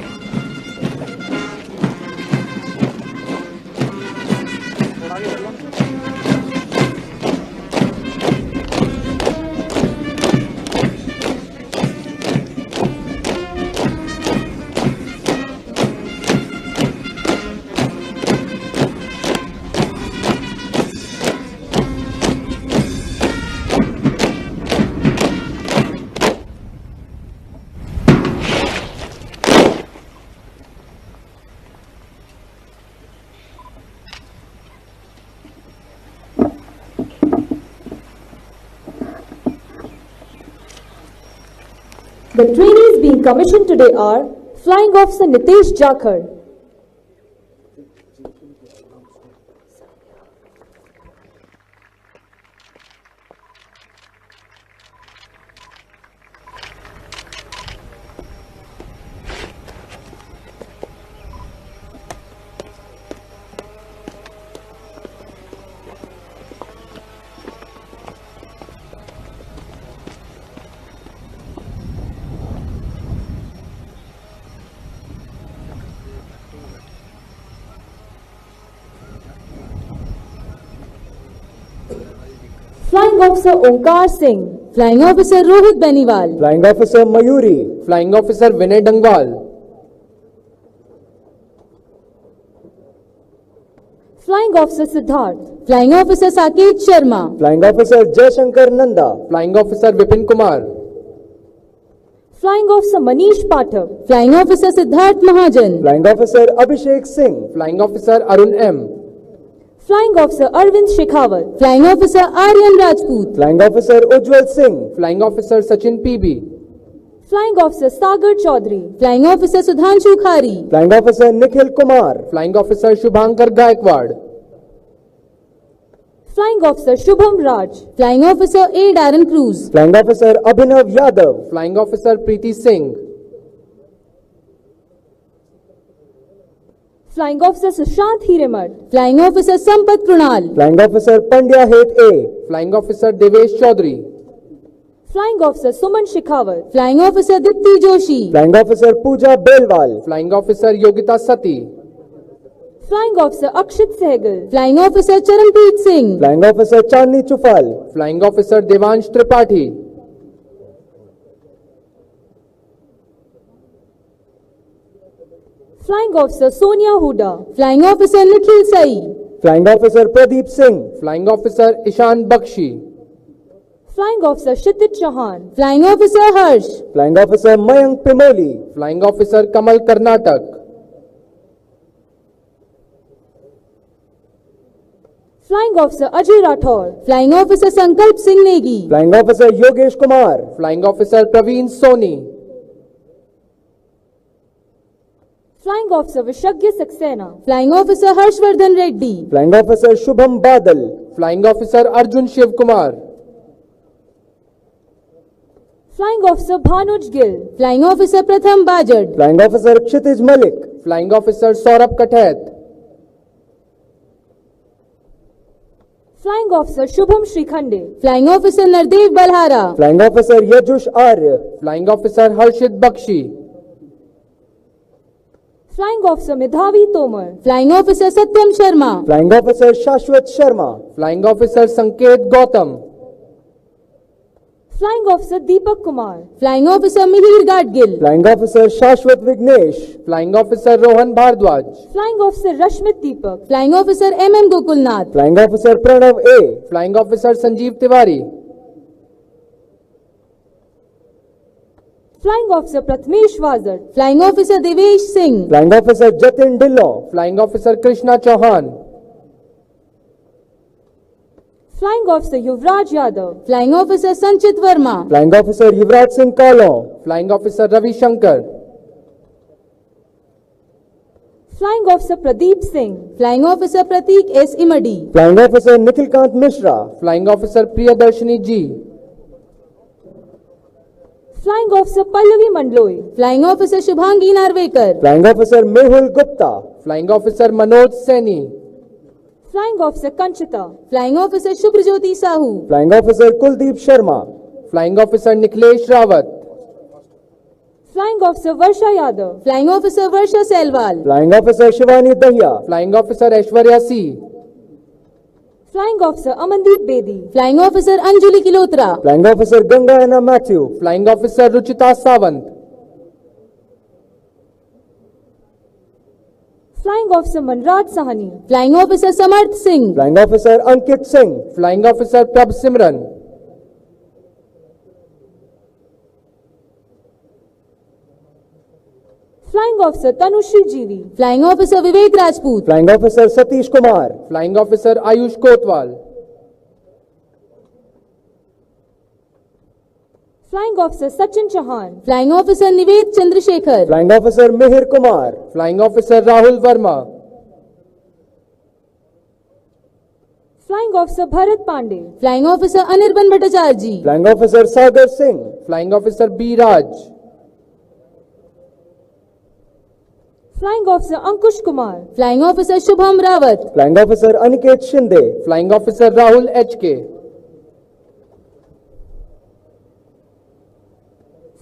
The trainees being commissioned today are Flying Officer Nitesh Jakhar, Flying Officer Onkar Singh, Flying Officer Rohit Beniwal, Flying Officer Mayuri, Flying Officer Vinay Dangwal, Flying Officer Siddharth, Flying Officer Saket Sharma, Flying Officer Jaishankar Nanda, Flying Officer Vipin Kumar, Flying Officer Manish Pathak, Flying Officer Siddharth Mahajan, Flying Officer Abhishek Singh, Flying Officer Arun M, Flying Officer Arvind Shekhawat, Flying Officer Aryan Rajput, Flying Officer Ujjwal Singh, Flying Officer Sachin PB, Flying Officer Sagar Chaudhary, Flying Officer Sudhanshu Khari, Flying Officer Nikhil Kumar, Flying Officer Shubhankar Gaikwad, Flying Officer Shubham Raj, Flying Officer A. Darren Cruz, Flying Officer Abhinav Yadav, Flying Officer Preeti Singh, Flying Officer Sushant Hiremat, Flying Officer Sampath Krunal, Flying Officer Pandya Het A, Flying Officer Devesh Chaudhary, Flying Officer Suman Shekhawat, Flying Officer Dipti Joshi, Flying Officer Pooja Belwal, Flying Officer Yogita Sati, Flying Officer Akshit Sehgal, Flying Officer Charanpreet Singh, Flying Officer Chandni Chufal, Flying Officer Devansh Tripathi, Flying Officer Sonia Huda, Flying Officer Nikhil Sai, Flying Officer Pradeep Singh, Flying Officer Ishan Bakshi, Flying Officer Kshitij Chauhan, Flying Officer Harsh, Flying Officer Mayank Pimoli, Flying Officer Kamal Karnatak, Flying Officer Ajay Rathore, Flying Officer Sankalp Singh Negi, Flying Officer Yogesh Kumar, Flying Officer Praveen Soni, Flying Officer Vishagya Saxena, Flying Officer Harshvardhan Reddy, Flying Officer Shubham Badal, Flying Officer Arjun Shiv Kumar, Flying Officer Bhanuj Gill, Flying Officer Pratham Bajad, Flying Officer Kshitij Malik, Flying Officer Saurabh Kathet, Flying Officer Shubham Shrikhande, Flying Officer Nardev Balhara, Flying Officer Yajush Arya, Flying Officer Harshit Bakshi, Flying Officer Medhavi Tomar, Flying Officer Satyam Sharma, Flying Officer Shashwat Sharma, Flying Officer Sanket Gautam, Flying Officer Deepak Kumar, Flying Officer Mihir Gadgil, Flying Officer Shashwat Vignesh, Flying Officer Rohan Bhardwaj, Flying Officer Rashmit Deepak, Flying Officer M.M. Gokulnath, Flying Officer Pranav A, Flying Officer Sanjeev Tiwari, Flying Officer Prathmesh Wazar, Flying Officer Devesh Singh, Flying Officer Jatin Dillon, Flying Officer Krishna Chauhan, Flying Officer Yuvraj Yadav, Flying Officer Sanchit Verma, Flying Officer Yuvraj Singh Kalon, Flying Officer Ravi Shankar, Flying Officer Pradeep Singh, Flying Officer Pratik S. Imadi, Flying Officer Nikhilkant Mishra, Flying Officer Priyadarshini G, Flying Officer Pallavi Mandloi, Flying Officer Shubhangi Narvekar, Flying Officer Mehul Gupta, Flying Officer Manoj Seni, Flying Officer Kanchita, Flying Officer Shubhrajyoti Sahu, Flying Officer Kuldeep Sharma, Flying Officer Nikhilesh Rawat. Flying Officer Varsha Yadav. Flying Officer Varsha Selval. Flying Officer Shivani Dahiya. Flying Officer Aishwarya C. Flying Officer Amandeep Bedi. Flying Officer Anjali Kilotra. Flying Officer Ganga Anna Matthew. Flying Officer Ruchita Sawant. Flying Officer Manraj Sahani. Flying Officer Samarth Singh. Flying Officer Ankit Singh. Flying Officer Prabh Simran. Flying Officer Tanushri Jivi. Flying Officer Vivek Rajput. Flying Officer Satish Kumar. Flying Officer Ayush Kotwal. Flying Officer Sachin Chauhan. Flying Officer Nived Chandrasekhar. Flying Officer Mihir Kumar. Flying Officer Rahul Verma. Flying Officer Bharat Pandey. Flying Officer Anirban Bhattacharjee. Flying Officer Sagar Singh. Flying Officer B. Raj. Flying Officer Ankush Kumar. Flying Officer Shubham Rawat. Flying Officer Aniket Shinde. Flying Officer Rahul H.K.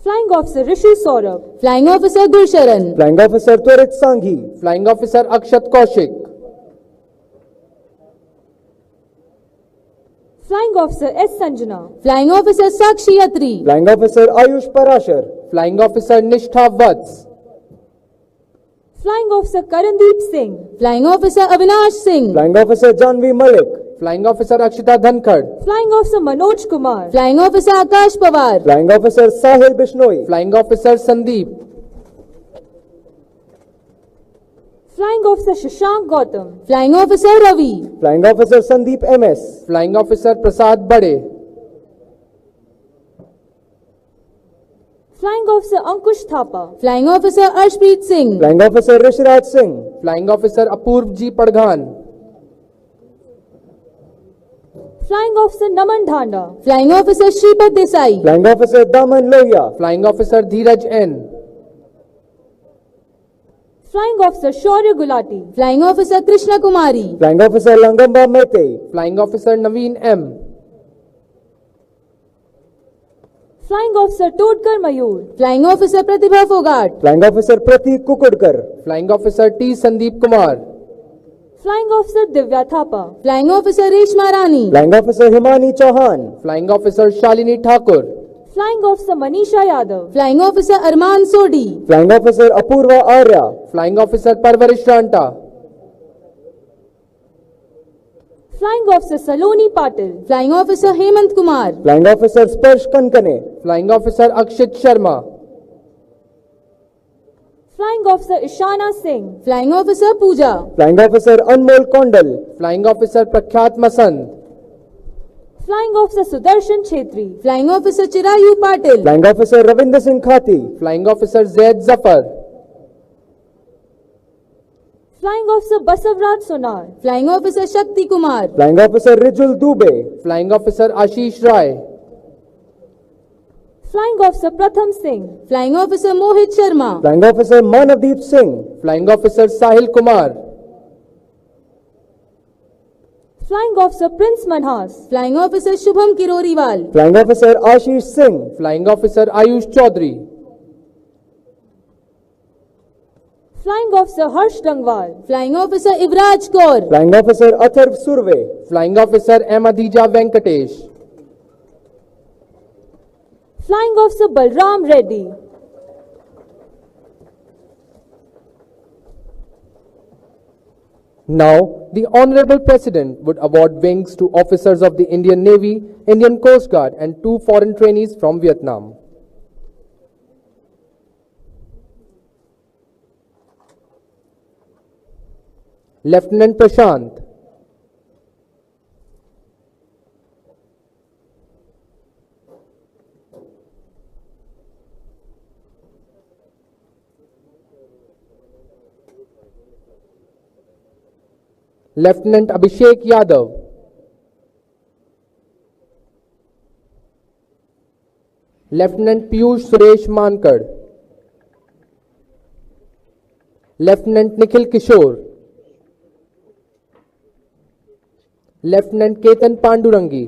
Flying Officer Rishi Saurabh. Flying Officer Gulsharan. Flying Officer Twarit Sanghi. Flying Officer Akshat Kaushik. Flying Officer S. Sanjana. Flying Officer Sakshi Atri. Flying Officer Ayush Parashar. Flying Officer Nishtha Vats. Flying Officer Karandeep Singh. Flying Officer Avinash Singh. Flying Officer Janvi Malik. Flying Officer Akshita Dhankad. Flying Officer Manoj Kumar. Flying Officer Akash Pawar. Flying Officer Sahil Bishnoi. Flying Officer Sandeep. Flying Officer Shashank Gautam. Flying Officer Ravi. Flying Officer Sandeep MS. Flying Officer Prasad Bade. Flying Officer Ankush Thapa. Flying Officer Arshpreet Singh. Flying Officer Rishraj Singh. Flying Officer Apurv G. Padghan. Flying Officer Naman Dhanda. Flying Officer Shripad Desai. Flying Officer Daman Lohia. Flying Officer Dheeraj N. Flying Officer Shaurya Gulati. Flying Officer Krishna Kumari. Flying Officer Langamba Mete. Flying Officer Naveen M. Flying Officer Todkar Mayur. Flying Officer Pratibha Fogart. Flying Officer Pratik Kukudkar. Flying Officer T. Sandeep Kumar. Flying Officer Divya Thapa. Flying Officer Reshma Rani. Flying Officer Himani Chauhan. Flying Officer Shalini Thakur. Flying Officer Manisha Yadav. Flying Officer Arman Sodi. Flying Officer Apurva Arya. Flying Officer Parvarish Ranta. Flying Officer Saloni Patil. Flying Officer Hemant Kumar. Flying Officer Sparsh Kankane. Flying Officer Akshit Sharma. Flying Officer Ishana Singh. Flying Officer Pooja. Flying Officer Anmol Kondal. Flying Officer Prakhyat Masand. Flying Officer Sudarshan Chetri. Flying Officer Chirayu Patil. Flying Officer Ravinder Singh Khati. Flying Officer Zaid Zafar. Flying Officer Basavraj Sonar. Flying Officer Shakti Kumar. Flying Officer Rijul Dubey. Flying Officer Ashish Rai. Flying Officer Pratham Singh. Flying Officer Mohit Sharma. Flying Officer Manavdeep Singh. Flying Officer Sahil Kumar. Flying Officer Prince Manhas. Flying Officer Shubham Kiroriwal. Flying Officer Ashish Singh. Flying Officer Ayush Chaudhary. Flying Officer Harsh Dangwal. Flying Officer Ivraj Kaur. Flying Officer Atharv Surve. Flying Officer M. Adhija Venkatesh. Flying Officer Balram Reddy. Now, the Honorable President would award wings to officers of the Indian Navy, Indian Coast Guard and 2 foreign trainees from Vietnam. Lieutenant Prashant. Lieutenant Abhishek Yadav. Lieutenant Piyush Suresh Mankad. Lieutenant Nikhil Kishore. Lieutenant Ketan Pandurangi.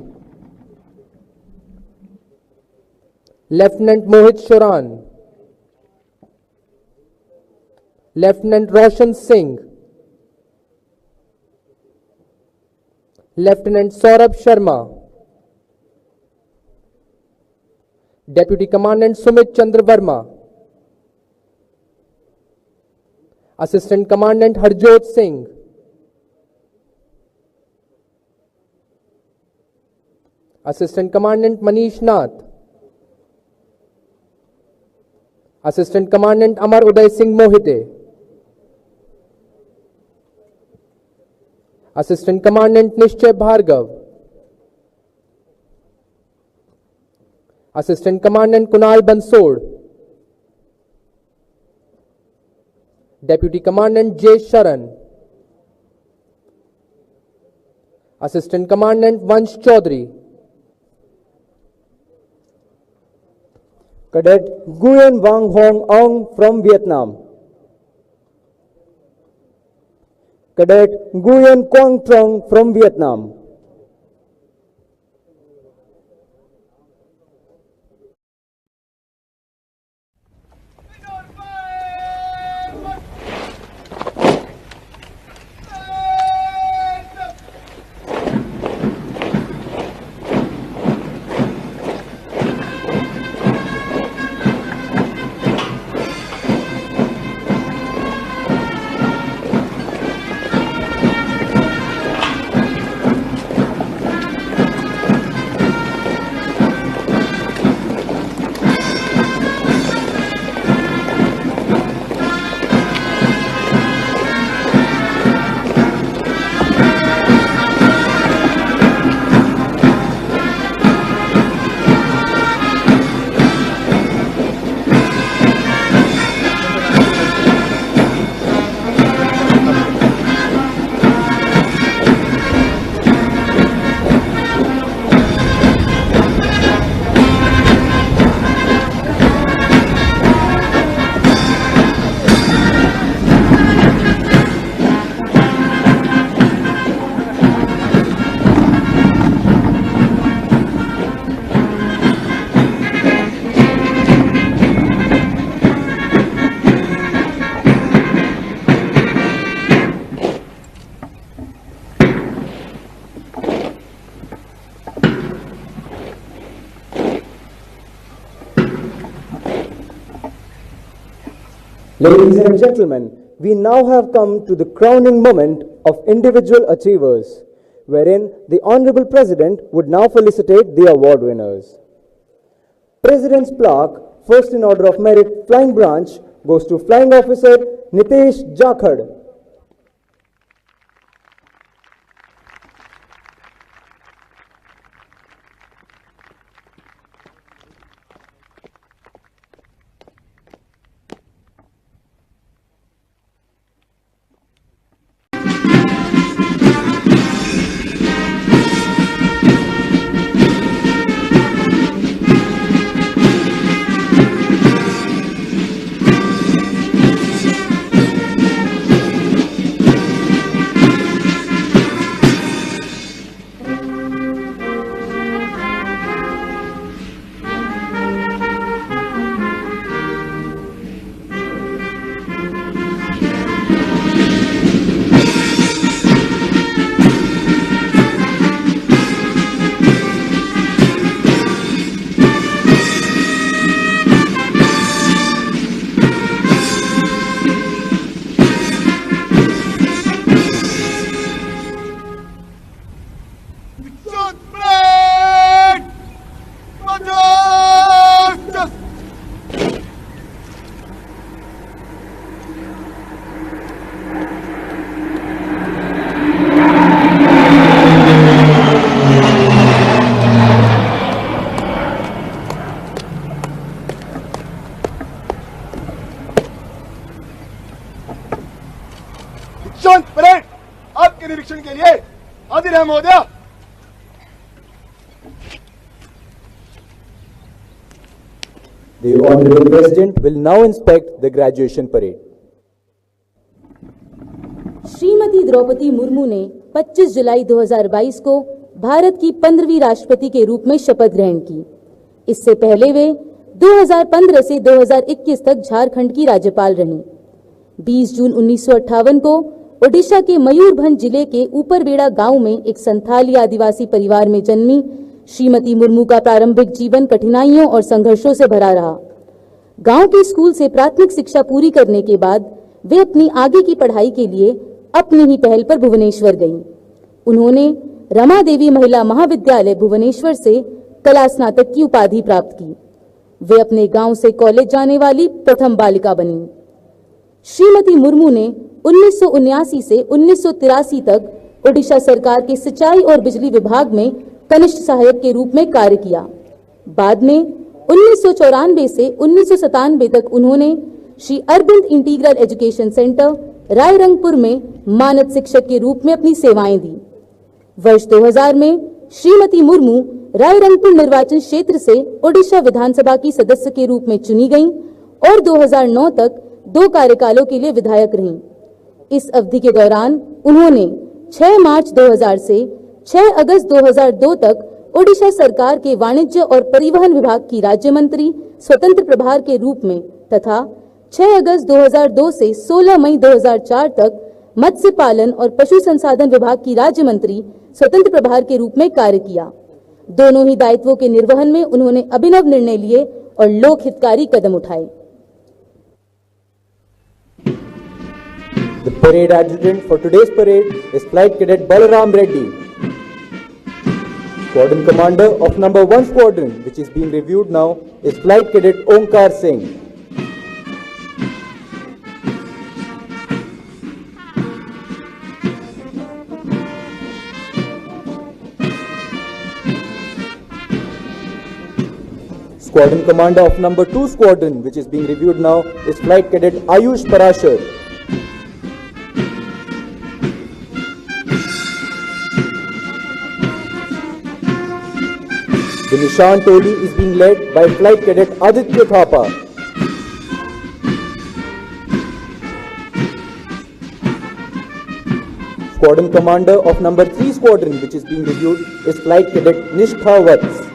Lieutenant Mohit Shoran, lieutenant Roshan Singh, lieutenant Saurabh Sharma, deputy commandant Sumit Chandra Verma, assistant commandant Harjot Singh, assistant commandant Manish Nath, assistant commandant Amar Uday Singh Mohite, assistant commandant Nishchay Bhargav, assistant commandant Kunal Bansod, deputy commandant J Sharan, assistant commandant Vansh Chaudhary, Cadet Nguyen Vang Hong Ong from Vietnam. Cadet Nguyen Quang Trong from Vietnam. Ladies and gentlemen, we now have come to the crowning moment of individual achievers, wherein the Honorable President would now felicitate the award winners. President's plaque, first in order of merit, Flying Branch, goes to Flying Officer Nitesh Jakhad. Parade आपके निरीक्षण के लिए हाजिर है महोदय। The Honorable President will now inspect the graduation parade. Shrimati Draupadi Murmu ने 25 जुलाई 2022 को भारत की 15वीं राष्ट्रपति के रूप में शपथ ग्रहण की। इससे पहले वे 2015 से 2021 तक झारखंड की राज्यपाल रहीं। 20 जून 1958 को ओडिशा के मयूरभंज जिले के ऊपरबेड़ा गांव में एक संथाली आदिवासी परिवार में जन्मी श्रीमती मुर्मू का प्रारंभिक जीवन कठिनाइयों और संघर्षों से भरा रहा। गांव के स्कूल से प्राथमिक शिक्षा पूरी करने के बाद वे अपनी आगे की पढ़ाई के लिए अपनी ही पहल पर भुवनेश्वर गईं। उन्होंने रमा देवी महिला महाविद्यालय भुवनेश्वर से कला स्नातक की उपाधि प्राप्त की। वे अपने गांव से कॉलेज जाने वाली प्रथम बालिका बनी। श्रीमती मुर्मू ने 1979 से 1983 तक ओडिशा सरकार के सिंचाई और बिजली विभाग में कनिष्ठ सहायक के रूप में कार्य किया। बाद में 1994 से 1997 तक उन्होंने Shri Aurobindo integral education centre Rairangpur में मानद शिक्षक के रूप में अपनी सेवाएं दी। वर्ष 2000 में श्रीमती मुर्मू रायरंगपुर निर्वाचन क्षेत्र से ओडिशा विधानसभा की सदस्य के रूप में चुनी गईं और 2009 तक 2 कार्यकालों के लिए विधायक रहीं। इस अवधि के दौरान उन्होंने 6 मार्च 2000 से 6 अगस्त 2002 तक ओडिशा सरकार के वाणिज्य और परिवहन विभाग की राज्य मंत्री स्वतंत्र प्रभार के रूप में तथा 6 अगस्त 2002 से 16 मई 2004 तक मत्स्य पालन और पशु संसाधन विभाग की राज्य मंत्री स्वतंत्र प्रभार के रूप में कार्य किया। दोनों ही दायित्वों के निर्वहन में उन्होंने अभिनव निर्णय लिए और लोक हितकारी कदम उठाए। The parade adjutant for today's parade is Flight Cadet Balaram Reddy. Squadron commander of number 1 squadron, which is being reviewed now, is Flight Cadet Omkar Singh. Squadron commander of number 2 squadron, which is being reviewed now, is Flight Cadet Ayush Parashar. The Nishan Toli is being led by Flight Cadet Aditya Thapa. Squadron commander of number 3 squadron, which is being reviewed, is Flight Cadet Nishtha Vats.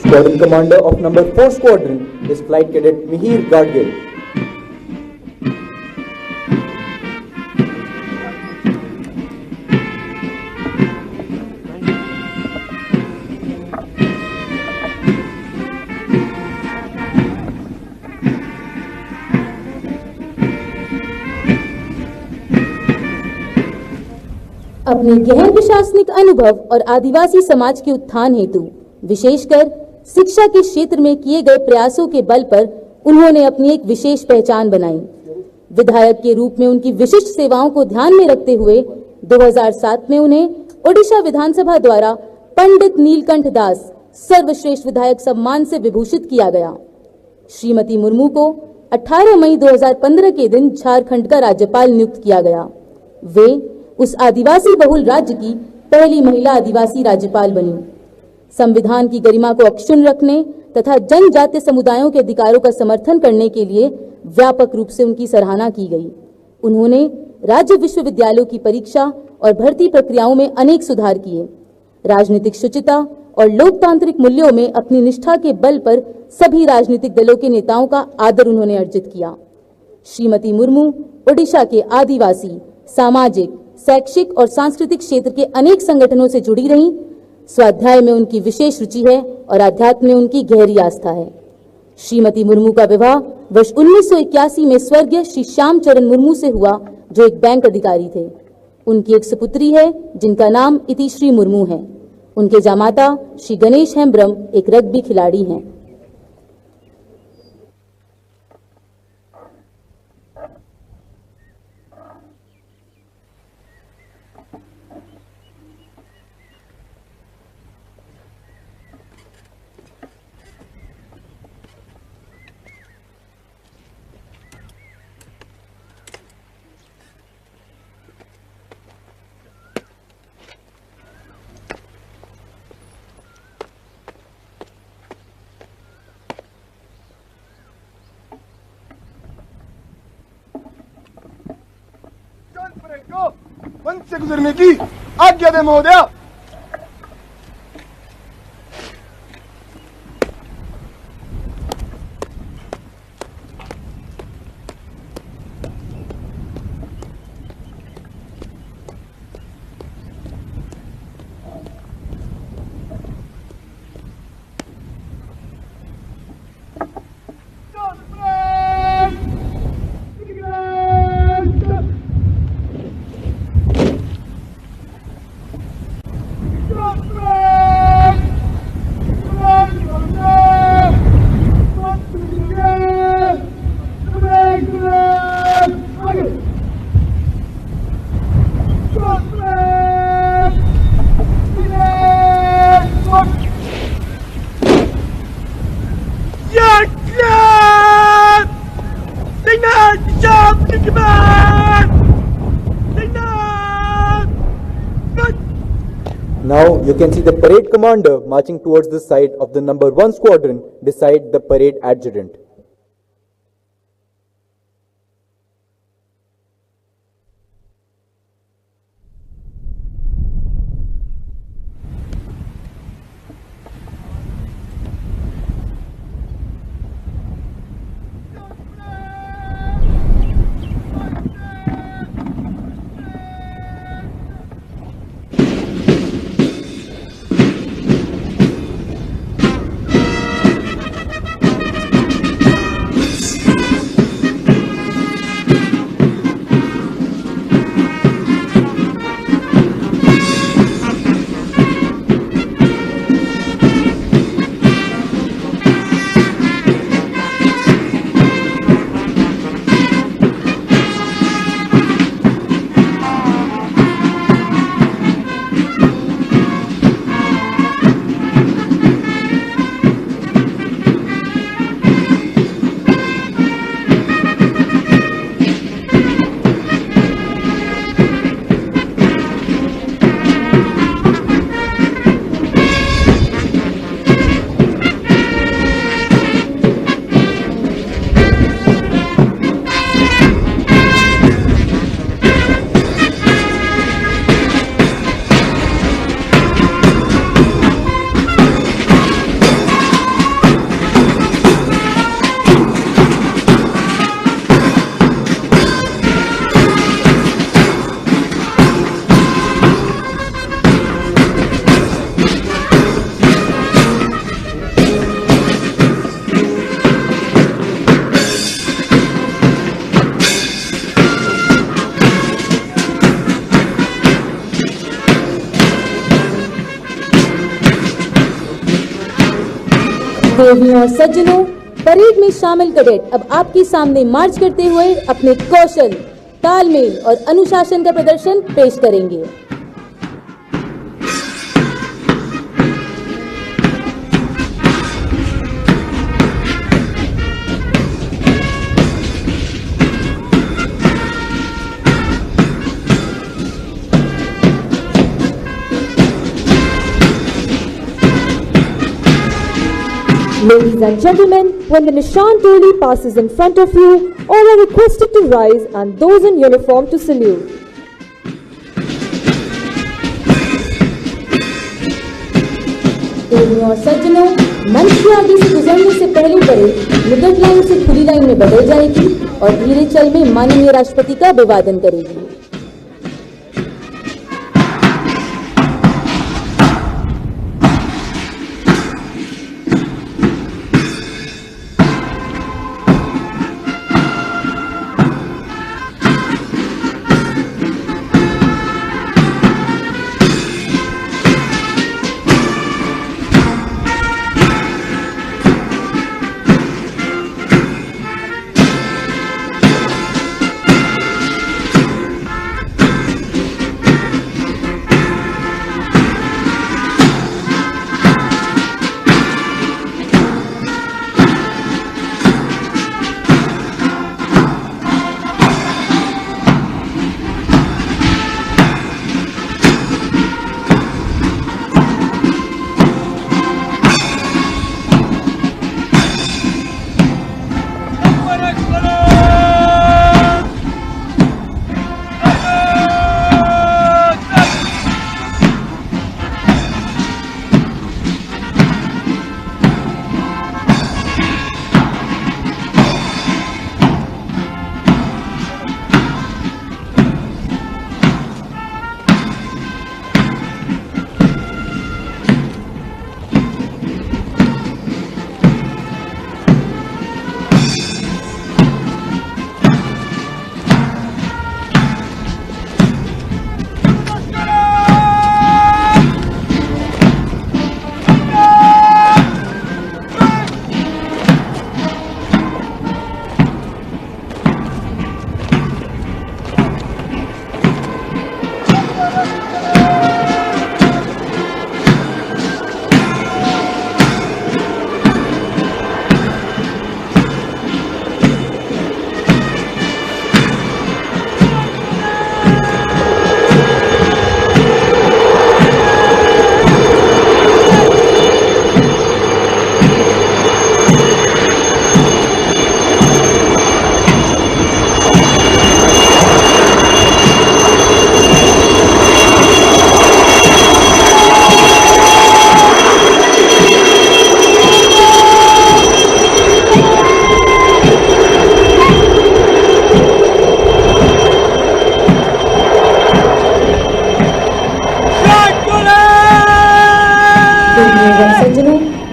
Squadron commander of number 4 squadron is Flight Cadet Mihir Gadgil. अपने गहन प्रशासनिक अनुभव और आदिवासी समाज के उत्थान हेतु विशेषकर शिक्षा के क्षेत्र में किए गए प्रयासों के बल पर उन्होंने अपनी एक विशेष पहचान बनाई। विधायक के रूप में उनकी विशिष्ट सेवाओं को ध्यान में रखते हुए 2007 में उन्हें ओडिशा विधानसभा द्वारा पंडित नीलकंठ दास सर्वश्रेष्ठ विधायक सम्मान से विभूषित किया गया। श्रीमती मुर्मू को 18 मई 2015 के दिन झारखंड का राज्यपाल नियुक्त किया गया। वे उस आदिवासी बहुल राज्य की पहली महिला आदिवासी राज्यपाल बनी। संविधान की गरिमा को अक्षुण्ण रखने तथा जनजातीय समुदायों के अधिकारों का समर्थन करने के लिए व्यापक रूप से उनकी सराहना की गई। उन्होंने राज्य विश्वविद्यालयों की परीक्षा और भर्ती प्रक्रियाओं में अनेक सुधार किए। राजनीतिक शुचिता और लोकतांत्रिक मूल्यों में अपनी निष्ठा के बल पर सभी राजनीतिक दलों के नेताओं का आदर उन्होंने अर्जित किया। श्रीमती मुर्मू ओडिशा के आदिवासी, सामाजिक, शैक्षिक और सांस्कृतिक क्षेत्र के अनेक संगठनों से जुड़ी रहीं। स्वाध्याय में उनकी विशेष रुचि है और आध्यात्म में उनकी गहरी आस्था है। श्रीमती मुर्मू का विवाह वर्ष 1981 में स्वर्गीय श्री श्याम चरण मुर्मू से हुआ, जो एक बैंक अधिकारी थे। उनकी एक सुपुत्री है जिनका नाम इतिश्री मुर्मू है। उनके जामाता श्री गणेश हेम्ब्रम एक रग्बी खिलाड़ी हैं। को मंच से गुजरने की आज्ञा दे महोदया। Now you can see the parade commander marching towards the side of the number 1 squadron beside the parade adjutant. देवियों और सज्जनों, परेड में शामिल कैडेट अब आपके सामने मार्च करते हुए अपने कौशल, तालमेल और अनुशासन का प्रदर्शन पेश करेंगे। Ladies and gentlemen, when the Nishan Toli passes in front of you, all are requested to rise and those in uniform to salute. देवियों और सज्जनों, मंच के आगे से गुजरने से पहले परेड निकट लाइन से खुली लाइन में बदल जाएगी और धीरे चल में माननीय राष्ट्रपति का अभिवादन करेगी।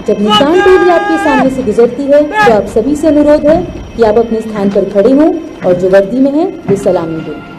जब निशान टोली आपके सामने से गुजरती है तो आप सभी से अनुरोध है कि आप अपने स्थान पर खड़े हों और जो वर्दी में है वे सलामी दें।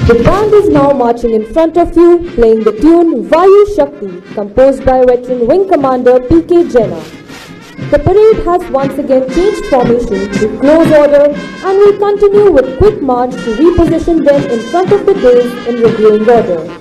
The band is now marching in front of you, playing the tune Vayu Shakti, composed by veteran Wing Commander P.K. Jena. The parade has once again changed formation to close order and will continue with quick march to reposition them in front of the dais in reviewing order.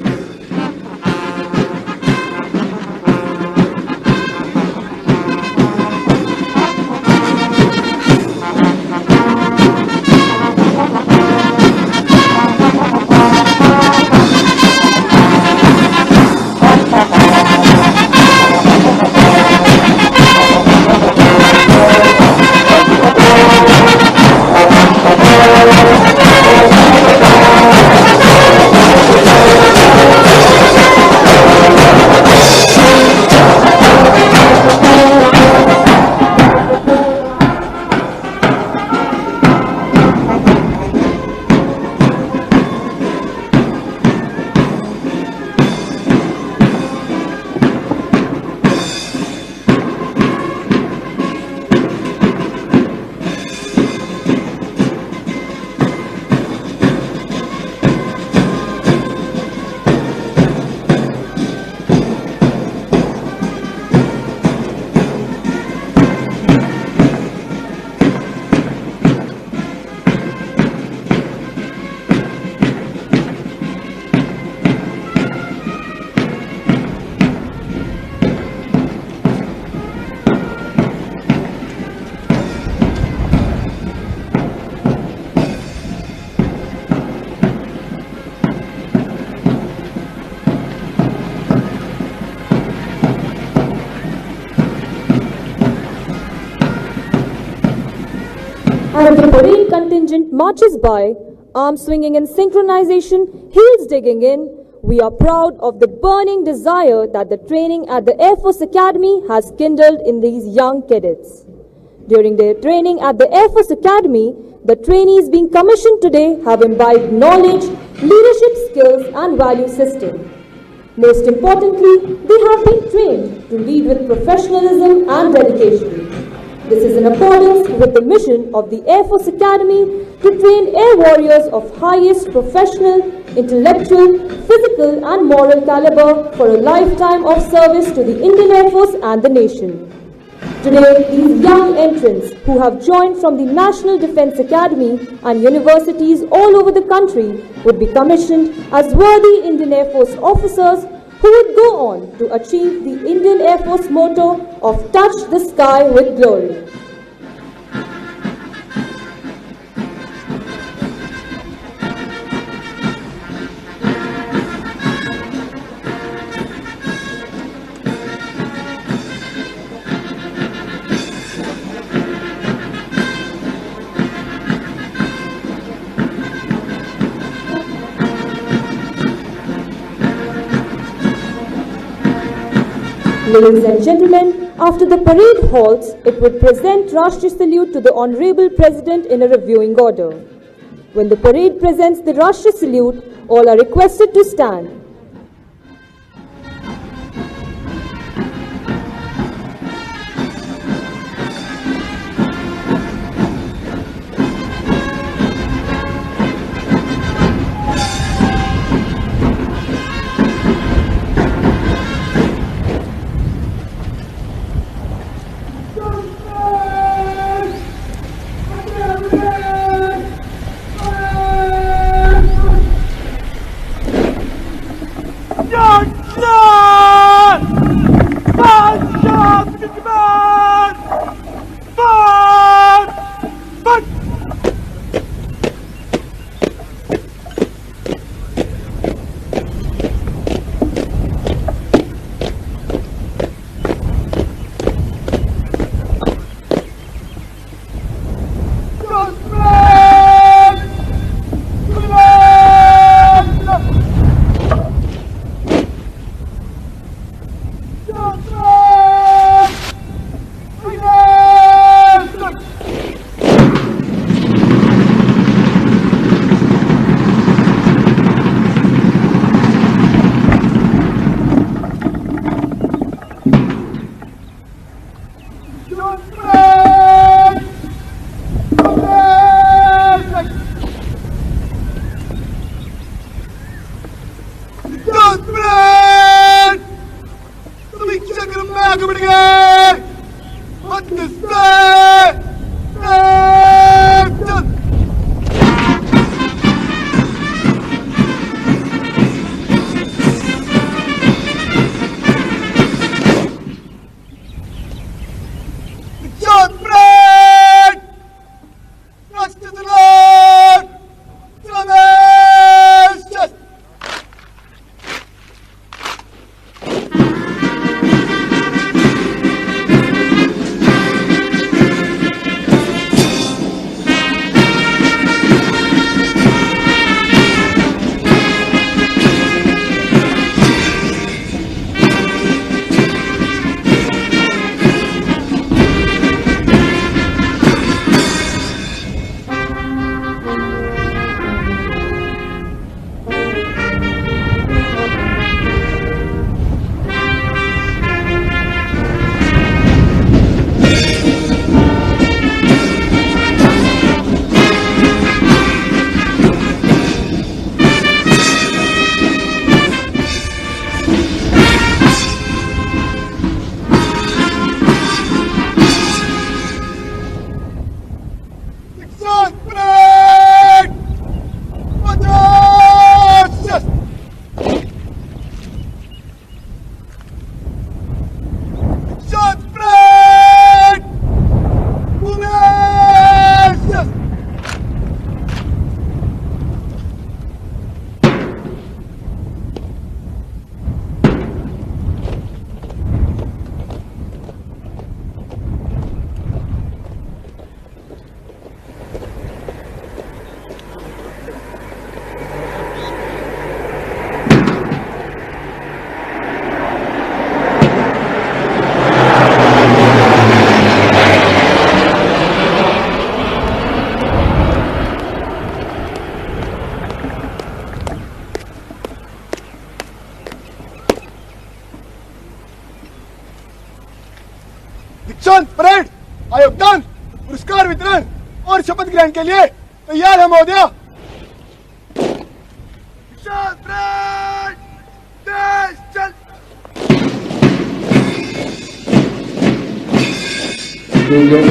And the parade contingent marches by, arms swinging in synchronization, heels digging in. We are proud of the burning desire that the training at the Air Force Academy has kindled in these young cadets. During their training at the Air Force Academy, the trainees being commissioned today have imbibed knowledge, leadership skills and value system. Most importantly, they have been trained to lead with professionalism and dedication. This is in accordance with the mission of the Air Force Academy to train air warriors of highest professional, intellectual, physical and moral caliber for a lifetime of service to the Indian Air Force and the nation. Today, these young entrants who have joined from the National Defence Academy and universities all over the country would be commissioned as worthy Indian Air Force officers who would go on to achieve the Indian Air Force motto of touch the sky with glory. Ladies and gentlemen, after the parade halts, it would present Rashtriya Salute to the Honorable President in a reviewing order. When the parade presents the Rashtriya Salute, all are requested to stand. दीक्षांत parade आयोगदान पुरस्कार वितरण और शपथ ग्रहण के लिए तैयार है महोदय। दीक्षांत परेड देश चल।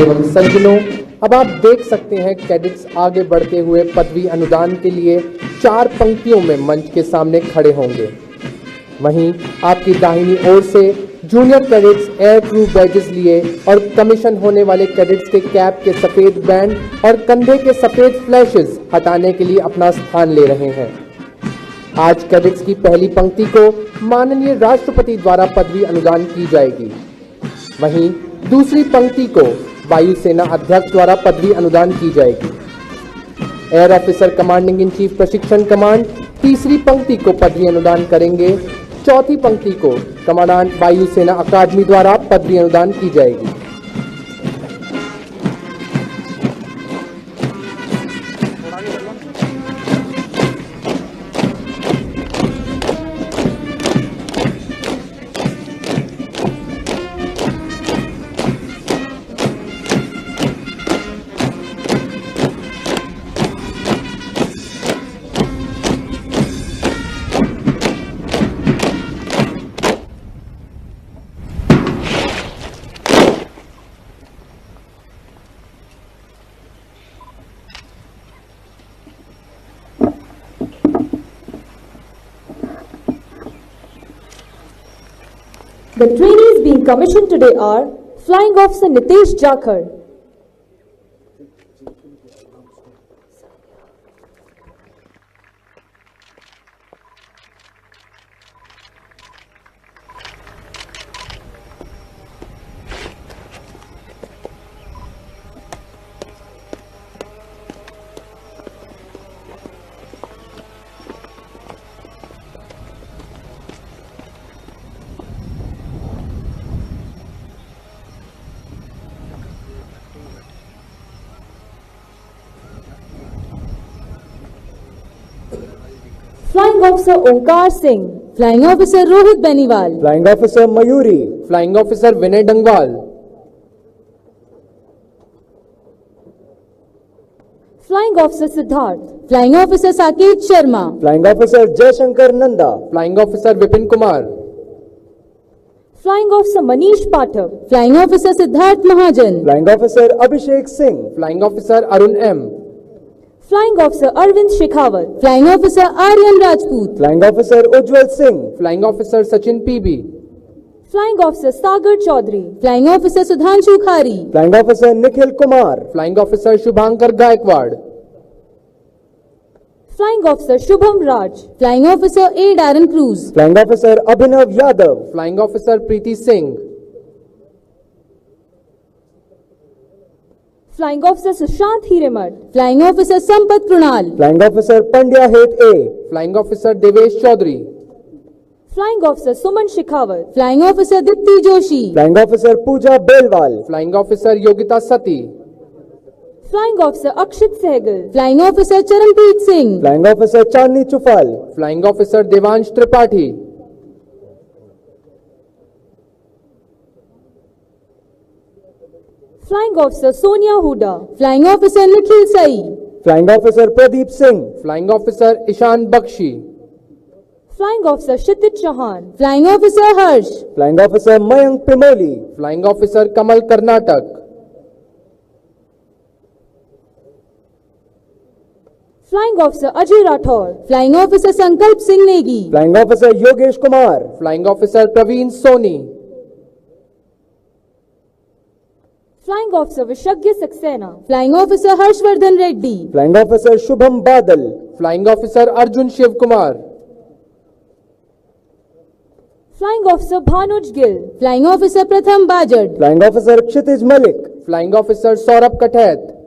एवं सज्जनों, अब आप देख सकते हैं कैडेट्स आगे बढ़ते हुए पदवी अनुदान के लिए 4 पंक्तियों में मंच के सामने खड़े होंगे। वहीं आपकी दाहिनी ओर से junior cadets air crew badges लिए और कमीशन होने वाले कैडेट्स के कैप के सफेद बैंड और कंधे के सफेद फ्लैशेस हटाने के लिए अपना स्थान ले रहे हैं। आज कैडेट्स की पहली पंक्ति को माननीय राष्ट्रपति द्वारा पदवी अनुदान की जाएगी। वहीं दूसरी पंक्ति को वायुसेना अध्यक्ष द्वारा पदवी अनुदान की जाएगी। Air officer commanding in chief प्रशिक्षण कमांड तीसरी पंक्ति को पदवी अनुदान करेंगे। चौथी पंक्ति को कमांडेंट वायुसेना अकादमी द्वारा पदवी अनुदान की जाएगी। The trainees being commissioned today are Flying Officer Nitesh Jakhar, Flying Officer Onkar Singh, Flying Officer Rohit Beniwal, Flying Officer Mayuri, Flying Officer Vinay Dangwal, Flying Officer Siddharth, Flying Officer Saket Sharma, Flying Officer Jaishankar Nanda, Flying Officer Vipin Kumar, Flying Officer Manish Pathak, Flying Officer Siddharth Mahajan, Flying Officer Abhishek Singh, Flying Officer Arun M, Flying Officer Arvind Shekhawat, Flying Officer Aryan Rajput, Flying Officer Ujjwal Singh, Flying Officer Sachin PB, Flying Officer Sagar Chaudhary, Flying Officer Sudhanshu Khari, Flying Officer Nikhil Kumar, Flying Officer Shubhankar Gaikwad, Flying Officer Shubham Raj, Flying Officer A. Darren Cruz, Flying Officer Abhinav Yadav, Flying Officer Preeti Singh, Flying Officer Sushant Hiremat, Flying Officer Sampath Krunal, Flying Officer Pandya Het A, Flying Officer Devesh Chaudhary, Flying Officer Suman Shekhawat, Flying Officer Dipti Joshi, Flying Officer Pooja Belwal, Flying Officer Yogita Sati, Flying Officer Akshit Sehgal, Flying Officer Charanpreet Singh, Flying Officer Chandni Chufal, Flying Officer Devansh Tripathi, Flying Officer Sonia Huda, Flying Officer Nikhil Sai, Flying Officer Pradeep Singh, Flying Officer Ishan Bakshi, Flying Officer Kshitij Chauhan, Flying Officer Harsh, Flying Officer Mayank Pimoli, Flying Officer Kamal Karnatak, Flying Officer Ajay Rathore, Flying Officer Sankalp Singh Negi, Flying Officer Yogesh Kumar, Flying Officer Praveen Soni, Flying Officer Vishagya Saxena, Flying Officer Harshvardhan Reddy, Flying Officer Shubham Badal, Flying Officer Arjun Shiv Kumar, Flying Officer Bhanuj Gill, Flying Officer Pratham Bajad, Flying Officer Kshitij Malik, Flying Officer Saurabh Kathet,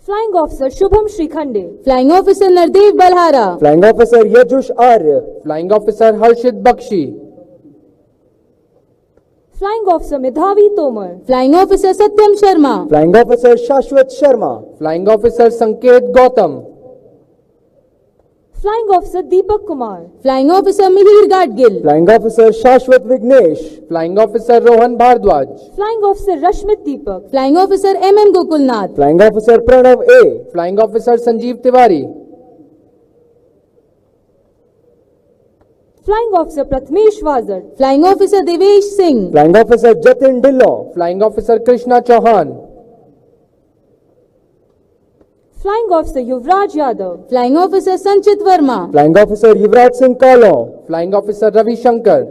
Flying Officer Shubham Shrikhande, Flying Officer Nardev Balhara, Flying Officer Yajush Arya, Flying Officer Harshit Bakshi, Flying Officer Medhavi Tomar, Flying Officer Satyam Sharma, Flying Officer Shashwat Sharma, Flying Officer Sanket Gautam, Flying Officer Deepak Kumar, Flying Officer Mihir Gadgil, Flying Officer Shashwat Vignesh, Flying Officer Rohan Bhardwaj, Flying Officer Rashmit Deepak, Flying Officer M.M. Gokulnath, Flying Officer Pranav A, Flying Officer Sanjeev Tiwari, Flying Officer Prathmesh Wazad, Flying Officer Devesh Singh, Flying Officer Jatin Dillon, Flying Officer Krishna Chauhan, Flying Officer Yuvraj Yadav, Flying Officer Sanchit Verma, Flying Officer Yuvraj Singh Kalon, Flying Officer Ravi Shankar,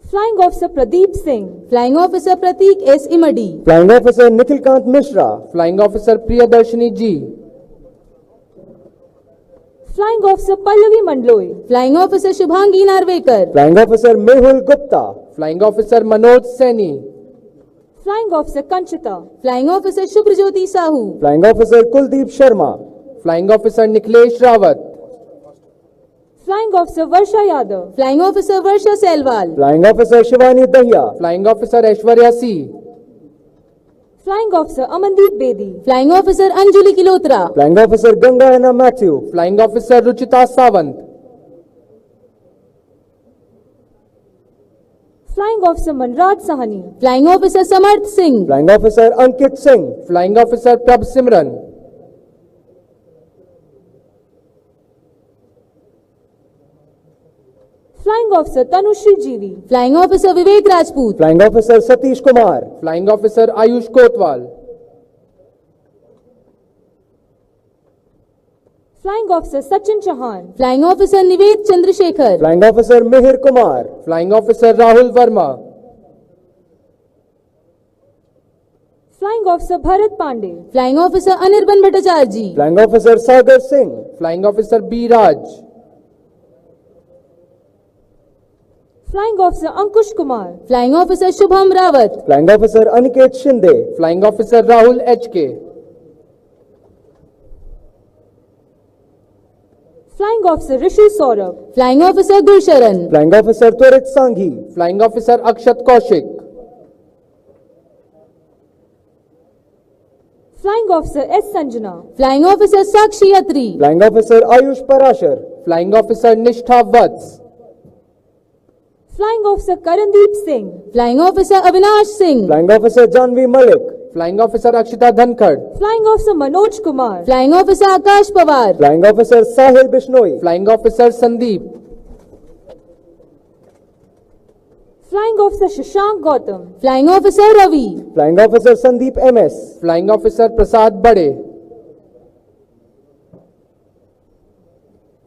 Flying Officer Pradeep Singh, Flying Officer Pratik S. Imadi, Flying Officer Nikhilkant Mishra, Flying Officer Priyadarshini G, Flying Officer Pallavi Mandloi, Flying Officer Shubhangi Narvekar, Flying Officer Mehul Gupta, Flying Officer Manoj Saini, Flying Officer Kanchita, Flying Officer Shubhrajyoti Sahu, Flying Officer Kuldeep Sharma, Flying Officer Nikhilesh Rawat, Flying Officer Varsha Yadav. Flying Officer Varsha Selwal. Flying Officer Shivani Dahiya. Flying Officer Aishwarya C. Flying Officer Amandeep Bedi. Flying Officer Anjuli Kilotra. Flying Officer Ganga Anna Matthew. Flying Officer Ruchita Sawant. Flying Officer Manraj Sahani. Flying Officer Samarth Singh. Flying Officer Ankit Singh. Flying Officer Prabh Simran. Flying Officer Tanushri Jivi. Flying Officer Vivek Rajput. Flying Officer Satish Kumar. Flying Officer Ayush Kotwal. Flying Officer Sachin Chauhan. Flying Officer Nived Chandrasekhar. Flying Officer Mihir Kumar. Flying Officer Rahul Verma. Flying Officer Bharat Pandey. Flying Officer Anirban Bhattacharjee. Flying Officer Sagar Singh. Flying Officer B. Raj. Flying Officer Ankush Kumar. Flying Officer Shubham Rawat. Flying Officer Aniket Shinde. Flying Officer Rahul H.K. Flying Officer Rishi Saurabh. Flying Officer Gursharan. Flying Officer Twarit Sanghi. Flying Officer Akshat Kaushik. Flying Officer S. Sanjana. Flying Officer Sakshi Atri. Flying Officer Ayush Parashar. Flying Officer Nishtha Vats. Flying Officer Karandeep Singh. Flying Officer Avinash Singh. Flying Officer Janvi Malik. Flying Officer Akshita Dhankad. Flying Officer Manoj Kumar. Flying Officer Akash Pawar. Flying Officer Sahil Bishnoi. Flying Officer Sandeep. Flying Officer Shashank Gautam. Flying Officer Ravi. Flying Officer Sandeep MS. Flying Officer Prasad Bade.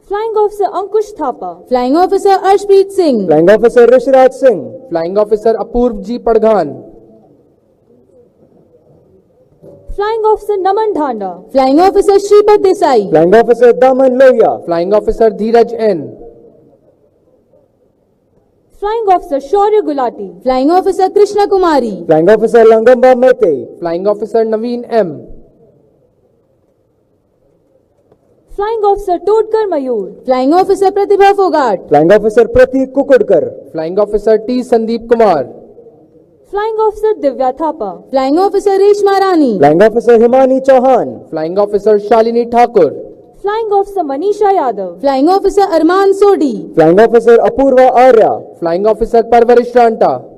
Flying Officer Ankush Thapa. Flying Officer Arshpreet Singh. Flying Officer Rishraj Singh. Flying Officer Apurv G. Padghan. Flying Officer Naman Dhanda. Flying Officer Shripad Desai. Flying Officer Daman Lohia. Flying Officer Dheeraj N. Flying Officer Shaurya Gulati. Flying Officer Krishna Kumari. Flying Officer Langamba Mete. Flying Officer Naveen M. Flying Officer Todkar Mayur. Flying Officer Pratibha Fogart. Flying Officer Pratik Kukudkar. Flying Officer T. Sandeep Kumar. Flying Officer Divya Thapa. Flying Officer Reshma Rani. Flying Officer Himani Chauhan. Flying Officer Shalini Thakur. Flying Officer Manisha Yadav. Flying Officer Arman Sodi. Flying Officer Apurva Arya. Flying Officer Parvarish Ranta.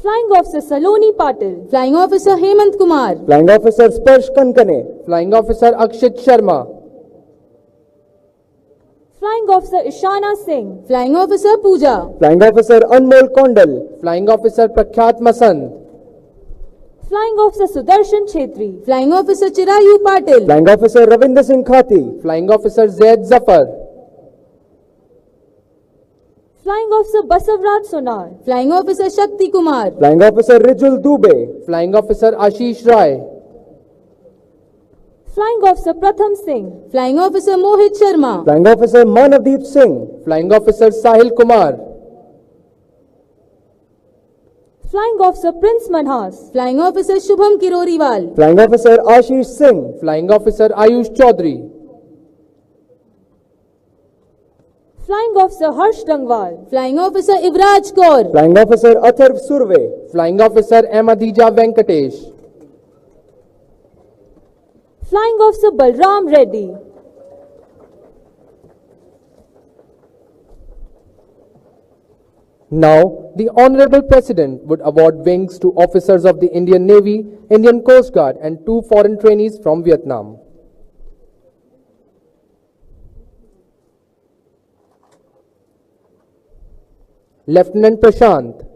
Flying Officer Saloni Patil. Flying Officer Hemant Kumar. Flying Officer Sparsh Kankane. Flying Officer Akshit Sharma. Flying Officer Ishana Singh. Flying Officer Pooja. Flying Officer Anmol Kondal. Flying Officer Prakhyat Masand. Flying Officer Sudarshan Chetri. Flying Officer Chirayu Patil. Flying Officer Ravinder Singh Khati. Flying Officer Zaid Zafar. Flying Officer Basavraj Sonar. Flying Officer Shakti Kumar. Flying Officer Rijul Dubey. Flying Officer Ashish Rai. Flying Officer Pratham Singh. Flying Officer Mohit Sharma. Flying Officer Manavdeep Singh. Flying Officer Sahil Kumar. Flying Officer Prince Manhas. Flying Officer Shubham Kiroriwal. Flying Officer Ashish Singh. Flying Officer Ayush Chaudhary. Flying Officer Harsh Dangwal. Flying Officer Ivraj Kaur. Flying Officer Atharv Surve. Flying Officer M. Adhija Venkatesh. Flying Officer Balram Reddy. Now, the Honorable President would award wings to officers of the Indian Navy, Indian Coast Guard and 2 foreign trainees from Vietnam. Lieutenant Prashant.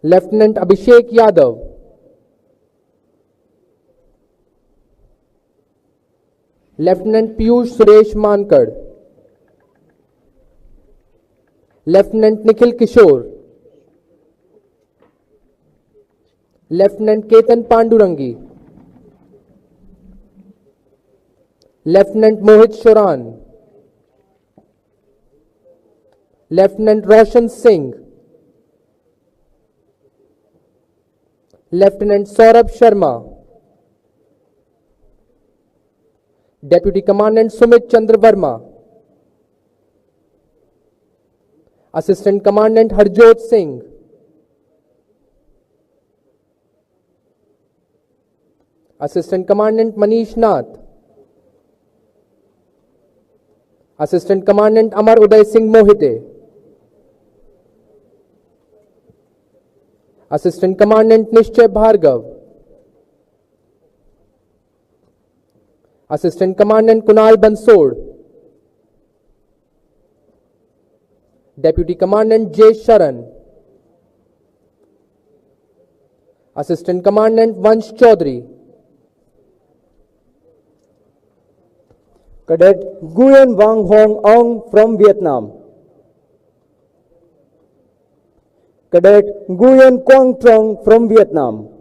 Lieutenant Abhishek Yadav. Lieutenant Piyush Suresh Mankad. Lieutenant Nikhil Kishore. Lieutenant Ketan Pandurangi. Lieutenant Mohit Shoran. Lieutenant Roshan Singh, Lieutenant Saurabh Sharma, Deputy Commandant Sumit Chandra Verma, Assistant Commandant Harjot Singh, Assistant Commandant Manish Nath, Assistant Commandant Amar Uday Singh Mohite, Assistant Commandant Nishchay Bhargav, Assistant Commandant Kunal Bansod, Deputy Commandant J. Sharan, Assistant Commandant Vansh Chaudhary, Cadet Nguyen Vang Hong Ong from Vietnam. Cadet Nguyen Quang Trong from Vietnam.